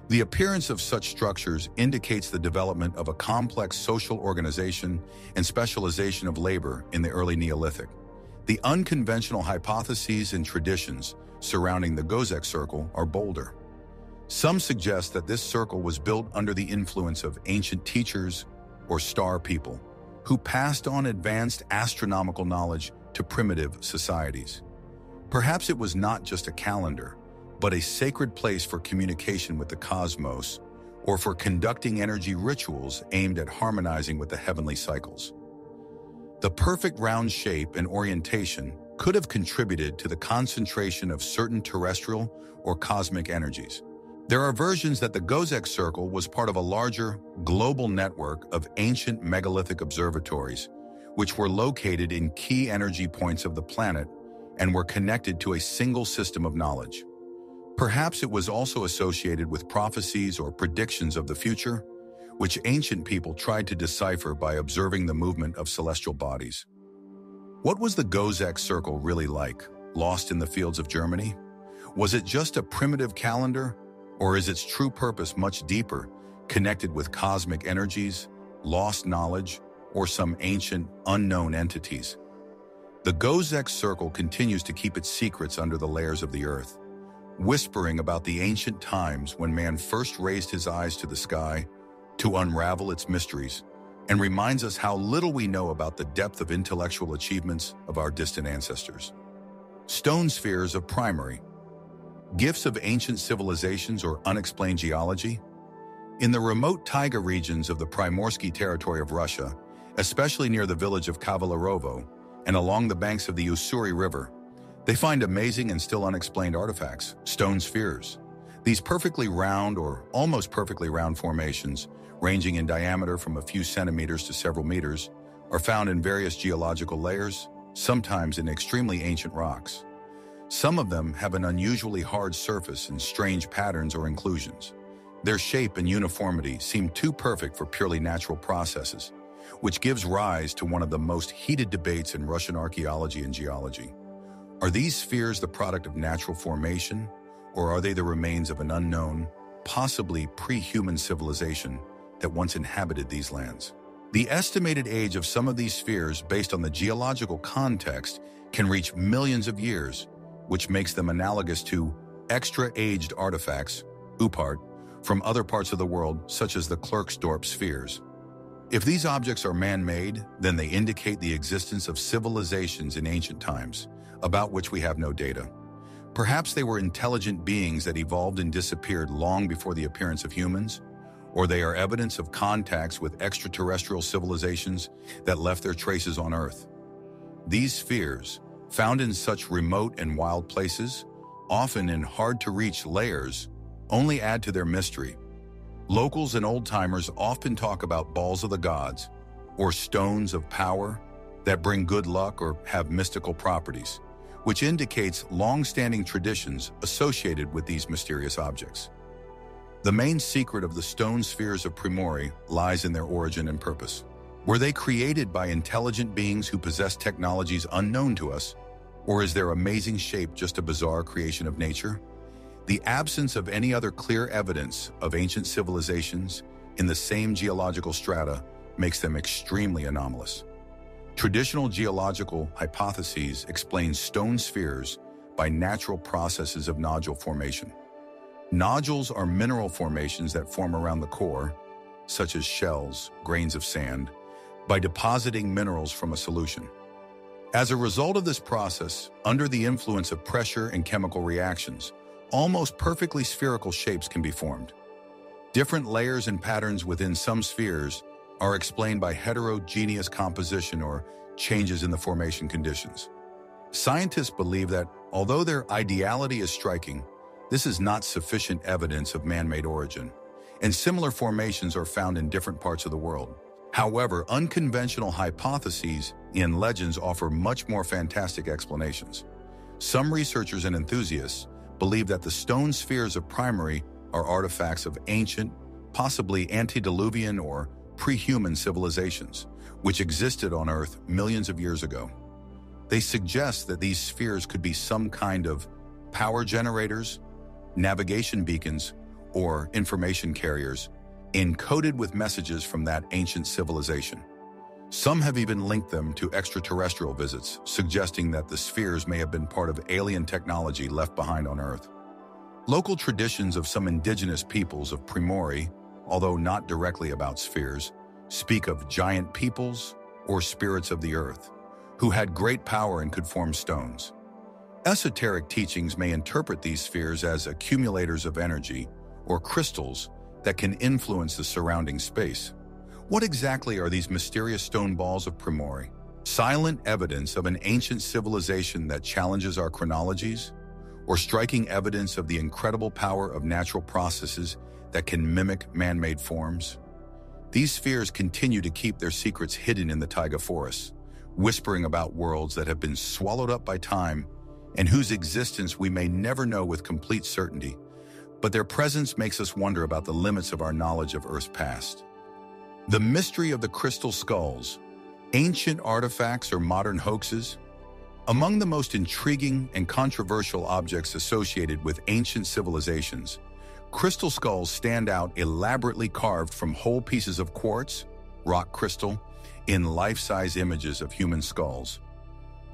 The appearance of such structures indicates the development of a complex social organization and specialization of labor in the early Neolithic. The unconventional hypotheses and traditions surrounding the Gozek Circle are bolder. Some suggest that this circle was built under the influence of ancient teachers or star people who passed on advanced astronomical knowledge to primitive societies. Perhaps it was not just a calendar, but a sacred place for communication with the cosmos or for conducting energy rituals aimed at harmonizing with the heavenly cycles. The perfect round shape and orientation could have contributed to the concentration of certain terrestrial or cosmic energies. There are versions that the Gozek Circle was part of a larger, global network of ancient megalithic observatories, which were located in key energy points of the planet and were connected to a single system of knowledge. Perhaps it was also associated with prophecies or predictions of the future, which ancient people tried to decipher by observing the movement of celestial bodies. What was the Gozek Circle really like, lost in the fields of Germany? Was it just a primitive calendar, or is its true purpose much deeper, connected with cosmic energies, lost knowledge, or some ancient, unknown entities? The Gozek Circle continues to keep its secrets under the layers of the earth, whispering about the ancient times when man first raised his eyes to the sky to unravel its mysteries, and reminds us how little we know about the depth of intellectual achievements of our distant ancestors. Stone spheres of primary, gifts of ancient civilizations or unexplained geology? In the remote taiga regions of the Primorsky territory of Russia, especially near the village of Kavalerovo and along the banks of the Ussuri River, they find amazing and still unexplained artifacts, stone spheres. These perfectly round or almost perfectly round formations, ranging in diameter from a few centimeters to several meters, are found in various geological layers, sometimes in extremely ancient rocks. Some of them have an unusually hard surface and strange patterns or inclusions. Their shape and uniformity seem too perfect for purely natural processes, which gives rise to one of the most heated debates in Russian archaeology and geology. Are these spheres the product of natural formation, or are they the remains of an unknown, possibly pre-human civilization that once inhabited these lands? The estimated age of some of these spheres based on the geological context can reach millions of years, which makes them analogous to extra-aged artifacts, UPART, from other parts of the world, such as the Klerksdorp spheres. If these objects are man-made, then they indicate the existence of civilizations in ancient times, about which we have no data. Perhaps they were intelligent beings that evolved and disappeared long before the appearance of humans, or they are evidence of contacts with extraterrestrial civilizations that left their traces on Earth. These spheres, found in such remote and wild places, often in hard-to-reach layers, only add to their mystery. Locals and old-timers often talk about balls of the gods, or stones of power, that bring good luck or have mystical properties, which indicates long-standing traditions associated with these mysterious objects. The main secret of the stone spheres of Primori lies in their origin and purpose. Were they created by intelligent beings who possess technologies unknown to us, or is their amazing shape just a bizarre creation of nature? The absence of any other clear evidence of ancient civilizations in the same geological strata makes them extremely anomalous. Traditional geological hypotheses explain stone spheres by natural processes of nodule formation. Nodules are mineral formations that form around the core, such as shells, grains of sand, by depositing minerals from a solution. As a result of this process, under the influence of pressure and chemical reactions, almost perfectly spherical shapes can be formed. Different layers and patterns within some spheres are explained by heterogeneous composition or changes in the formation conditions. Scientists believe that, although their ideality is striking, this is not sufficient evidence of man-made origin, and similar formations are found in different parts of the world. However, unconventional hypotheses and legends offer much more fantastic explanations. Some researchers and enthusiasts believe that the stone spheres of Primori are artifacts of ancient, possibly antediluvian or pre-human civilizations, which existed on Earth millions of years ago. They suggest that these spheres could be some kind of power generators, navigation beacons, or information carriers encoded with messages from that ancient civilization. Some have even linked them to extraterrestrial visits, suggesting that the spheres may have been part of alien technology left behind on Earth. Local traditions of some indigenous peoples of Primori, although not directly about spheres, speak of giant peoples or spirits of the earth, who had great power and could form stones. Esoteric teachings may interpret these spheres as accumulators of energy or crystals that can influence the surrounding space. What exactly are these mysterious stone balls of Primori? Silent evidence of an ancient civilization that challenges our chronologies? Or striking evidence of the incredible power of natural processes that can mimic man-made forms? These spheres continue to keep their secrets hidden in the taiga forests, whispering about worlds that have been swallowed up by time and whose existence we may never know with complete certainty, but their presence makes us wonder about the limits of our knowledge of Earth's past. The mystery of the crystal skulls, ancient artifacts or modern hoaxes. Among the most intriguing and controversial objects associated with ancient civilizations, crystal skulls stand out, elaborately carved from whole pieces of quartz, rock crystal, in life-size images of human skulls.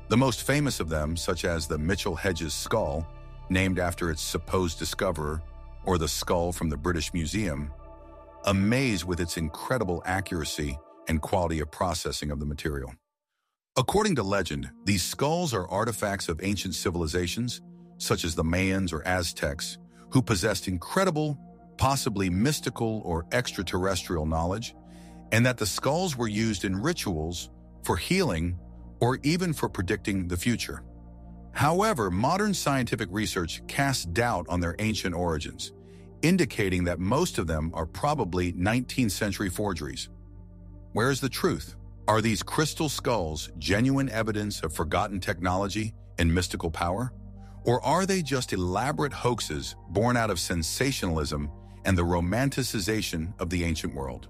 The most famous of them, such as the Mitchell Hedges skull, named after its supposed discoverer, or the skull from the British Museum, amaze with its incredible accuracy and quality of processing of the material. According to legend, these skulls are artifacts of ancient civilizations, such as the Mayans or Aztecs, who possessed incredible, possibly mystical or extraterrestrial knowledge, and that the skulls were used in rituals for healing or even for predicting the future. However, modern scientific research casts doubt on their ancient origins, indicating that most of them are probably 19th century forgeries. Where is the truth? Are these crystal skulls genuine evidence of forgotten technology and mystical power? Or are they just elaborate hoaxes born out of sensationalism and the romanticization of the ancient world?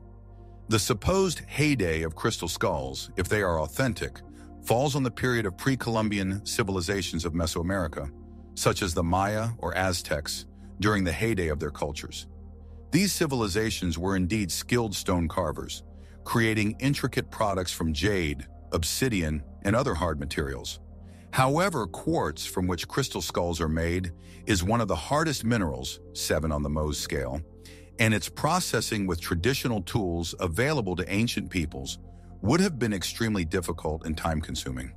The supposed heyday of crystal skulls, if they are authentic, falls on the period of pre-Columbian civilizations of Mesoamerica, such as the Maya or Aztecs, during the heyday of their cultures. These civilizations were indeed skilled stone carvers, creating intricate products from jade, obsidian, and other hard materials. However, quartz, from which crystal skulls are made, is one of the hardest minerals, 7 on the Mohs scale, and its processing with traditional tools available to ancient peoples would have been extremely difficult and time-consuming.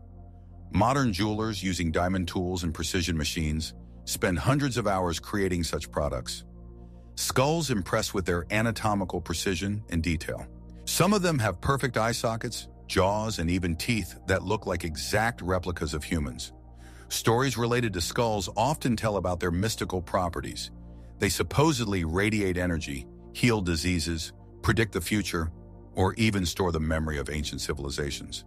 Modern jewelers using diamond tools and precision machines spend hundreds of hours creating such products. Skulls impress with their anatomical precision and detail. Some of them have perfect eye sockets, jaws, and even teeth that look like exact replicas of humans. Stories related to skulls often tell about their mystical properties. They supposedly radiate energy, heal diseases, predict the future, or even store the memory of ancient civilizations.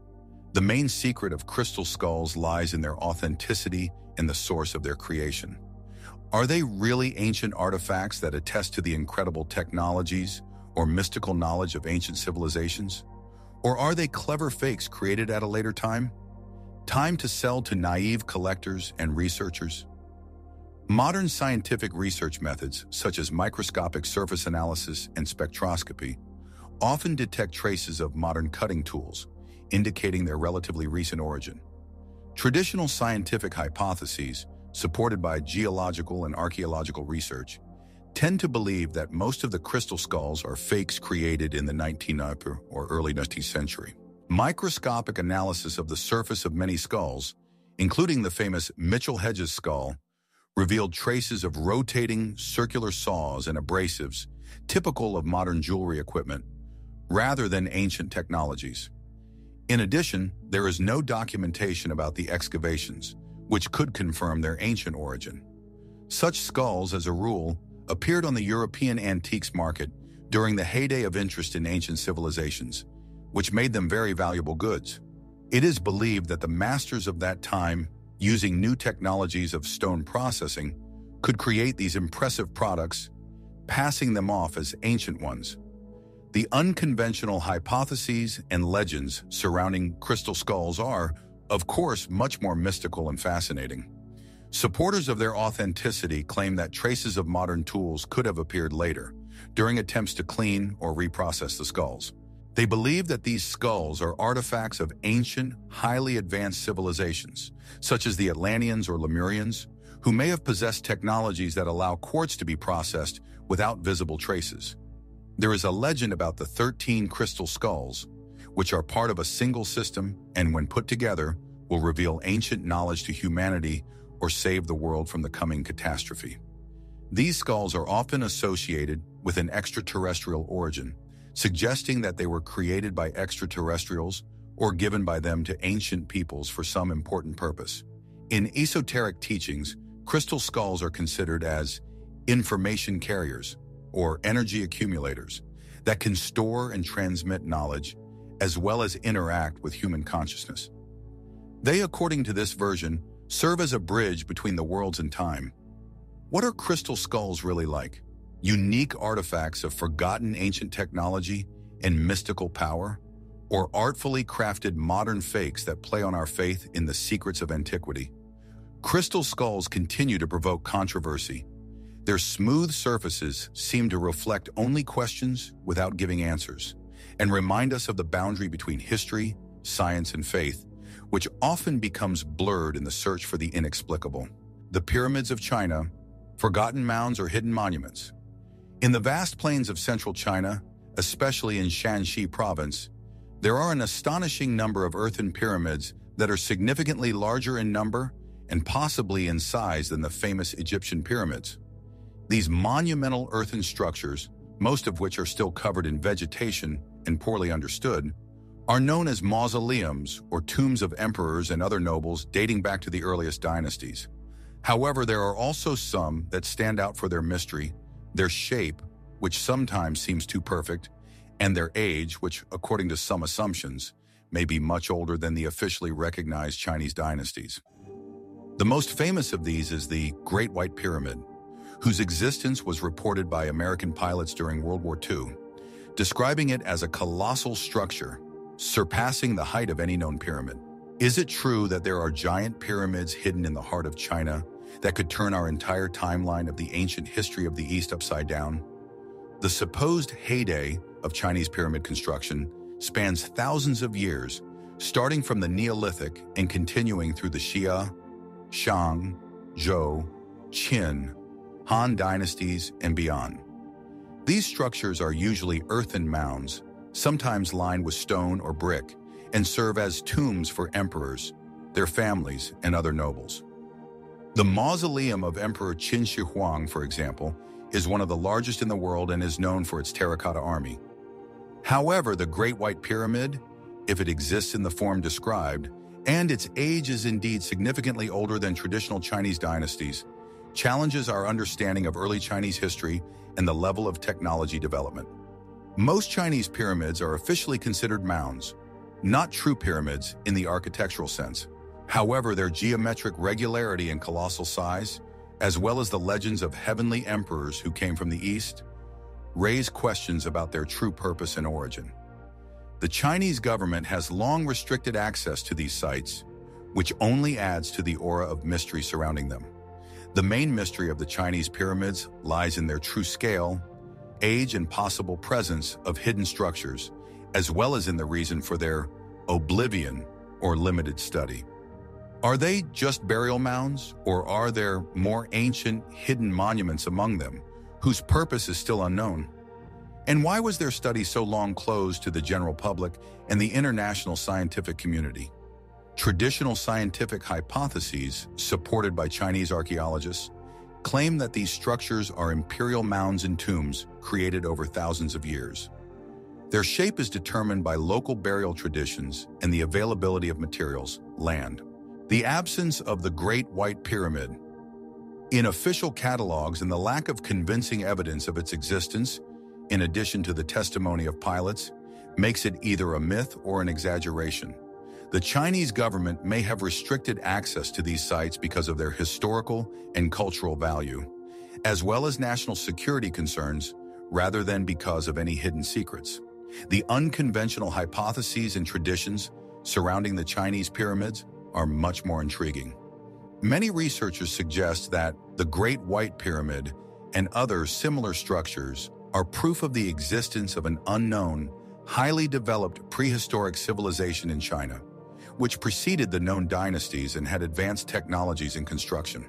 The main secret of crystal skulls lies in their authenticity and the source of their creation. Are they really ancient artifacts that attest to the incredible technologies or mystical knowledge of ancient civilizations? Or are they clever fakes created at a later time? Time to sell to naive collectors and researchers? Modern scientific research methods, such as microscopic surface analysis and spectroscopy, often detect traces of modern cutting tools, indicating their relatively recent origin. Traditional scientific hypotheses, supported by geological and archaeological research, tend to believe that most of the crystal skulls are fakes created in the 19th or early 19th century. Microscopic analysis of the surface of many skulls, including the famous Mitchell-Hedges skull, revealed traces of rotating circular saws and abrasives typical of modern jewelry equipment, rather than ancient technologies. In addition, there is no documentation about the excavations, which could confirm their ancient origin. Such skulls, as a rule, appeared on the European antiques market during the heyday of interest in ancient civilizations, which made them very valuable goods. It is believed that the masters of that time, using new technologies of stone processing, could create these impressive products, passing them off as ancient ones. The unconventional hypotheses and legends surrounding crystal skulls are, of course, much more mystical and fascinating. Supporters of their authenticity claim that traces of modern tools could have appeared later, during attempts to clean or reprocess the skulls. They believe that these skulls are artifacts of ancient, highly advanced civilizations, such as the Atlanteans or Lemurians, who may have possessed technologies that allow quartz to be processed without visible traces. There is a legend about the 13 crystal skulls, which are part of a single system and, when put together, will reveal ancient knowledge to humanity or save the world from the coming catastrophe. These skulls are often associated with an extraterrestrial origin, suggesting that they were created by extraterrestrials or given by them to ancient peoples for some important purpose. In esoteric teachings, crystal skulls are considered as information carriers or energy accumulators that can store and transmit knowledge as well as interact with human consciousness. They, according to this version, serve as a bridge between the worlds and time. What are crystal skulls really like? Unique artifacts of forgotten ancient technology and mystical power, or artfully crafted modern fakes that play on our faith in the secrets of antiquity? Crystal skulls continue to provoke controversy. Their smooth surfaces seem to reflect only questions without giving answers, and remind us of the boundary between history, science, and faith, which often becomes blurred in the search for the inexplicable. The pyramids of China, forgotten mounds or hidden monuments. In the vast plains of central China, especially in Shanxi province, there are an astonishing number of earthen pyramids that are significantly larger in number and possibly in size than the famous Egyptian pyramids. These monumental earthen structures, most of which are still covered in vegetation and poorly understood, are known as mausoleums or tombs of emperors and other nobles dating back to the earliest dynasties. However, there are also some that stand out for their mystery, their shape, which sometimes seems too perfect, and their age, which, according to some assumptions, may be much older than the officially recognized Chinese dynasties. The most famous of these is the Great White Pyramid, whose existence was reported by American pilots during World War II, describing it as a colossal structure, surpassing the height of any known pyramid. Is it true that there are giant pyramids hidden in the heart of China that could turn our entire timeline of the ancient history of the East upside down? The supposed heyday of Chinese pyramid construction spans thousands of years, starting from the Neolithic and continuing through the Xia, Shang, Zhou, Qin, Han dynasties, and beyond. These structures are usually earthen mounds, sometimes lined with stone or brick, and serve as tombs for emperors, their families, and other nobles. The mausoleum of Emperor Qin Shi Huang, for example, is one of the largest in the world and is known for its terracotta army. However, the Great White Pyramid, if it exists in the form described, and its age is indeed significantly older than traditional Chinese dynasties, challenges our understanding of early Chinese history and the level of technology development. Most Chinese pyramids are officially considered mounds, not true pyramids in the architectural sense. However, their geometric regularity and colossal size, as well as the legends of heavenly emperors who came from the East, raise questions about their true purpose and origin. The Chinese government has long restricted access to these sites, which only adds to the aura of mystery surrounding them. The main mystery of the Chinese pyramids lies in their true scale, age, and possible presence of hidden structures, as well as in the reason for their oblivion or limited study. Are they just burial mounds, or are there more ancient, hidden monuments among them, whose purpose is still unknown? And why was their study so long closed to the general public and the international scientific community? Traditional scientific hypotheses, supported by Chinese archaeologists, claim that these structures are imperial mounds and tombs created over thousands of years. Their shape is determined by local burial traditions and the availability of materials, land. The absence of the Great White Pyramid in official catalogs and the lack of convincing evidence of its existence, in addition to the testimony of pilots, makes it either a myth or an exaggeration. The Chinese government may have restricted access to these sites because of their historical and cultural value, as well as national security concerns, rather than because of any hidden secrets. The unconventional hypotheses and traditions surrounding the Chinese pyramids are much more intriguing. Many researchers suggest that the Great White Pyramid and other similar structures are proof of the existence of an unknown, highly developed prehistoric civilization in China, which preceded the known dynasties and had advanced technologies in construction.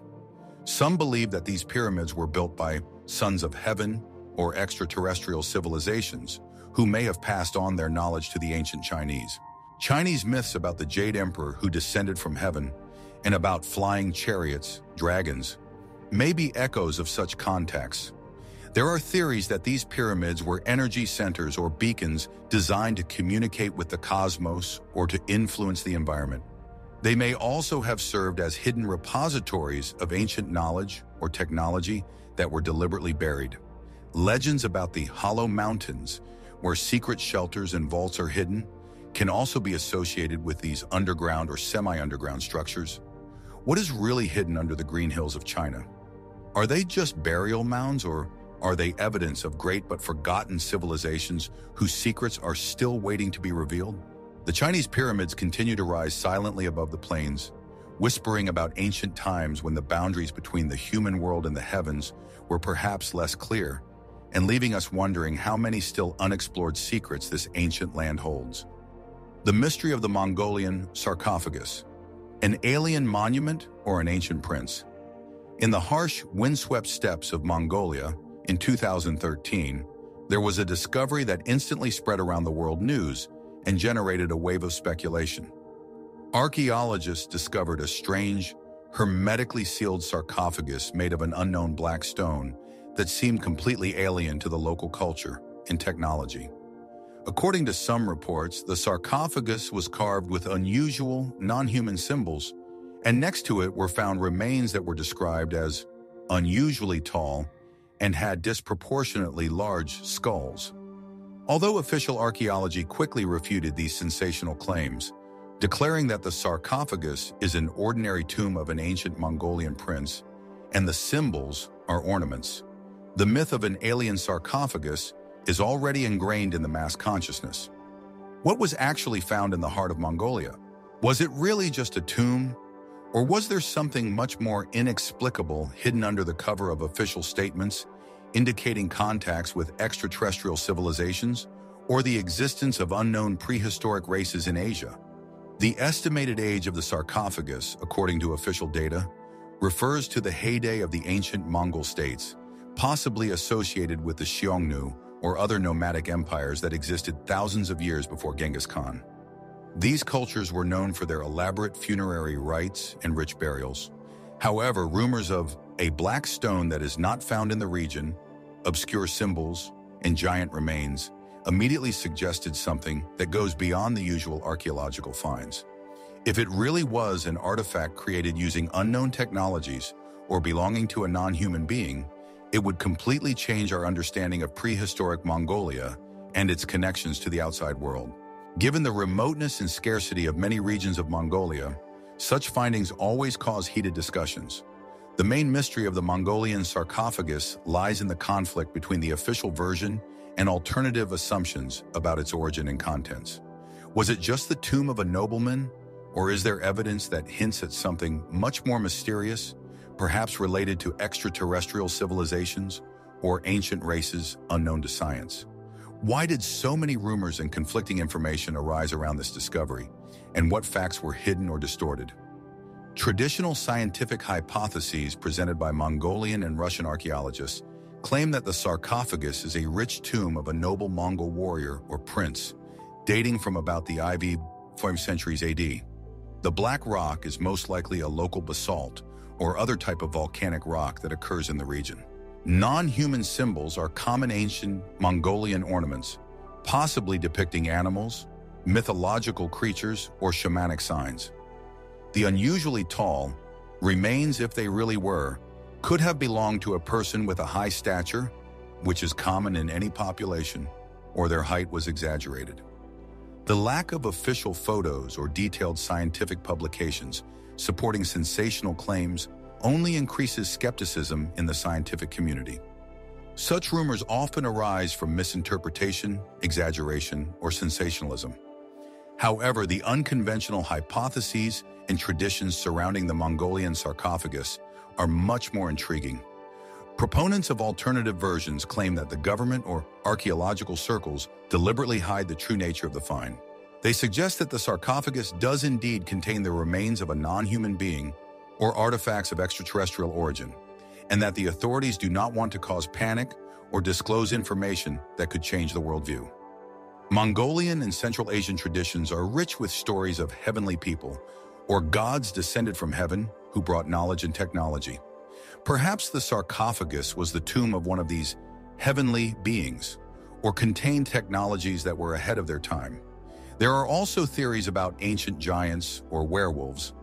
Some believe that these pyramids were built by sons of heaven or extraterrestrial civilizations who may have passed on their knowledge to the ancient Chinese. Chinese myths about the Jade Emperor who descended from heaven and about flying chariots, dragons, may be echoes of such contexts. There are theories that these pyramids were energy centers or beacons designed to communicate with the cosmos or to influence the environment. They may also have served as hidden repositories of ancient knowledge or technology that were deliberately buried. Legends about the Hollow Mountains, where secret shelters and vaults are hidden, can also be associated with these underground or semi-underground structures. What is really hidden under the green hills of China? Are they just burial mounds, or are they evidence of great but forgotten civilizations whose secrets are still waiting to be revealed? The Chinese pyramids continue to rise silently above the plains, whispering about ancient times when the boundaries between the human world and the heavens were perhaps less clear, and leaving us wondering how many still unexplored secrets this ancient land holds. The mystery of the Mongolian sarcophagus, an alien monument or an ancient prince? In the harsh, windswept steppes of Mongolia in 2013, there was a discovery that instantly spread around the world news and generated a wave of speculation. Archaeologists discovered a strange, hermetically sealed sarcophagus made of an unknown black stone that seemed completely alien to the local culture and technology. According to some reports, the sarcophagus was carved with unusual, non-human symbols, and next to it were found remains that were described as unusually tall and had disproportionately large skulls. Although official archaeology quickly refuted these sensational claims, declaring that the sarcophagus is an ordinary tomb of an ancient Mongolian prince and the symbols are ornaments, the myth of an alien sarcophagus is already ingrained in the mass consciousness. What was actually found in the heart of Mongolia? Was it really just a tomb? Or was there something much more inexplicable hidden under the cover of official statements, indicating contacts with extraterrestrial civilizations or the existence of unknown prehistoric races in Asia? The estimated age of the sarcophagus, according to official data, refers to the heyday of the ancient Mongol states, possibly associated with the Xiongnu or other nomadic empires that existed thousands of years before Genghis Khan. These cultures were known for their elaborate funerary rites and rich burials. However, rumors of a black stone that is not found in the region, obscure symbols, and giant remains immediately suggested something that goes beyond the usual archaeological finds. If it really was an artifact created using unknown technologies or belonging to a non-human being, it would completely change our understanding of prehistoric Mongolia and its connections to the outside world. Given the remoteness and scarcity of many regions of Mongolia, such findings always cause heated discussions. The main mystery of the Mongolian sarcophagus lies in the conflict between the official version and alternative assumptions about its origin and contents. Was it just the tomb of a nobleman, or is there evidence that hints at something much more mysterious, perhaps related to extraterrestrial civilizations or ancient races unknown to science? Why did so many rumors and conflicting information arise around this discovery, and what facts were hidden or distorted? Traditional scientific hypotheses presented by Mongolian and Russian archaeologists claim that the sarcophagus is a rich tomb of a noble Mongol warrior or prince, dating from about the IV 5th centuries AD. The black rock is most likely a local basalt or other type of volcanic rock that occurs in the region. Non-human symbols are common ancient Mongolian ornaments, possibly depicting animals, mythological creatures, or shamanic signs. The unusually tall remains, if they really were, could have belonged to a person with a high stature, which is common in any population, or their height was exaggerated. The lack of official photos or detailed scientific publications supporting sensational claims only increases skepticism in the scientific community. Such rumors often arise from misinterpretation, exaggeration, or sensationalism. However, the unconventional hypotheses and traditions surrounding the Mongolian sarcophagus are much more intriguing. Proponents of alternative versions claim that the government or archaeological circles deliberately hide the true nature of the find. They suggest that the sarcophagus does indeed contain the remains of a non-human being or artifacts of extraterrestrial origin, and that the authorities do not want to cause panic or disclose information that could change the worldview. Mongolian and Central Asian traditions are rich with stories of heavenly people or gods descended from heaven who brought knowledge and technology. Perhaps the sarcophagus was the tomb of one of these heavenly beings, or contained technologies that were ahead of their time. There are also theories about ancient giants or werewolves,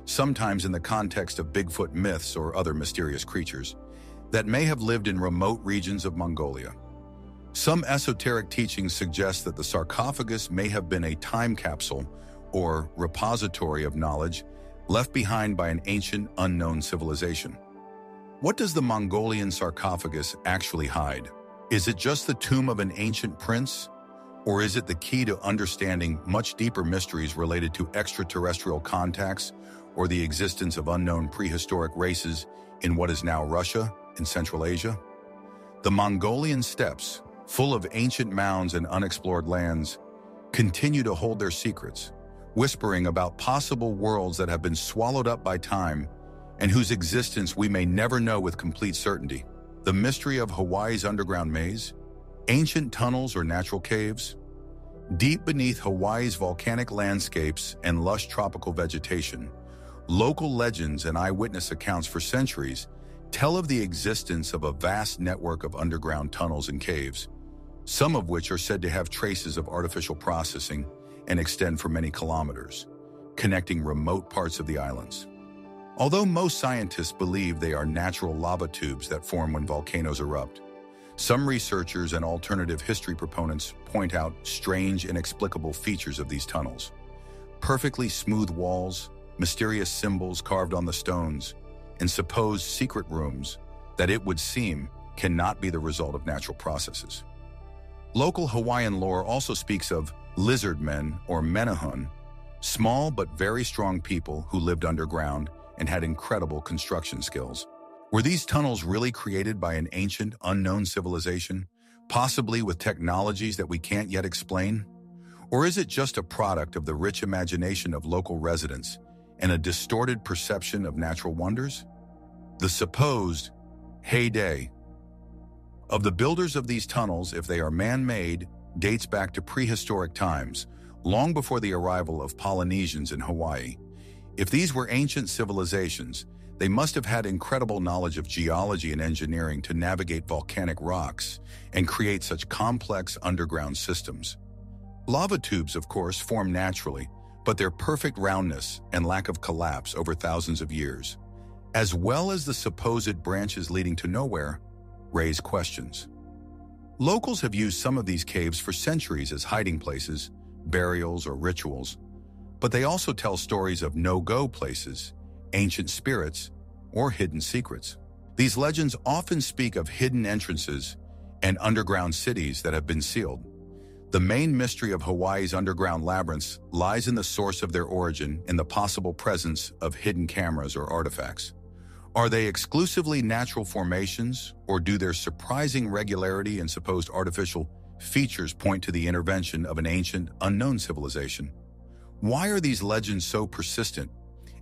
sometimes in the context of Bigfoot myths or other mysterious creatures, that may have lived in remote regions of Mongolia. Some esoteric teachings suggest that the sarcophagus may have been a time capsule or repository of knowledge left behind by an ancient, unknown civilization. What does the Mongolian sarcophagus actually hide? Is it just the tomb of an ancient prince? Or is it the key to understanding much deeper mysteries related to extraterrestrial contacts or the existence of unknown prehistoric races in what is now Russia and Central Asia? The Mongolian steppes, full of ancient mounds and unexplored lands, continue to hold their secrets, whispering about possible worlds that have been swallowed up by time and whose existence we may never know with complete certainty. The mystery of Hawaii's underground maze, ancient tunnels or natural caves. Deep beneath Hawaii's volcanic landscapes and lush tropical vegetation, local legends and eyewitness accounts for centuries tell of the existence of a vast network of underground tunnels and caves, some of which are said to have traces of artificial processing and extend for many kilometers, connecting remote parts of the islands. Although most scientists believe they are natural lava tubes that form when volcanoes erupt, some researchers and alternative history proponents point out strange, inexplicable features of these tunnels. Perfectly smooth walls, mysterious symbols carved on the stones, and supposed secret rooms that it would seem cannot be the result of natural processes. Local Hawaiian lore also speaks of lizard men or menehune, small but very strong people who lived underground and had incredible construction skills. Were these tunnels really created by an ancient, unknown civilization, possibly with technologies that we can't yet explain? Or is it just a product of the rich imagination of local residents and a distorted perception of natural wonders? The supposed heyday of the builders of these tunnels, if they are man-made, dates back to prehistoric times, long before the arrival of Polynesians in Hawaii. If these were ancient civilizations, they must have had incredible knowledge of geology and engineering to navigate volcanic rocks and create such complex underground systems. Lava tubes, of course, form naturally, but their perfect roundness and lack of collapse over thousands of years, as well as the supposed branches leading to nowhere, raise questions. Locals have used some of these caves for centuries as hiding places, burials, or rituals, but they also tell stories of no-go places, ancient spirits, or hidden secrets. These legends often speak of hidden entrances and underground cities that have been sealed. The main mystery of Hawaii's underground labyrinths lies in the source of their origin and the possible presence of hidden cameras or artifacts. Are they exclusively natural formations, or do their surprising regularity and supposed artificial features point to the intervention of an ancient, unknown civilization? Why are these legends so persistent,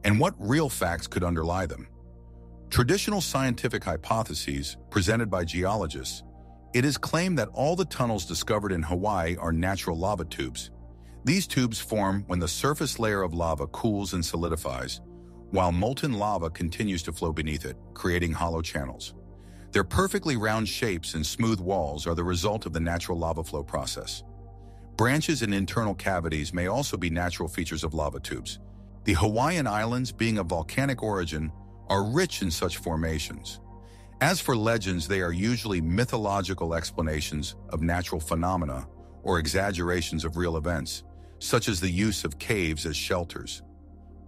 and what real facts could underlie them? Traditional scientific hypotheses presented by geologists, it is claimed that all the tunnels discovered in Hawaii are natural lava tubes. These tubes form when the surface layer of lava cools and solidifies, while molten lava continues to flow beneath it, creating hollow channels. Their perfectly round shapes and smooth walls are the result of the natural lava flow process. Branches and internal cavities may also be natural features of lava tubes. The Hawaiian Islands, being of volcanic origin, are rich in such formations. As for legends, they are usually mythological explanations of natural phenomena or exaggerations of real events, such as the use of caves as shelters.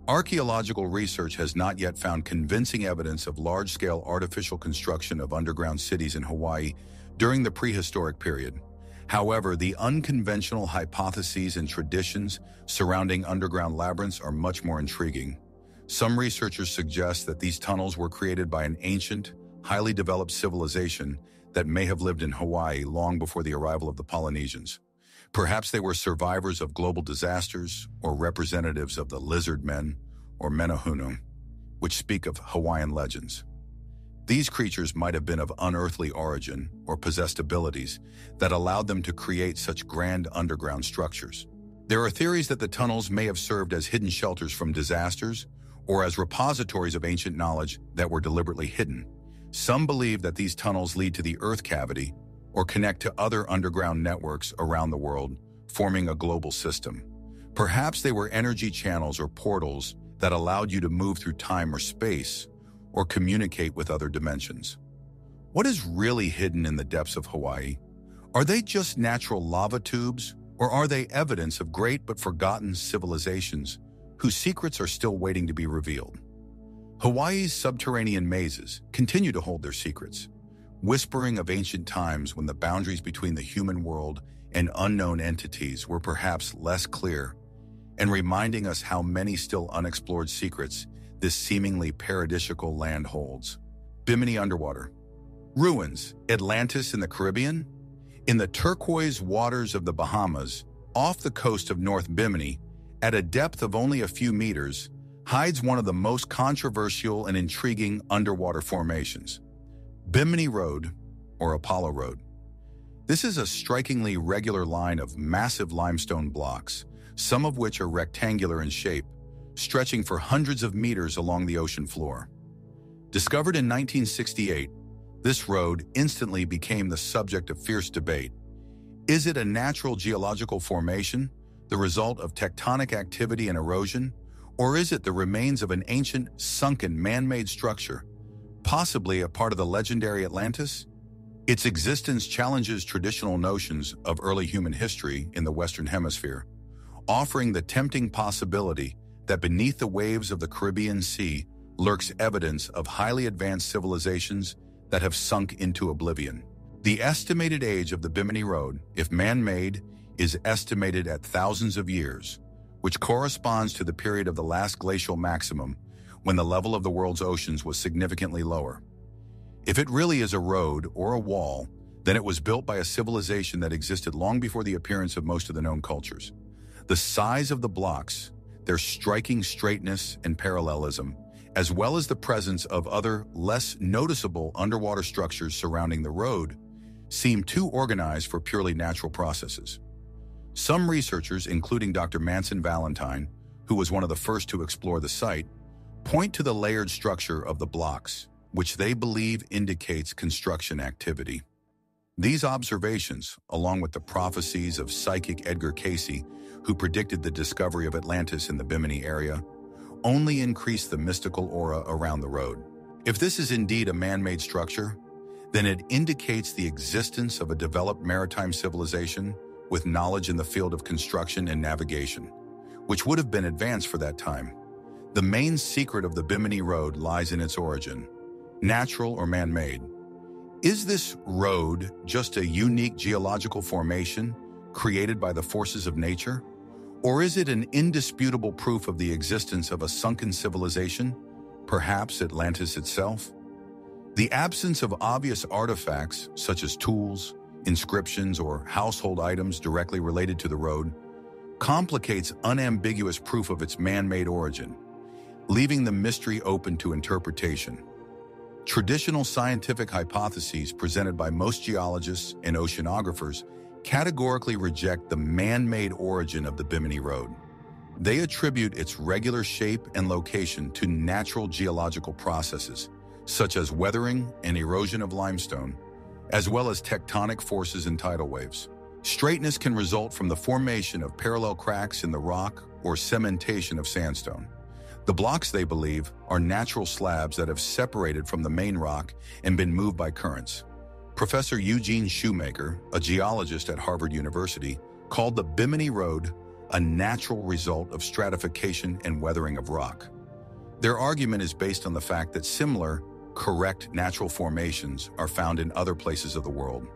Archaeological research has not yet found convincing evidence of large-scale artificial construction of underground cities in Hawaii during the prehistoric period. However, the unconventional hypotheses and traditions surrounding underground labyrinths are much more intriguing. Some researchers suggest that these tunnels were created by an ancient, highly developed civilization that may have lived in Hawaii long before the arrival of the Polynesians. Perhaps they were survivors of global disasters or representatives of the lizard men or menehunu, which speak of Hawaiian legends. These creatures might have been of unearthly origin or possessed abilities that allowed them to create such grand underground structures. There are theories that the tunnels may have served as hidden shelters from disasters or as repositories of ancient knowledge that were deliberately hidden. Some believe that these tunnels lead to the Earth cavity or connect to other underground networks around the world, forming a global system. Perhaps they were energy channels or portals that allowed you to move through time or space, or communicate with other dimensions. What is really hidden in the depths of Hawaii? Are they just natural lava tubes, or are they evidence of great but forgotten civilizations whose secrets are still waiting to be revealed? Hawaii's subterranean mazes continue to hold their secrets, whispering of ancient times when the boundaries between the human world and unknown entities were perhaps less clear, and reminding us how many still unexplored secrets this seemingly paradisiacal land holds. Bimini underwater. Ruins, Atlantis in the Caribbean? In the turquoise waters of the Bahamas, off the coast of North Bimini, at a depth of only a few meters, hides one of the most controversial and intriguing underwater formations. Bimini Road, or Apollo Road. This is a strikingly regular line of massive limestone blocks, some of which are rectangular in shape, stretching for hundreds of meters along the ocean floor. Discovered in 1968, this road instantly became the subject of fierce debate. Is it a natural geological formation, the result of tectonic activity and erosion, or is it the remains of an ancient, sunken, man-made structure, possibly a part of the legendary Atlantis? Its existence challenges traditional notions of early human history in the Western Hemisphere, offering the tempting possibility that beneath the waves of the Caribbean Sea lurks evidence of highly advanced civilizations that have sunk into oblivion. The estimated age of the Bimini Road, if man-made, is estimated at thousands of years, which corresponds to the period of the last glacial maximum when the level of the world's oceans was significantly lower. If it really is a road or a wall, then it was built by a civilization that existed long before the appearance of most of the known cultures. The size of the blocks, their striking straightness and parallelism, as well as the presence of other, less noticeable underwater structures surrounding the road, seem too organized for purely natural processes. Some researchers, including Dr. Manson Valentine, who was one of the first to explore the site, point to the layered structure of the blocks, which they believe indicates construction activity. These observations, along with the prophecies of psychic Edgar Cayce, who predicted the discovery of Atlantis in the Bimini area, only increase the mystical aura around the road. If this is indeed a man-made structure, then it indicates the existence of a developed maritime civilization with knowledge in the field of construction and navigation, which would have been advanced for that time. The main secret of the Bimini Road lies in its origin, natural or man-made. Is this road just a unique geological formation created by the forces of nature? Or is it an indisputable proof of the existence of a sunken civilization, perhaps Atlantis itself? The absence of obvious artifacts, such as tools, inscriptions, or household items directly related to the road, complicates unambiguous proof of its man-made origin, leaving the mystery open to interpretation. Traditional scientific hypotheses presented by most geologists and oceanographers categorically reject the man-made origin of the Bimini Road. They attribute its regular shape and location to natural geological processes, such as weathering and erosion of limestone, as well as tectonic forces and tidal waves. Straightness can result from the formation of parallel cracks in the rock or cementation of sandstone. The blocks, they believe, are natural slabs that have separated from the main rock and been moved by currents. Professor Eugene Shoemaker, a geologist at Harvard University, called the Bimini Road a natural result of stratification and weathering of rock. Their argument is based on the fact that similar, correct natural formations are found in other places of the world,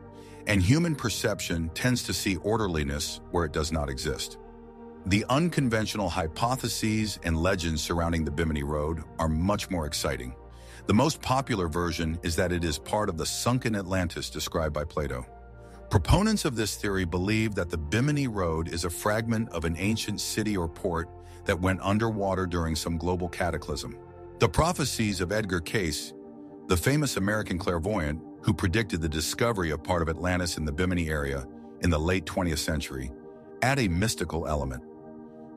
and human perception tends to see orderliness where it does not exist. The unconventional hypotheses and legends surrounding the Bimini Road are much more exciting. The most popular version is that it is part of the sunken Atlantis described by Plato. Proponents of this theory believe that the Bimini Road is a fragment of an ancient city or port that went underwater during some global cataclysm. The prophecies of Edgar Cayce, the famous American clairvoyant who predicted the discovery of part of Atlantis in the Bimini area in the late 20th century, add a mystical element.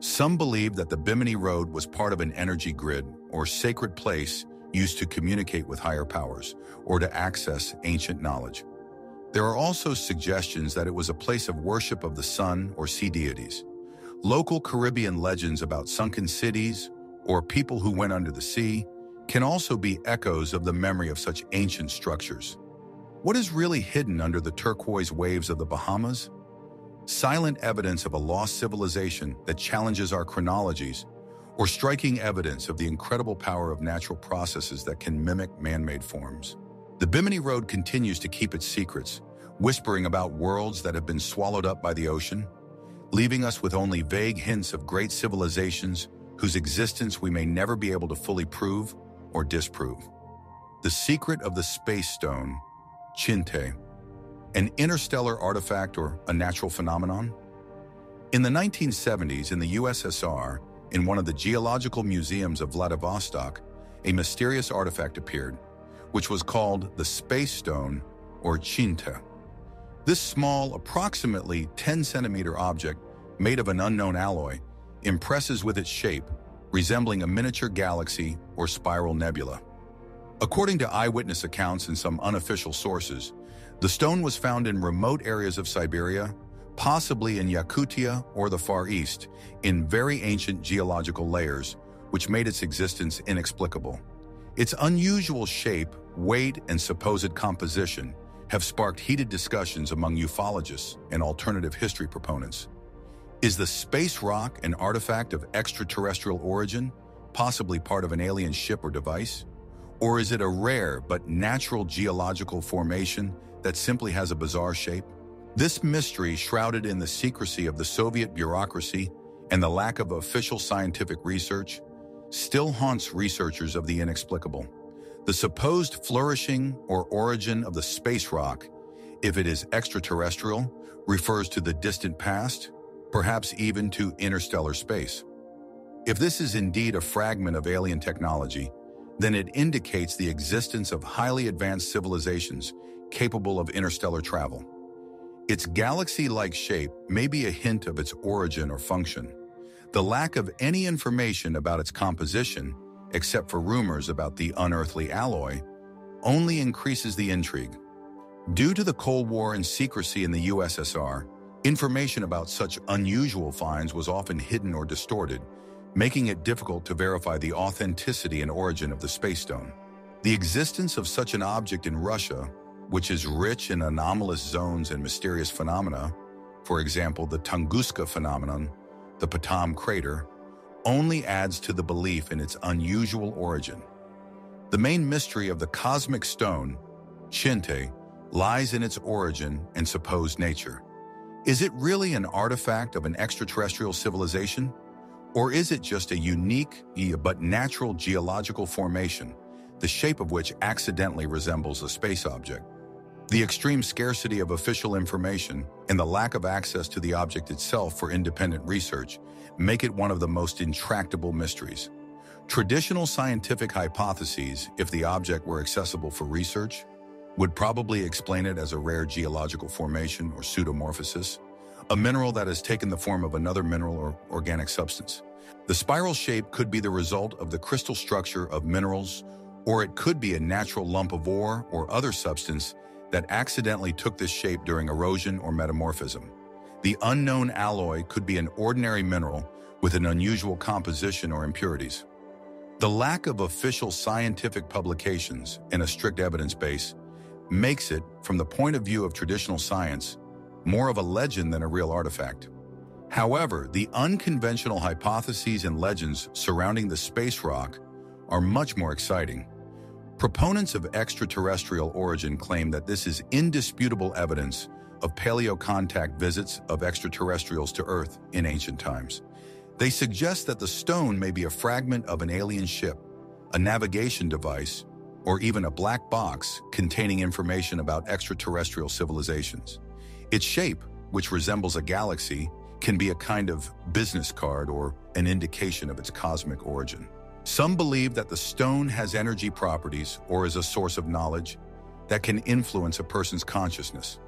Some believe that the Bimini Road was part of an energy grid or sacred place used to communicate with higher powers or to access ancient knowledge. There are also suggestions that it was a place of worship of the sun or sea deities. Local Caribbean legends about sunken cities or people who went under the sea can also be echoes of the memory of such ancient structures. What is really hidden under the turquoise waves of the Bahamas? Silent evidence of a lost civilization that challenges our chronologies, or striking evidence of the incredible power of natural processes that can mimic man-made forms. The Bimini Road continues to keep its secrets, whispering about worlds that have been swallowed up by the ocean, leaving us with only vague hints of great civilizations whose existence we may never be able to fully prove or disprove. The secret of the space stone, Chinte, an interstellar artifact or a natural phenomenon? In the 1970s, in the USSR, in one of the geological museums of Vladivostok, a mysterious artifact appeared, which was called the Space Stone, or Chinte. This small, approximately 10-centimeter object, made of an unknown alloy, impresses with its shape, resembling a miniature galaxy or spiral nebula. According to eyewitness accounts and some unofficial sources, the stone was found in remote areas of Siberia, possibly in Yakutia or the Far East, in very ancient geological layers, which made its existence inexplicable. Its unusual shape, weight, and supposed composition have sparked heated discussions among ufologists and alternative history proponents. Is the space rock an artifact of extraterrestrial origin, possibly part of an alien ship or device? Or is it a rare but natural geological formation that simply has a bizarre shape? This mystery, shrouded in the secrecy of the Soviet bureaucracy and the lack of official scientific research, still haunts researchers of the inexplicable. The supposed flourishing or origin of the space rock, if it is extraterrestrial, refers to the distant past, perhaps even to interstellar space. If this is indeed a fragment of alien technology, then it indicates the existence of highly advanced civilizations capable of interstellar travel. Its galaxy-like shape may be a hint of its origin or function. The lack of any information about its composition, except for rumors about the unearthly alloy, only increases the intrigue. Due to the Cold War and secrecy in the USSR, information about such unusual finds was often hidden or distorted, making it difficult to verify the authenticity and origin of the space stone. The existence of such an object in Russia, which is rich in anomalous zones and mysterious phenomena, for example, the Tunguska phenomenon, the Potam crater, only adds to the belief in its unusual origin. The main mystery of the cosmic stone, Chinte, lies in its origin and supposed nature. Is it really an artifact of an extraterrestrial civilization? Or is it just a unique but natural geological formation, the shape of which accidentally resembles a space object? The extreme scarcity of official information and the lack of access to the object itself for independent research make it one of the most intractable mysteries. Traditional scientific hypotheses, if the object were accessible for research, would probably explain it as a rare geological formation or pseudomorphosis, a mineral that has taken the form of another mineral or organic substance. The spiral shape could be the result of the crystal structure of minerals, or it could be a natural lump of ore or other substance that accidentally took this shape during erosion or metamorphism. The unknown alloy could be an ordinary mineral with an unusual composition or impurities. The lack of official scientific publications and a strict evidence base makes it, from the point of view of traditional science, more of a legend than a real artifact. However, the unconventional hypotheses and legends surrounding the space rock are much more exciting. Proponents of extraterrestrial origin claim that this is indisputable evidence of paleocontact visits of extraterrestrials to Earth in ancient times. They suggest that the stone may be a fragment of an alien ship, a navigation device, or even a black box containing information about extraterrestrial civilizations. Its shape, which resembles a galaxy, can be a kind of business card or an indication of its cosmic origin. Some believe that the stone has energy properties or is a source of knowledge that can influence a person's consciousness.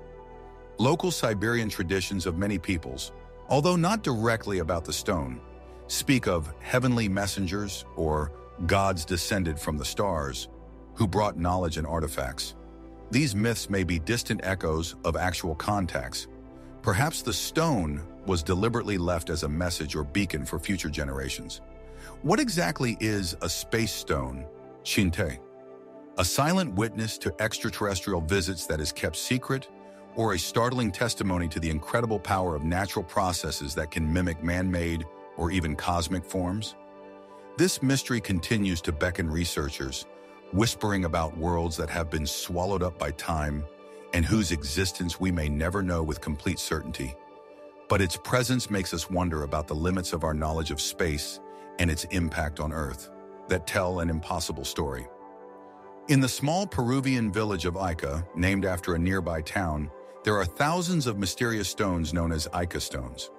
Local Siberian traditions of many peoples, although not directly about the stone, speak of heavenly messengers or gods descended from the stars who brought knowledge and artifacts. These myths may be distant echoes of actual contacts. Perhaps the stone was deliberately left as a message or beacon for future generations. What exactly is a space stone, Chinte? A silent witness to extraterrestrial visits that is kept secret, or a startling testimony to the incredible power of natural processes that can mimic man-made or even cosmic forms? This mystery continues to beckon researchers, whispering about worlds that have been swallowed up by time and whose existence we may never know with complete certainty. But its presence makes us wonder about the limits of our knowledge of space and its impact on Earth, that tell an impossible story. In the small Peruvian village of Ica, named after a nearby town, there are thousands of mysterious stones known as Ica stones.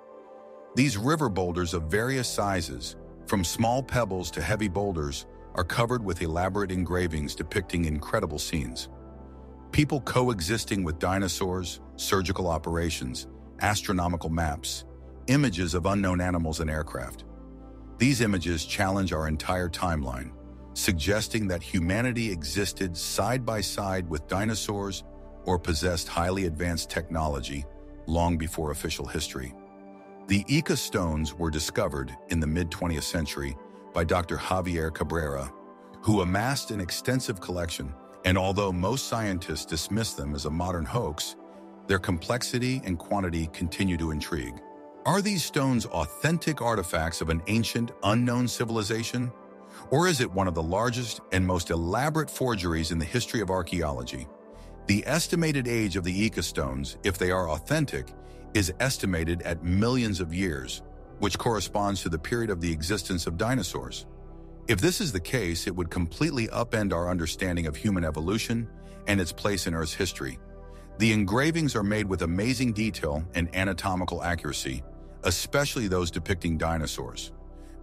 These river boulders of various sizes, from small pebbles to heavy boulders, are covered with elaborate engravings depicting incredible scenes. People coexisting with dinosaurs, surgical operations, astronomical maps, images of unknown animals and aircraft. These images challenge our entire timeline, suggesting that humanity existed side by side with dinosaurs or possessed highly advanced technology long before official history. The Ica stones were discovered in the mid-20th century by Dr. Javier Cabrera, who amassed an extensive collection, and although most scientists dismiss them as a modern hoax, their complexity and quantity continue to intrigue. Are these stones authentic artifacts of an ancient, unknown civilization? Or is it one of the largest and most elaborate forgeries in the history of archaeology? The estimated age of the Ica stones, if they are authentic, is estimated at millions of years, which corresponds to the period of the existence of dinosaurs. If this is the case, it would completely upend our understanding of human evolution and its place in Earth's history. The engravings are made with amazing detail and anatomical accuracy, especially those depicting dinosaurs,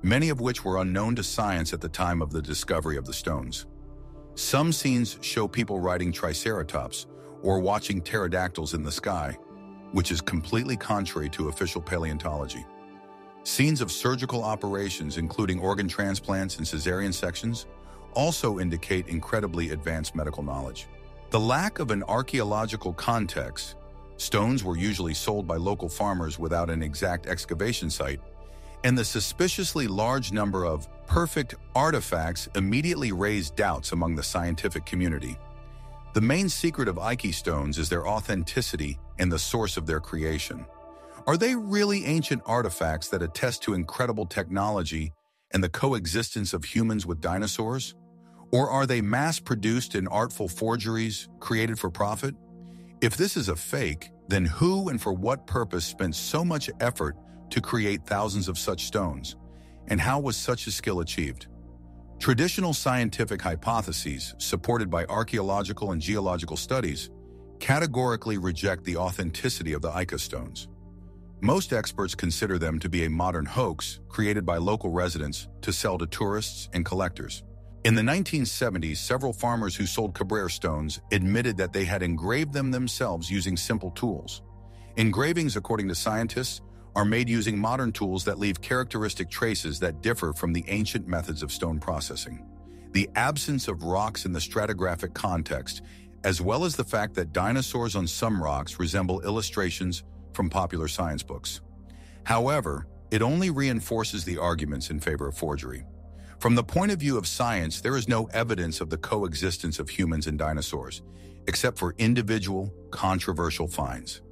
many of which were unknown to science at the time of the discovery of the stones. Some scenes show people riding triceratops or watching pterodactyls in the sky, which is completely contrary to official paleontology. Scenes of surgical operations, including organ transplants and cesarean sections, also indicate incredibly advanced medical knowledge. The lack of an archaeological context, stones were usually sold by local farmers without an exact excavation site, and the suspiciously large number of perfect artifacts immediately raised doubts among the scientific community. The main secret of Ike stones is their authenticity and the source of their creation. Are they really ancient artifacts that attest to incredible technology and the coexistence of humans with dinosaurs? Or are they mass-produced and artful forgeries created for profit? If this is a fake, then who and for what purpose spent so much effort to create thousands of such stones? And how was such a skill achieved? Traditional scientific hypotheses, supported by archaeological and geological studies, categorically reject the authenticity of the Ica stones. Most experts consider them to be a modern hoax created by local residents to sell to tourists and collectors. In the 1970s, several farmers who sold Cabrera stones admitted that they had engraved them themselves using simple tools. Engravings, according to scientists, are made using modern tools that leave characteristic traces that differ from the ancient methods of stone processing. The absence of rocks in the stratigraphic context, as well as the fact that dinosaurs on some rocks resemble illustrations from popular science books. However, it only reinforces the arguments in favor of forgery. From the point of view of science, there is no evidence of the coexistence of humans and dinosaurs, except for individual, controversial finds.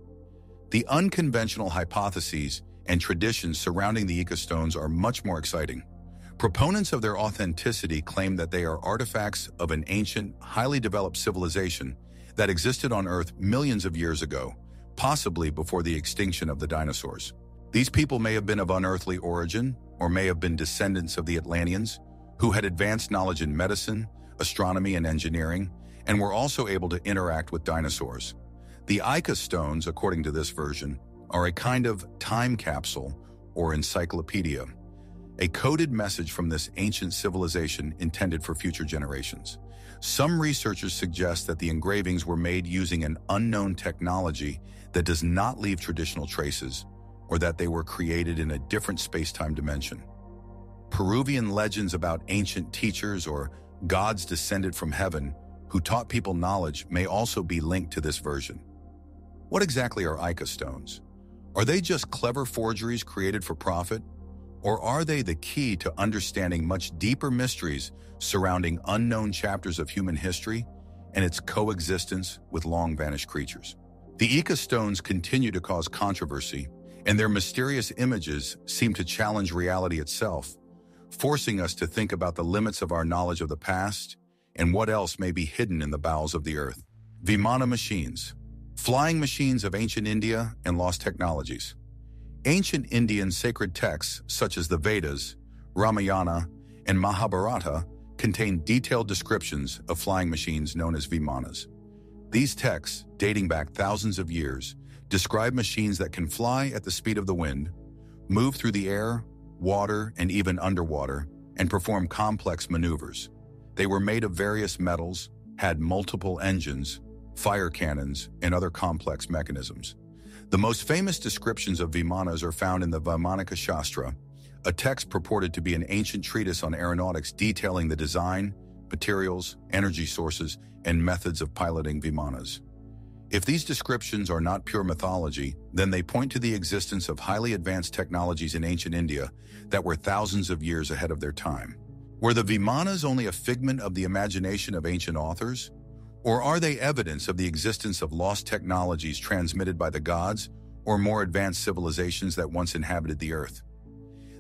The unconventional hypotheses and traditions surrounding the Ica stones are much more exciting. Proponents of their authenticity claim that they are artifacts of an ancient, highly developed civilization that existed on Earth millions of years ago, possibly before the extinction of the dinosaurs. These people may have been of unearthly origin, or may have been descendants of the Atlanteans, who had advanced knowledge in medicine, astronomy, and engineering, and were also able to interact with dinosaurs. The Ica stones, according to this version, are a kind of time capsule or encyclopedia, a coded message from this ancient civilization intended for future generations. Some researchers suggest that the engravings were made using an unknown technology that does not leave traditional traces, or that they were created in a different space-time dimension. Peruvian legends about ancient teachers or gods descended from heaven who taught people knowledge may also be linked to this version. What exactly are Ica stones? Are they just clever forgeries created for profit? Or are they the key to understanding much deeper mysteries surrounding unknown chapters of human history and its coexistence with long-vanished creatures? The Ica stones continue to cause controversy, and their mysterious images seem to challenge reality itself, forcing us to think about the limits of our knowledge of the past and what else may be hidden in the bowels of the earth. Vimana machines, flying machines of ancient India and lost technologies. Ancient Indian sacred texts such as the Vedas, Ramayana, and Mahabharata contain detailed descriptions of flying machines known as Vimanas. These texts, dating back thousands of years, describe machines that can fly at the speed of the wind, move through the air, water, and even underwater, and perform complex maneuvers. They were made of various metals, had multiple engines, fire cannons, and other complex mechanisms. The most famous descriptions of Vimanas are found in the Vaimanika Shastra, a text purported to be an ancient treatise on aeronautics detailing the design, materials, energy sources, and methods of piloting Vimanas. If these descriptions are not pure mythology, then they point to the existence of highly advanced technologies in ancient India that were thousands of years ahead of their time. Were the Vimanas only a figment of the imagination of ancient authors? Or are they evidence of the existence of lost technologies transmitted by the gods or more advanced civilizations that once inhabited the earth?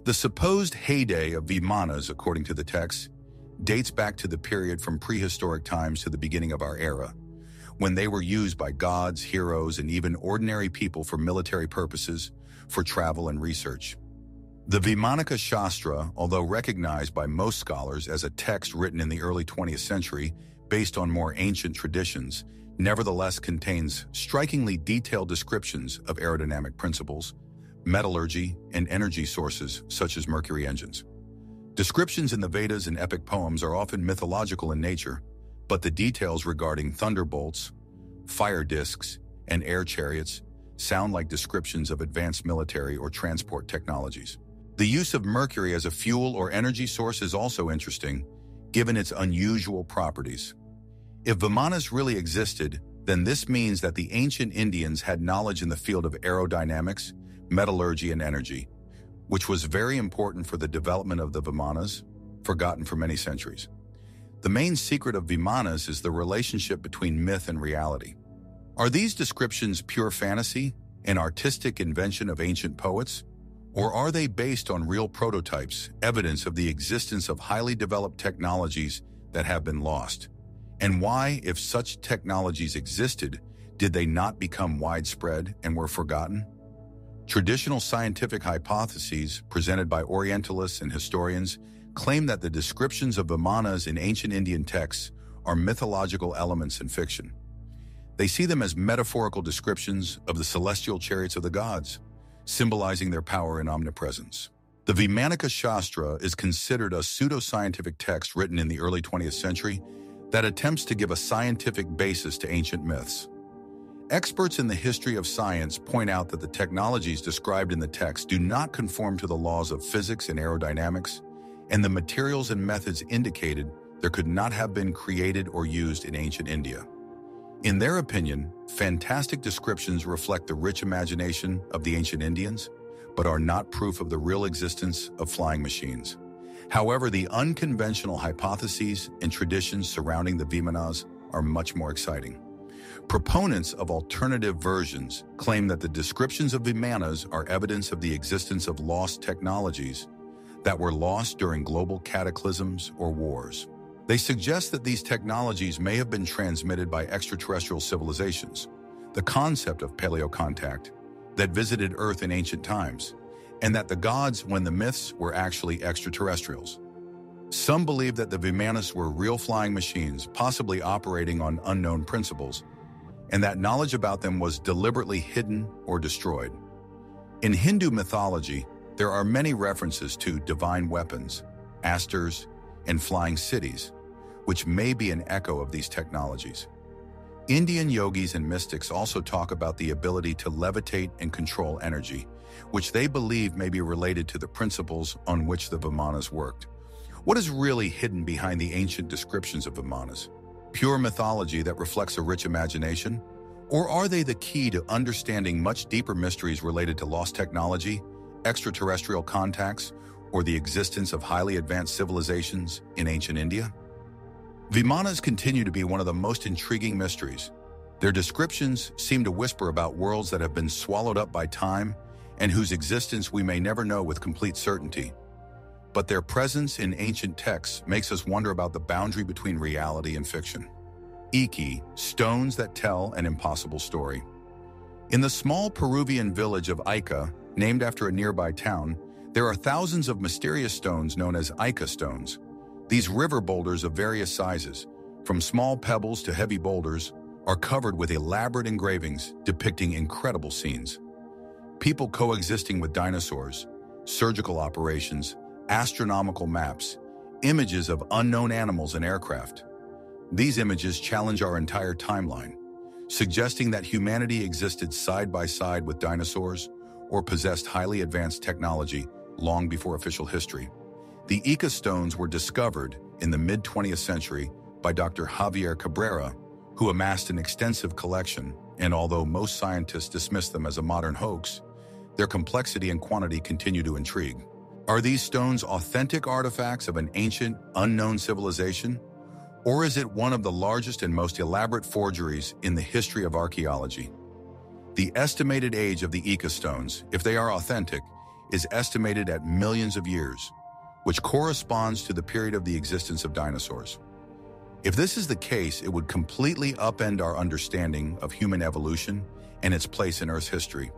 The supposed heyday of Vimanas, according to the text, dates back to the period from prehistoric times to the beginning of our era, when they were used by gods, heroes, and even ordinary people for military purposes, for travel and research. The Vaimanika Shastra, although recognized by most scholars as a text written in the early 20th century based on more ancient traditions, nevertheless contains strikingly detailed descriptions of aerodynamic principles, metallurgy, and energy sources such as mercury engines. Descriptions in the Vedas and epic poems are often mythological in nature, but the details regarding thunderbolts, fire discs, and air chariots sound like descriptions of advanced military or transport technologies. The use of mercury as a fuel or energy source is also interesting, given its unusual properties. If Vimanas really existed, then this means that the ancient Indians had knowledge in the field of aerodynamics, metallurgy, and energy, which was very important for the development of the Vimanas, forgotten for many centuries. The main secret of Vimanas is the relationship between myth and reality. Are these descriptions pure fantasy, an artistic invention of ancient poets? Or are they based on real prototypes, evidence of the existence of highly developed technologies that have been lost? And why, if such technologies existed, did they not become widespread and were forgotten? Traditional scientific hypotheses presented by Orientalists and historians claim that the descriptions of Vimanas in ancient Indian texts are mythological elements in fiction. They see them as metaphorical descriptions of the celestial chariots of the gods, symbolizing their power and omnipresence. The Vimanika Shastra is considered a pseudo-scientific text written in the early 20th century that attempts to give a scientific basis to ancient myths. Experts in the history of science point out that the technologies described in the text do not conform to the laws of physics and aerodynamics, and the materials and methods indicated there could not have been created or used in ancient India. In their opinion, fantastic descriptions reflect the rich imagination of the ancient Indians, but are not proof of the real existence of flying machines. However, the unconventional hypotheses and traditions surrounding the Vimanas are much more exciting. Proponents of alternative versions claim that the descriptions of Vimanas are evidence of the existence of lost technologies that were lost during global cataclysms or wars. They suggest that these technologies may have been transmitted by extraterrestrial civilizations, the concept of paleocontact, that visited Earth in ancient times, and that the gods, when the myths, were actually extraterrestrials. Some believe that the Vimanas were real flying machines, possibly operating on unknown principles, and that knowledge about them was deliberately hidden or destroyed. In Hindu mythology, there are many references to divine weapons, asters, and flying cities, which may be an echo of these technologies. Indian yogis and mystics also talk about the ability to levitate and control energy, which they believe may be related to the principles on which the Vimanas worked. What is really hidden behind the ancient descriptions of Vimanas? Pure mythology that reflects a rich imagination? Or are they the key to understanding much deeper mysteries related to lost technology, extraterrestrial contacts, or the existence of highly advanced civilizations in ancient India? Vimanas continue to be one of the most intriguing mysteries. Their descriptions seem to whisper about worlds that have been swallowed up by time and whose existence we may never know with complete certainty. But their presence in ancient texts makes us wonder about the boundary between reality and fiction. Iki, stones that tell an impossible story. In the small Peruvian village of Ica, named after a nearby town, there are thousands of mysterious stones known as Ica stones. These river boulders of various sizes, from small pebbles to heavy boulders, are covered with elaborate engravings depicting incredible scenes. People coexisting with dinosaurs, surgical operations, astronomical maps, images of unknown animals and aircraft. These images challenge our entire timeline, suggesting that humanity existed side by side with dinosaurs or possessed highly advanced technology long before official history. The Ica stones were discovered in the mid-20th century by Dr. Javier Cabrera, who amassed an extensive collection, and although most scientists dismiss them as a modern hoax, their complexity and quantity continue to intrigue. Are these stones authentic artifacts of an ancient, unknown civilization? Or is it one of the largest and most elaborate forgeries in the history of archaeology? The estimated age of the Ica stones, if they are authentic, is estimated at millions of years, which corresponds to the period of the existence of dinosaurs. If this is the case, it would completely upend our understanding of human evolution and its place in Earth's history.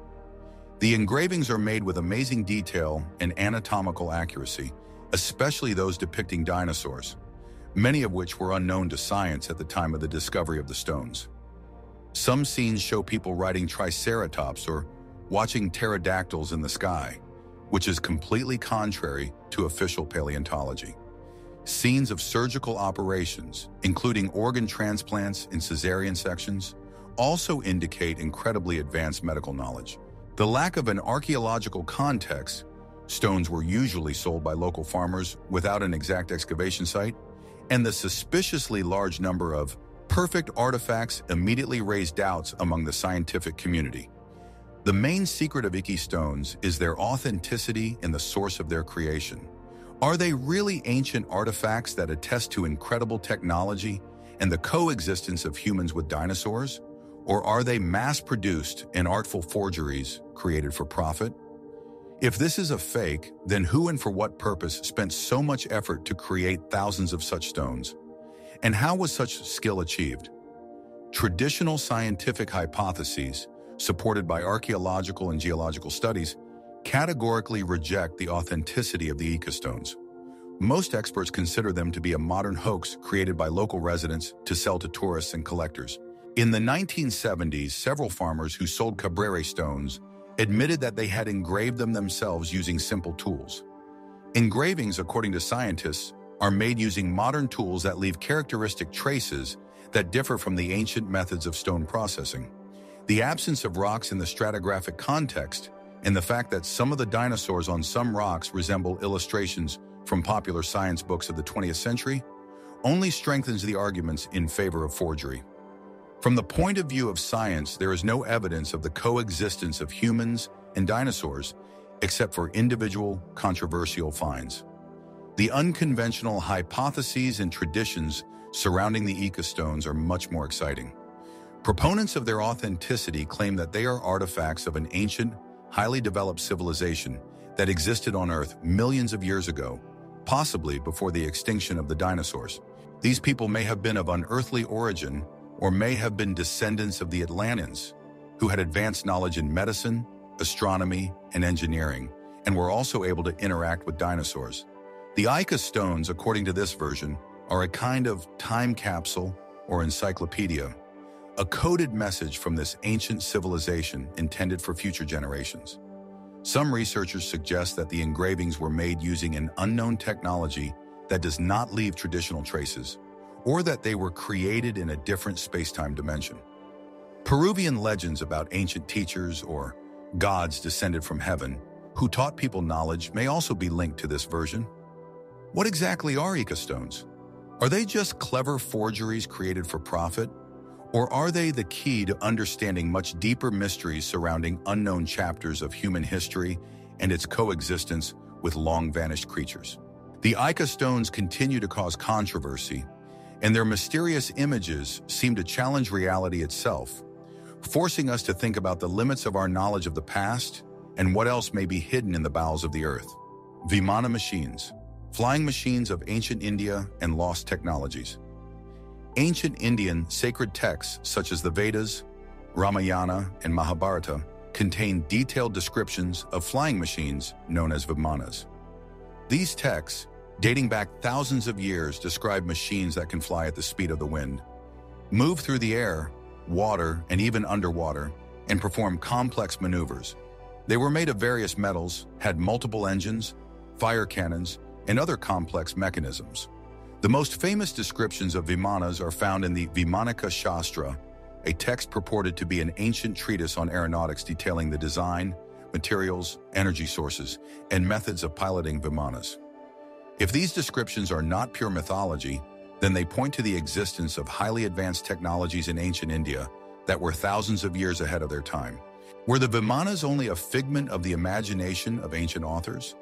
The engravings are made with amazing detail and anatomical accuracy, especially those depicting dinosaurs, many of which were unknown to science at the time of the discovery of the stones. Some scenes show people riding triceratops or watching pterodactyls in the sky, which is completely contrary to official paleontology. Scenes of surgical operations, including organ transplants in cesarean sections, also indicate incredibly advanced medical knowledge. The lack of an archaeological context, stones were usually sold by local farmers without an exact excavation site, and the suspiciously large number of perfect artifacts immediately raised doubts among the scientific community. The main secret of Iki stones is their authenticity and the source of their creation. Are they really ancient artifacts that attest to incredible technology and the coexistence of humans with dinosaurs? Or are they mass-produced and artful forgeries created for profit? If this is a fake, then who and for what purpose spent so much effort to create thousands of such stones? And how was such skill achieved? Traditional scientific hypotheses, supported by archaeological and geological studies, categorically reject the authenticity of the Ica stones. Most experts consider them to be a modern hoax created by local residents to sell to tourists and collectors. In the 1970s, several farmers who sold Cabrera stones admitted that they had engraved them themselves using simple tools. Engravings, according to scientists, are made using modern tools that leave characteristic traces that differ from the ancient methods of stone processing. The absence of rocks in the stratigraphic context and the fact that some of the dinosaurs on some rocks resemble illustrations from popular science books of the 20th century only strengthens the arguments in favor of forgery. From the point of view of science, there is no evidence of the coexistence of humans and dinosaurs except for individual controversial finds. The unconventional hypotheses and traditions surrounding the Ica stones are much more exciting. Proponents of their authenticity claim that they are artifacts of an ancient, highly developed civilization that existed on Earth millions of years ago, possibly before the extinction of the dinosaurs. These people may have been of unearthly origin or may have been descendants of the Atlanteans, who had advanced knowledge in medicine, astronomy, and engineering, and were also able to interact with dinosaurs. The Ica stones, according to this version, are a kind of time capsule or encyclopedia, a coded message from this ancient civilization intended for future generations. Some researchers suggest that the engravings were made using an unknown technology that does not leave traditional traces, or that they were created in a different space-time dimension. Peruvian legends about ancient teachers or gods descended from heaven who taught people knowledge may also be linked to this version. What exactly are Ica stones? Are they just clever forgeries created for profit? Or are they the key to understanding much deeper mysteries surrounding unknown chapters of human history and its coexistence with long-vanished creatures? The Ica stones continue to cause controversy, and their mysterious images seem to challenge reality itself, forcing us to think about the limits of our knowledge of the past and what else may be hidden in the bowels of the earth. Vimana machines, flying machines of ancient India and lost technologies. Ancient Indian sacred texts such as the Vedas, Ramayana, and Mahabharata contain detailed descriptions of flying machines known as vimanas. These texts, dating back thousands of years, describe machines that can fly at the speed of the wind, move through the air, water, and even underwater, and perform complex maneuvers. They were made of various metals, had multiple engines, fire cannons, and other complex mechanisms. The most famous descriptions of vimanas are found in the Vimanaka Shastra, a text purported to be an ancient treatise on aeronautics detailing the design, materials, energy sources, and methods of piloting vimanas. If these descriptions are not pure mythology, then they point to the existence of highly advanced technologies in ancient India that were thousands of years ahead of their time. Were the vimanas only a figment of the imagination of ancient authors?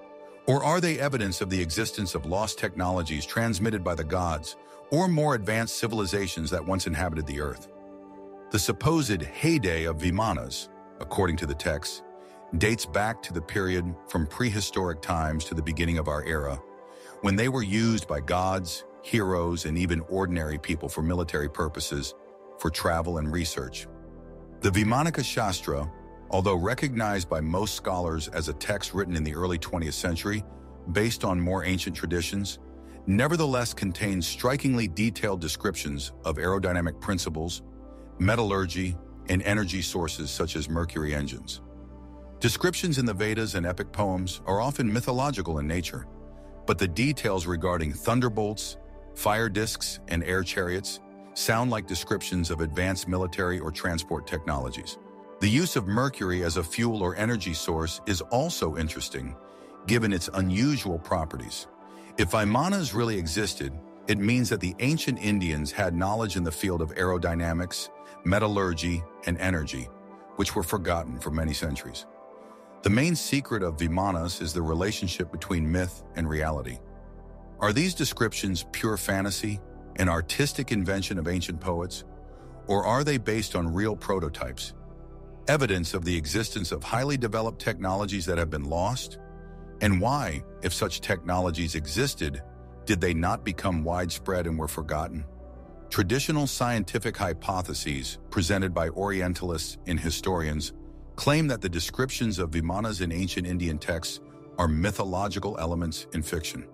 Or are they evidence of the existence of lost technologies transmitted by the gods or more advanced civilizations that once inhabited the earth? The supposed heyday of vimanas, according to the text, dates back to the period from prehistoric times to the beginning of our era, when they were used by gods, heroes, and even ordinary people for military purposes, for travel and research. The Vimanaka Shastra, although recognized by most scholars as a text written in the early 20th century, based on more ancient traditions, nevertheless contains strikingly detailed descriptions of aerodynamic principles, metallurgy, and energy sources such as mercury engines. Descriptions in the Vedas and epic poems are often mythological in nature, but the details regarding thunderbolts, fire discs, and air chariots sound like descriptions of advanced military or transport technologies. The use of mercury as a fuel or energy source is also interesting, given its unusual properties. If Vimanas really existed, it means that the ancient Indians had knowledge in the field of aerodynamics, metallurgy, and energy, which were forgotten for many centuries. The main secret of Vimanas is the relationship between myth and reality. Are these descriptions pure fantasy, an artistic invention of ancient poets, or are they based on real prototypes, evidence of the existence of highly developed technologies that have been lost? And why, if such technologies existed, did they not become widespread and were forgotten? Traditional scientific hypotheses presented by Orientalists and historians claim that the descriptions of Vimanas in ancient Indian texts are mythological elements in fiction.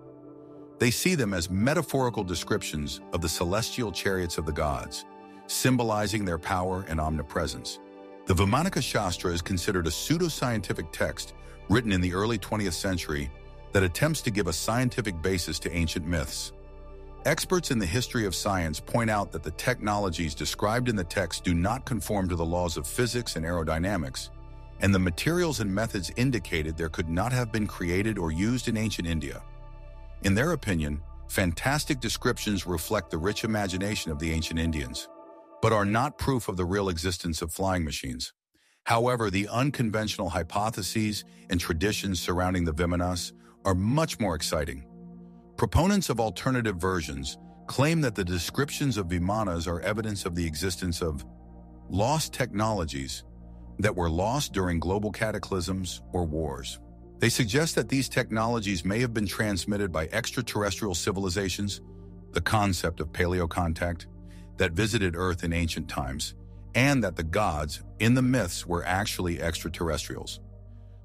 They see them as metaphorical descriptions of the celestial chariots of the gods, symbolizing their power and omnipresence. The Vimanika Shastra is considered a pseudoscientific text written in the early 20th century that attempts to give a scientific basis to ancient myths. Experts in the history of science point out that the technologies described in the text do not conform to the laws of physics and aerodynamics, and the materials and methods indicated there could not have been created or used in ancient India. In their opinion, fantastic descriptions reflect the rich imagination of the ancient Indians, but are not proof of the real existence of flying machines. However, the unconventional hypotheses and traditions surrounding the Vimanas are much more exciting. Proponents of alternative versions claim that the descriptions of Vimanas are evidence of the existence of lost technologies that were lost during global cataclysms or wars. They suggest that these technologies may have been transmitted by extraterrestrial civilizations, the concept of paleocontact, that visited Earth in ancient times, and that the gods in the myths were actually extraterrestrials.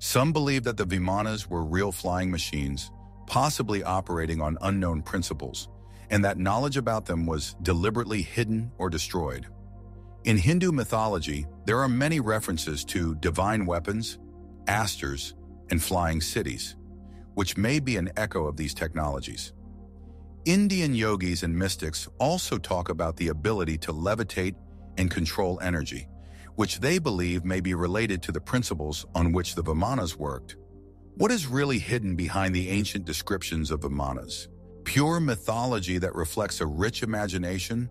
Some believe that the Vimanas were real flying machines, possibly operating on unknown principles, and that knowledge about them was deliberately hidden or destroyed. In Hindu mythology, there are many references to divine weapons, asters, and flying cities, which may be an echo of these technologies. Indian yogis and mystics also talk about the ability to levitate and control energy, which they believe may be related to the principles on which the Vimanas worked. What is really hidden behind the ancient descriptions of Vimanas? Pure mythology that reflects a rich imagination?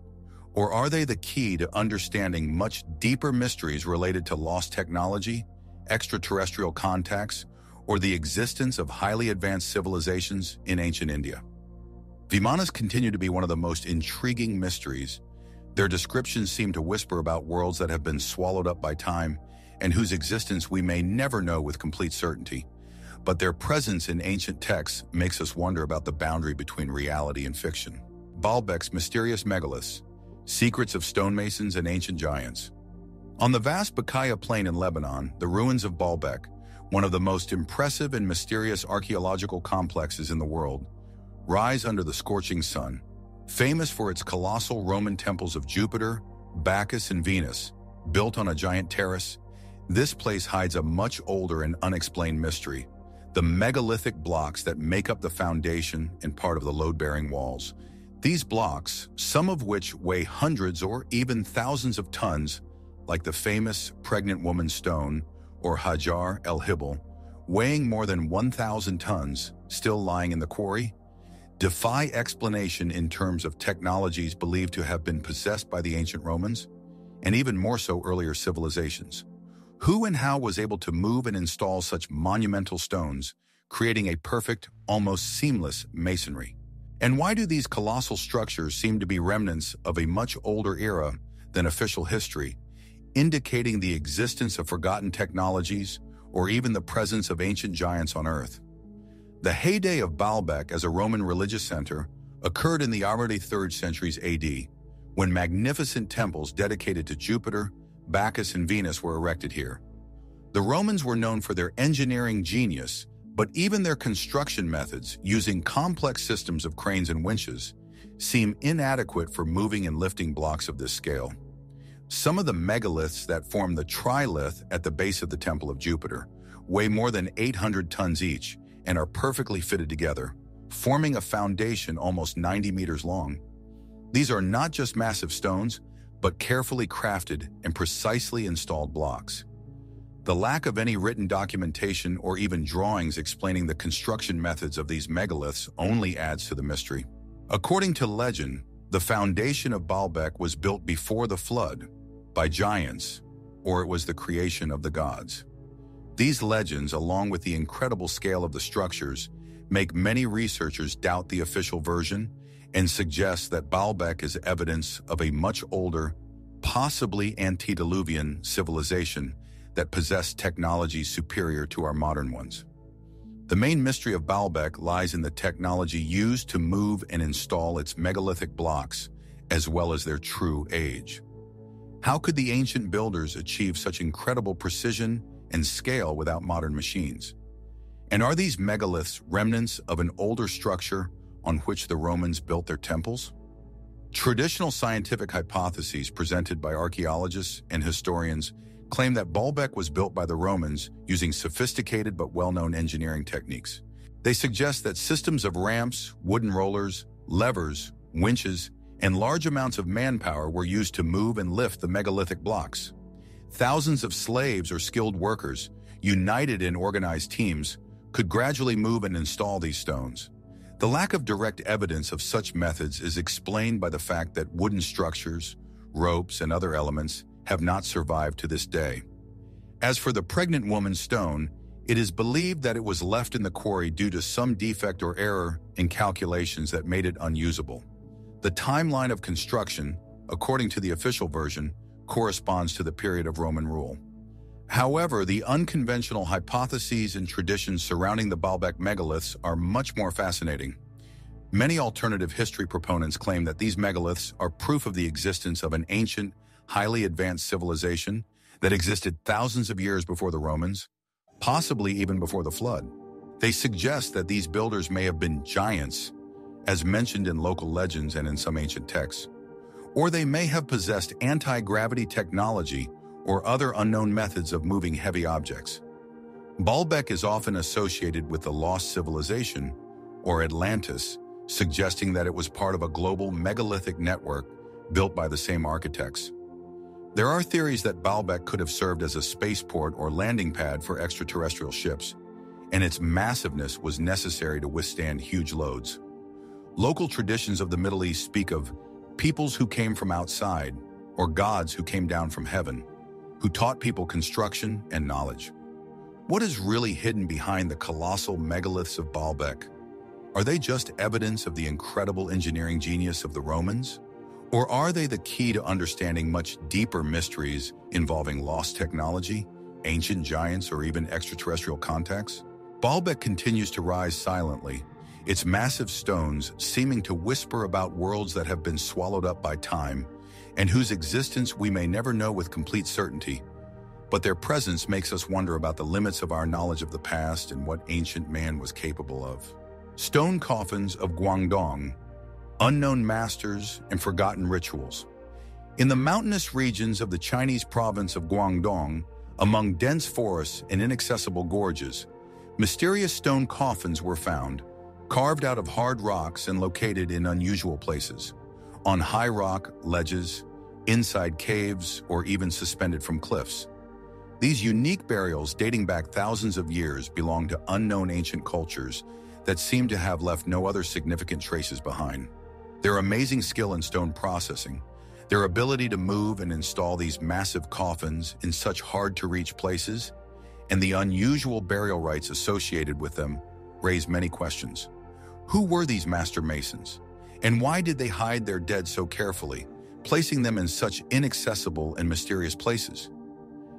Or are they the key to understanding much deeper mysteries related to lost technology, extraterrestrial contacts, or the existence of highly advanced civilizations in ancient India? Vimanas continue to be one of the most intriguing mysteries. Their descriptions seem to whisper about worlds that have been swallowed up by time and whose existence we may never know with complete certainty. But their presence in ancient texts makes us wonder about the boundary between reality and fiction. Baalbek's mysterious megaliths, secrets of stonemasons and ancient giants. On the vast Bekaa Plain in Lebanon, the ruins of Baalbek, one of the most impressive and mysterious archaeological complexes in the world, rise under the scorching sun. Famous for its colossal Roman temples of Jupiter, Bacchus, and Venus, built on a giant terrace, this place hides a much older and unexplained mystery: the megalithic blocks that make up the foundation and part of the load-bearing walls. These blocks, some of which weigh hundreds or even thousands of tons, like the famous pregnant woman stone or Hajar el-Hibel, weighing more than 1,000 tons, still lying in the quarry, defy explanation in terms of technologies believed to have been possessed by the ancient Romans, and even more so earlier civilizations. Who and how was able to move and install such monumental stones, creating a perfect, almost seamless masonry? And why do these colossal structures seem to be remnants of a much older era than official history, indicating the existence of forgotten technologies or even the presence of ancient giants on Earth? The heyday of Baalbek as a Roman religious center occurred in the early 3rd centuries AD, when magnificent temples dedicated to Jupiter, Bacchus, and Venus were erected here. The Romans were known for their engineering genius, but even their construction methods, using complex systems of cranes and winches, seem inadequate for moving and lifting blocks of this scale. Some of the megaliths that form the trilith at the base of the Temple of Jupiter weigh more than 800 tons each and are perfectly fitted together, forming a foundation almost 90 meters long. These are not just massive stones, but carefully crafted and precisely installed blocks. The lack of any written documentation or even drawings explaining the construction methods of these megaliths only adds to the mystery. According to legend, the foundation of Baalbek was built before the flood by giants, or it was the creation of the gods. These legends, along with the incredible scale of the structures, make many researchers doubt the official version and suggest that Baalbek is evidence of a much older, possibly antediluvian civilization that possessed technologies superior to our modern ones. The main mystery of Baalbek lies in the technology used to move and install its megalithic blocks, as well as their true age. How could the ancient builders achieve such incredible precision and scale without modern machines? And are these megaliths remnants of an older structure on which the Romans built their temples? Traditional scientific hypotheses presented by archaeologists and historians claim that Baalbek was built by the Romans using sophisticated but well-known engineering techniques. They suggest that systems of ramps, wooden rollers, levers, winches, and large amounts of manpower were used to move and lift the megalithic blocks. Thousands of slaves or skilled workers, united in organized teams, could gradually move and install these stones. The lack of direct evidence of such methods is explained by the fact that wooden structures, ropes, and other elements have not survived to this day. As for the pregnant woman's stone, it is believed that it was left in the quarry due to some defect or error in calculations that made it unusable. The timeline of construction, according to the official version, corresponds to the period of Roman rule. However, the unconventional hypotheses and traditions surrounding the Baalbek megaliths are much more fascinating. Many alternative history proponents claim that these megaliths are proof of the existence of an ancient, highly advanced civilization that existed thousands of years before the Romans, possibly even before the flood. They suggest that these builders may have been giants, as mentioned in local legends and in some ancient texts, or they may have possessed anti-gravity technology or other unknown methods of moving heavy objects. Baalbek is often associated with the lost civilization, or Atlantis, suggesting that it was part of a global megalithic network built by the same architects. There are theories that Baalbek could have served as a spaceport or landing pad for extraterrestrial ships, and its massiveness was necessary to withstand huge loads. Local traditions of the Middle East speak of peoples who came from outside, or gods who came down from heaven, who taught people construction and knowledge. What is really hidden behind the colossal megaliths of Baalbek? Are they just evidence of the incredible engineering genius of the Romans? Or are they the key to understanding much deeper mysteries involving lost technology, ancient giants, or even extraterrestrial contacts? Baalbek continues to rise silently, its massive stones seeming to whisper about worlds that have been swallowed up by time and whose existence we may never know with complete certainty. But their presence makes us wonder about the limits of our knowledge of the past and what ancient man was capable of. Stone coffins of Guangdong, unknown masters, and forgotten rituals. In the mountainous regions of the Chinese province of Guangdong, among dense forests and inaccessible gorges, mysterious stone coffins were found, carved out of hard rocks and located in unusual places, on high rock ledges, inside caves, or even suspended from cliffs. These unique burials, dating back thousands of years, belong to unknown ancient cultures that seem to have left no other significant traces behind. Their amazing skill in stone processing, their ability to move and install these massive coffins in such hard-to-reach places, and the unusual burial rites associated with them raise many questions. Who were these master masons? And why did they hide their dead so carefully, placing them in such inaccessible and mysterious places?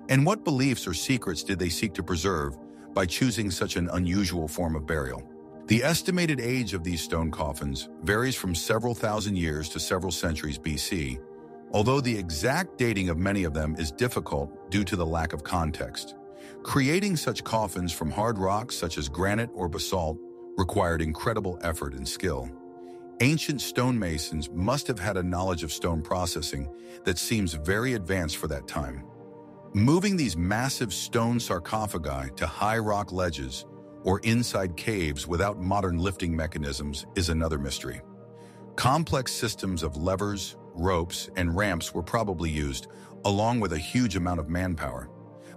And what beliefs or secrets did they seek to preserve by choosing such an unusual form of burial? The estimated age of these stone coffins varies from several thousand years to several centuries BC, although the exact dating of many of them is difficult due to the lack of context. Creating such coffins from hard rocks such as granite or basalt required incredible effort and skill. Ancient stonemasons must have had a knowledge of stone processing that seems very advanced for that time. Moving these massive stone sarcophagi to high rock ledges or inside caves without modern lifting mechanisms is another mystery. Complex systems of levers, ropes, and ramps were probably used, along with a huge amount of manpower.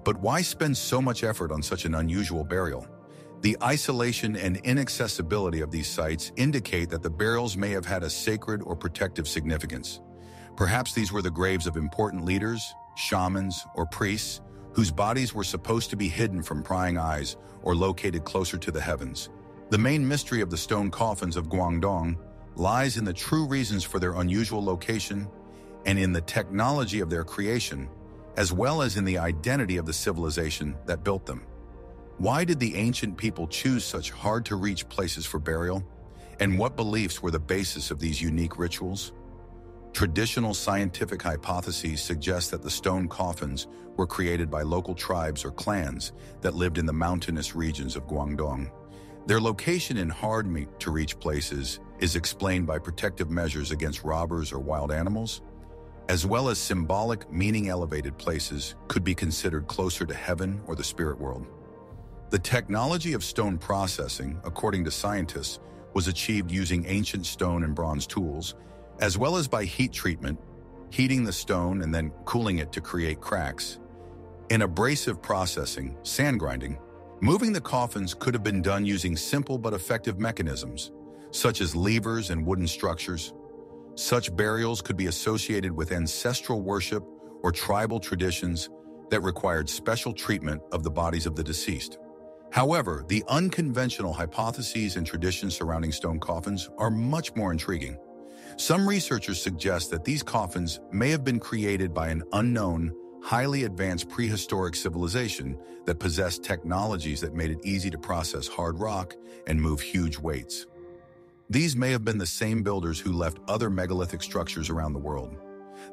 But why spend so much effort on such an unusual burial? The isolation and inaccessibility of these sites indicate that the burials may have had a sacred or protective significance. Perhaps these were the graves of important leaders, shamans, or priests, whose bodies were supposed to be hidden from prying eyes or located closer to the heavens. The main mystery of the stone coffins of Guangdong lies in the true reasons for their unusual location and in the technology of their creation, as well as in the identity of the civilization that built them. Why did the ancient people choose such hard-to-reach places for burial? And what beliefs were the basis of these unique rituals? Traditional scientific hypotheses suggest that the stone coffins were created by local tribes or clans that lived in the mountainous regions of Guangdong. Their location in hard-to-reach places is explained by protective measures against robbers or wild animals, as well as symbolic, meaning-elevated places could be considered closer to heaven or the spirit world. The technology of stone processing, according to scientists, was achieved using ancient stone and bronze tools, as well as by heat treatment, heating the stone and then cooling it to create cracks. In abrasive processing, sand grinding, moving the coffins could have been done using simple but effective mechanisms, such as levers and wooden structures. Such burials could be associated with ancestral worship or tribal traditions that required special treatment of the bodies of the deceased. However, the unconventional hypotheses and traditions surrounding stone coffins are much more intriguing. Some researchers suggest that these coffins may have been created by an unknown, highly advanced prehistoric civilization that possessed technologies that made it easy to process hard rock and move huge weights. These may have been the same builders who left other megalithic structures around the world.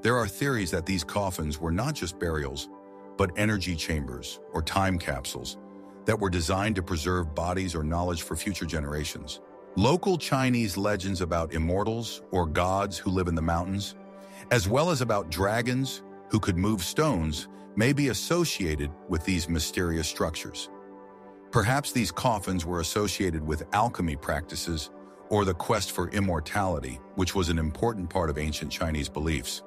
There are theories that these coffins were not just burials, but energy chambers or time capsules that were designed to preserve bodies or knowledge for future generations. Local Chinese legends about immortals or gods who live in the mountains, as well as about dragons who could move stones, may be associated with these mysterious structures. Perhaps these coffins were associated with alchemy practices or the quest for immortality, which was an important part of ancient Chinese beliefs.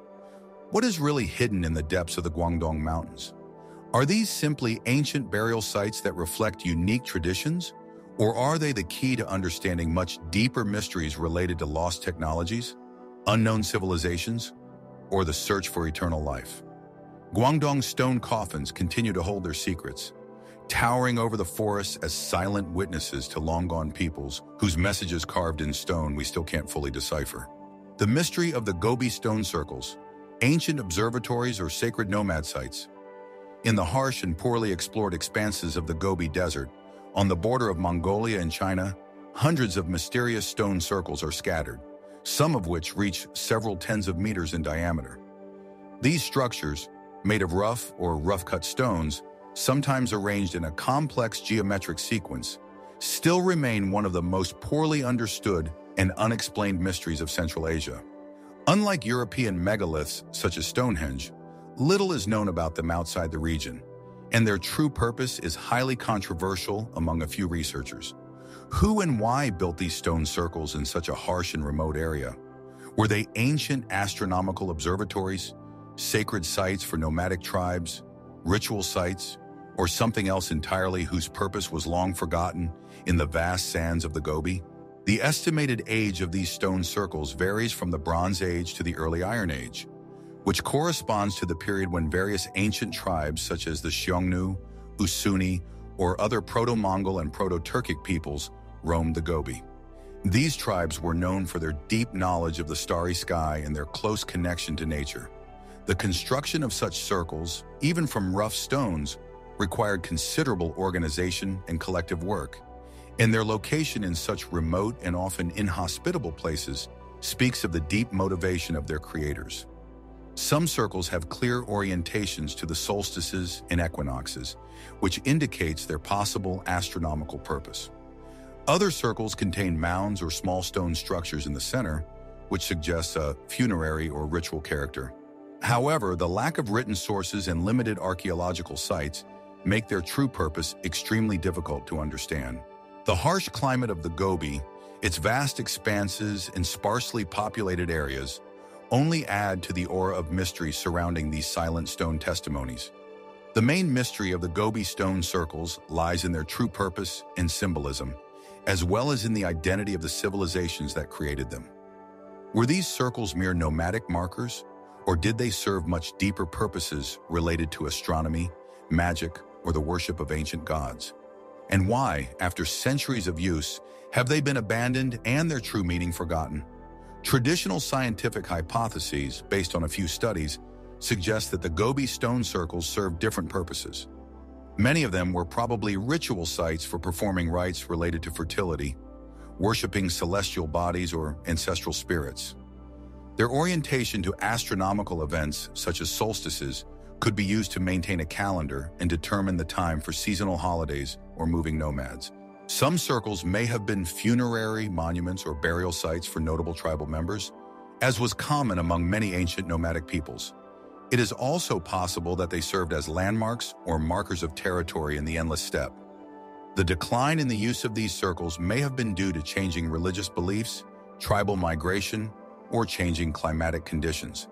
What is really hidden in the depths of the Guangdong Mountains? Are these simply ancient burial sites that reflect unique traditions? Or are they the key to understanding much deeper mysteries related to lost technologies, unknown civilizations, or the search for eternal life? Guangdong stone coffins continue to hold their secrets, towering over the forests as silent witnesses to long-gone peoples whose messages carved in stone we still can't fully decipher. The mystery of the Gobi stone circles, ancient observatories or sacred nomad sites. In the harsh and poorly explored expanses of the Gobi Desert, on the border of Mongolia and China, hundreds of mysterious stone circles are scattered, some of which reach several tens of meters in diameter. These structures, made of rough or rough-cut stones, sometimes arranged in a complex geometric sequence, still remain one of the most poorly understood and unexplained mysteries of Central Asia. Unlike European megaliths such as Stonehenge, little is known about them outside the region, and their true purpose is highly controversial among a few researchers. Who and why built these stone circles in such a harsh and remote area? Were they ancient astronomical observatories, sacred sites for nomadic tribes, ritual sites, or something else entirely whose purpose was long forgotten in the vast sands of the Gobi? The estimated age of these stone circles varies from the Bronze Age to the Early Iron Age, which corresponds to the period when various ancient tribes such as the Xiongnu, Usuni, or other Proto-Mongol and Proto-Turkic peoples roamed the Gobi. These tribes were known for their deep knowledge of the starry sky and their close connection to nature. The construction of such circles, even from rough stones, required considerable organization and collective work, and their location in such remote and often inhospitable places speaks of the deep motivation of their creators. Some circles have clear orientations to the solstices and equinoxes, which indicates their possible astronomical purpose. Other circles contain mounds or small stone structures in the center, which suggests a funerary or ritual character. However, the lack of written sources and limited archaeological sites make their true purpose extremely difficult to understand. The harsh climate of the Gobi Its vast expanses and sparsely populated areas only add to the aura of mystery surrounding these silent stone testimonies. The main mystery of the Gobi stone circles lies in their true purpose and symbolism, as well as in the identity of the civilizations that created them. Were these circles mere nomadic markers, or did they serve much deeper purposes related to astronomy, magic, or the worship of ancient gods? And why, after centuries of use, have they been abandoned and their true meaning forgotten? Traditional scientific hypotheses, based on a few studies, suggest that the Gobi stone circles served different purposes. Many of them were probably ritual sites for performing rites related to fertility, worshiping celestial bodies or ancestral spirits. Their orientation to astronomical events, such as solstices, could be used to maintain a calendar and determine the time for seasonal holidays or moving nomads. Some circles may have been funerary monuments or burial sites for notable tribal members, as was common among many ancient nomadic peoples. It is also possible that they served as landmarks or markers of territory in the endless steppe. The decline in the use of these circles may have been due to changing religious beliefs, tribal migration, or changing climatic conditions.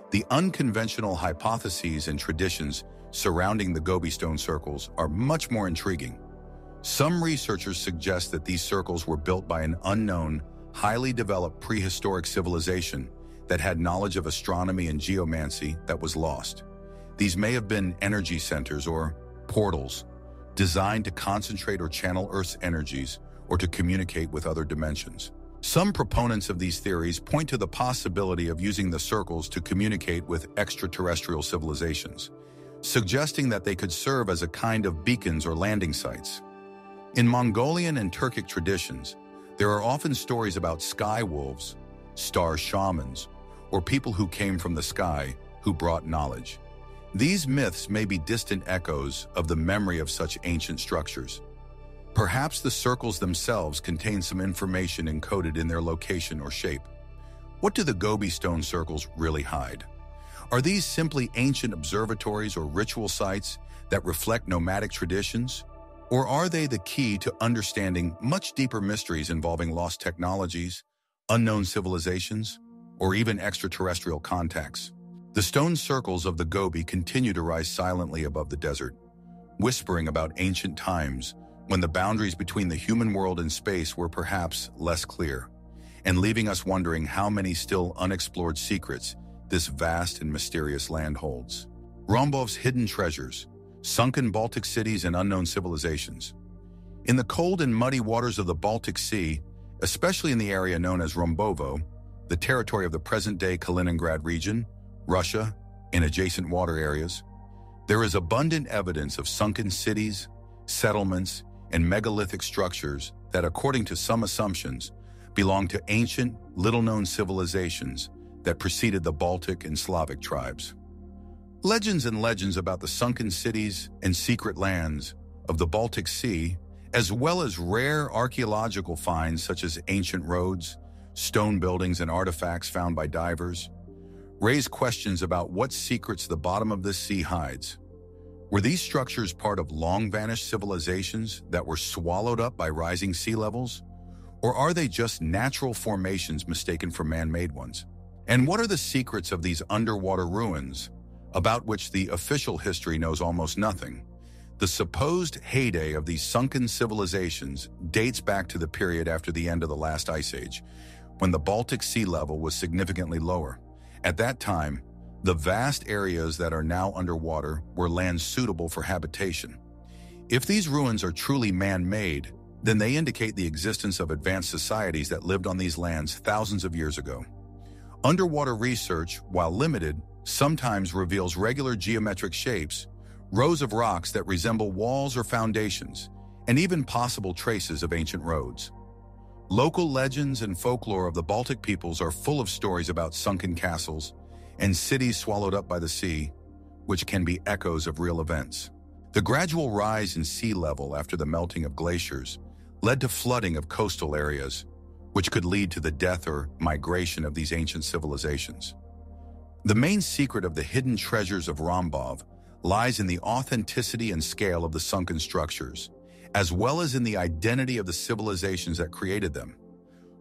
The unconventional hypotheses and traditions surrounding the Gobi stone circles are much more intriguing. Some researchers suggest that these circles were built by an unknown, highly developed prehistoric civilization that had knowledge of astronomy and geomancy that was lost. These may have been energy centers or portals, designed to concentrate or channel Earth's energies or to communicate with other dimensions. Some proponents of these theories point to the possibility of using the circles to communicate with extraterrestrial civilizations, suggesting that they could serve as a kind of beacons or landing sites. In Mongolian and Turkic traditions, there are often stories about sky wolves, star shamans, or people who came from the sky who brought knowledge. These myths may be distant echoes of the memory of such ancient structures. Perhaps the circles themselves contain some information encoded in their location or shape. What do the Gobi stone circles really hide? Are these simply ancient observatories or ritual sites that reflect nomadic traditions? Or are they the key to understanding much deeper mysteries involving lost technologies, unknown civilizations, or even extraterrestrial contacts? The stone circles of the Gobi continue to rise silently above the desert, whispering about ancient times when the boundaries between the human world and space were perhaps less clear, and leaving us wondering how many still unexplored secrets this vast and mysterious land holds. Rombov's hidden treasures, sunken Baltic cities and unknown civilizations. In the cold and muddy waters of the Baltic Sea, especially in the area known as Rombovo, the territory of the present-day Kaliningrad region, Russia, and adjacent water areas, there is abundant evidence of sunken cities, settlements, and megalithic structures that, according to some assumptions, belong to ancient, little-known civilizations that preceded the Baltic and Slavic tribes. Legends and legends about the sunken cities and secret lands of the Baltic Sea, as well as rare archaeological finds such as ancient roads, stone buildings, and artifacts found by divers, raise questions about what secrets the bottom of this sea hides. Were these structures part of long-vanished civilizations that were swallowed up by rising sea levels? Or are they just natural formations mistaken for man-made ones? And what are the secrets of these underwater ruins, about which the official history knows almost nothing? The supposed heyday of these sunken civilizations dates back to the period after the end of the last ice age, when the Baltic sea level was significantly lower. At that time, the vast areas that are now underwater were lands suitable for habitation. If these ruins are truly man-made, then they indicate the existence of advanced societies that lived on these lands thousands of years ago. Underwater research, while limited, sometimes reveals regular geometric shapes, rows of rocks that resemble walls or foundations, and even possible traces of ancient roads. Local legends and folklore of the Baltic peoples are full of stories about sunken castles and cities swallowed up by the sea, which can be echoes of real events. The gradual rise in sea level after the melting of glaciers led to flooding of coastal areas, which could lead to the death or migration of these ancient civilizations. The main secret of the hidden treasures of Rombov lies in the authenticity and scale of the sunken structures, as well as in the identity of the civilizations that created them.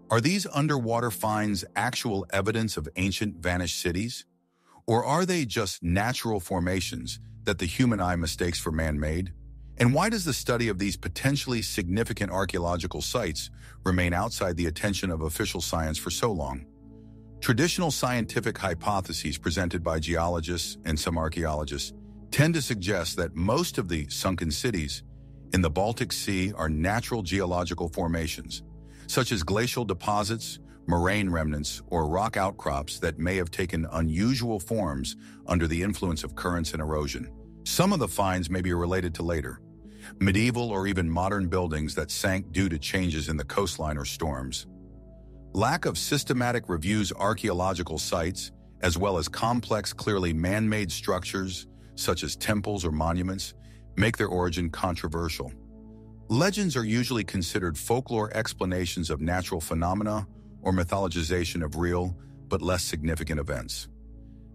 Are these underwater finds actual evidence of ancient vanished cities? Or are they just natural formations that the human eye mistakes for man-made? And why does the study of these potentially significant archaeological sites remain outside the attention of official science for so long? Traditional scientific hypotheses presented by geologists and some archaeologists tend to suggest that most of the sunken cities in the Baltic Sea are natural geological formations, such as glacial deposits, moraine remnants, or rock outcrops that may have taken unusual forms under the influence of currents and erosion. Some of the finds may be related to later, medieval or even modern buildings that sank due to changes in the coastline or storms. Lack of systematic reviews archaeological sites, as well as complex, clearly man-made structures, such as temples or monuments, make their origin controversial. Legends are usually considered folklore explanations of natural phenomena or mythologization of real but less significant events.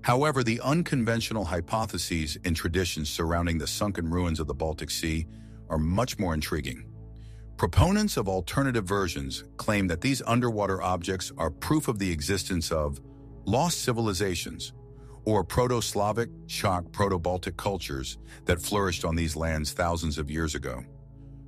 However, the unconventional hypotheses and traditions surrounding the sunken ruins of the Baltic Sea are much more intriguing. Proponents of alternative versions claim that these underwater objects are proof of the existence of lost civilizations or Proto-Slavic, Czech, Proto-Baltic cultures that flourished on these lands thousands of years ago.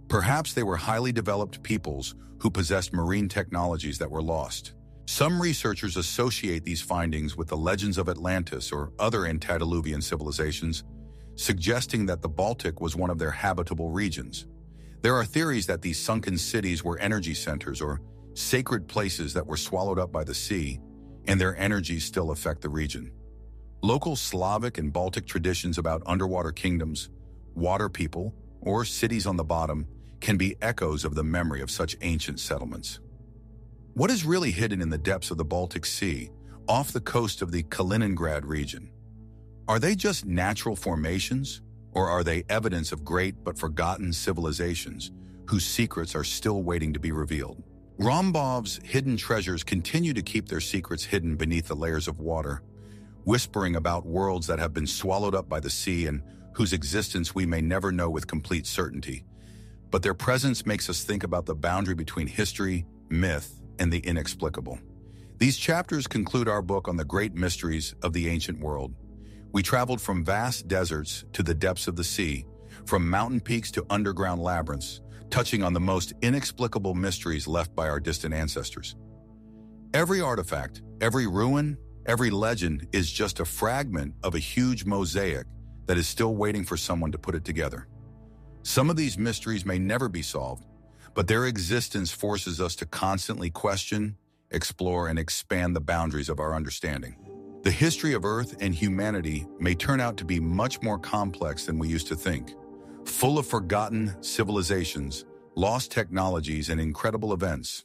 Perhaps they were highly developed peoples who possessed marine technologies that were lost. Some researchers associate these findings with the legends of Atlantis or other antediluvian civilizations, suggesting that the Baltic was one of their habitable regions. There are theories that these sunken cities were energy centers or sacred places that were swallowed up by the sea, and their energies still affect the region. Local Slavic and Baltic traditions about underwater kingdoms, water people, or cities on the bottom can be echoes of the memory of such ancient settlements. What is really hidden in the depths of the Baltic Sea, off the coast of the Kaliningrad region? Are they just natural formations, or are they evidence of great but forgotten civilizations whose secrets are still waiting to be revealed? Rombov's hidden treasures continue to keep their secrets hidden beneath the layers of water, whispering about worlds that have been swallowed up by the sea and whose existence we may never know with complete certainty. But their presence makes us think about the boundary between history, myth, and the inexplicable. These chapters conclude our book on the great mysteries of the ancient world. We traveled from vast deserts to the depths of the sea, from mountain peaks to underground labyrinths, touching on the most inexplicable mysteries left by our distant ancestors. Every artifact, every ruin, every legend is just a fragment of a huge mosaic that is still waiting for someone to put it together. Some of these mysteries may never be solved, but their existence forces us to constantly question, explore, and expand the boundaries of our understanding. The history of Earth and humanity may turn out to be much more complex than we used to think, full of forgotten civilizations, lost technologies, and incredible events.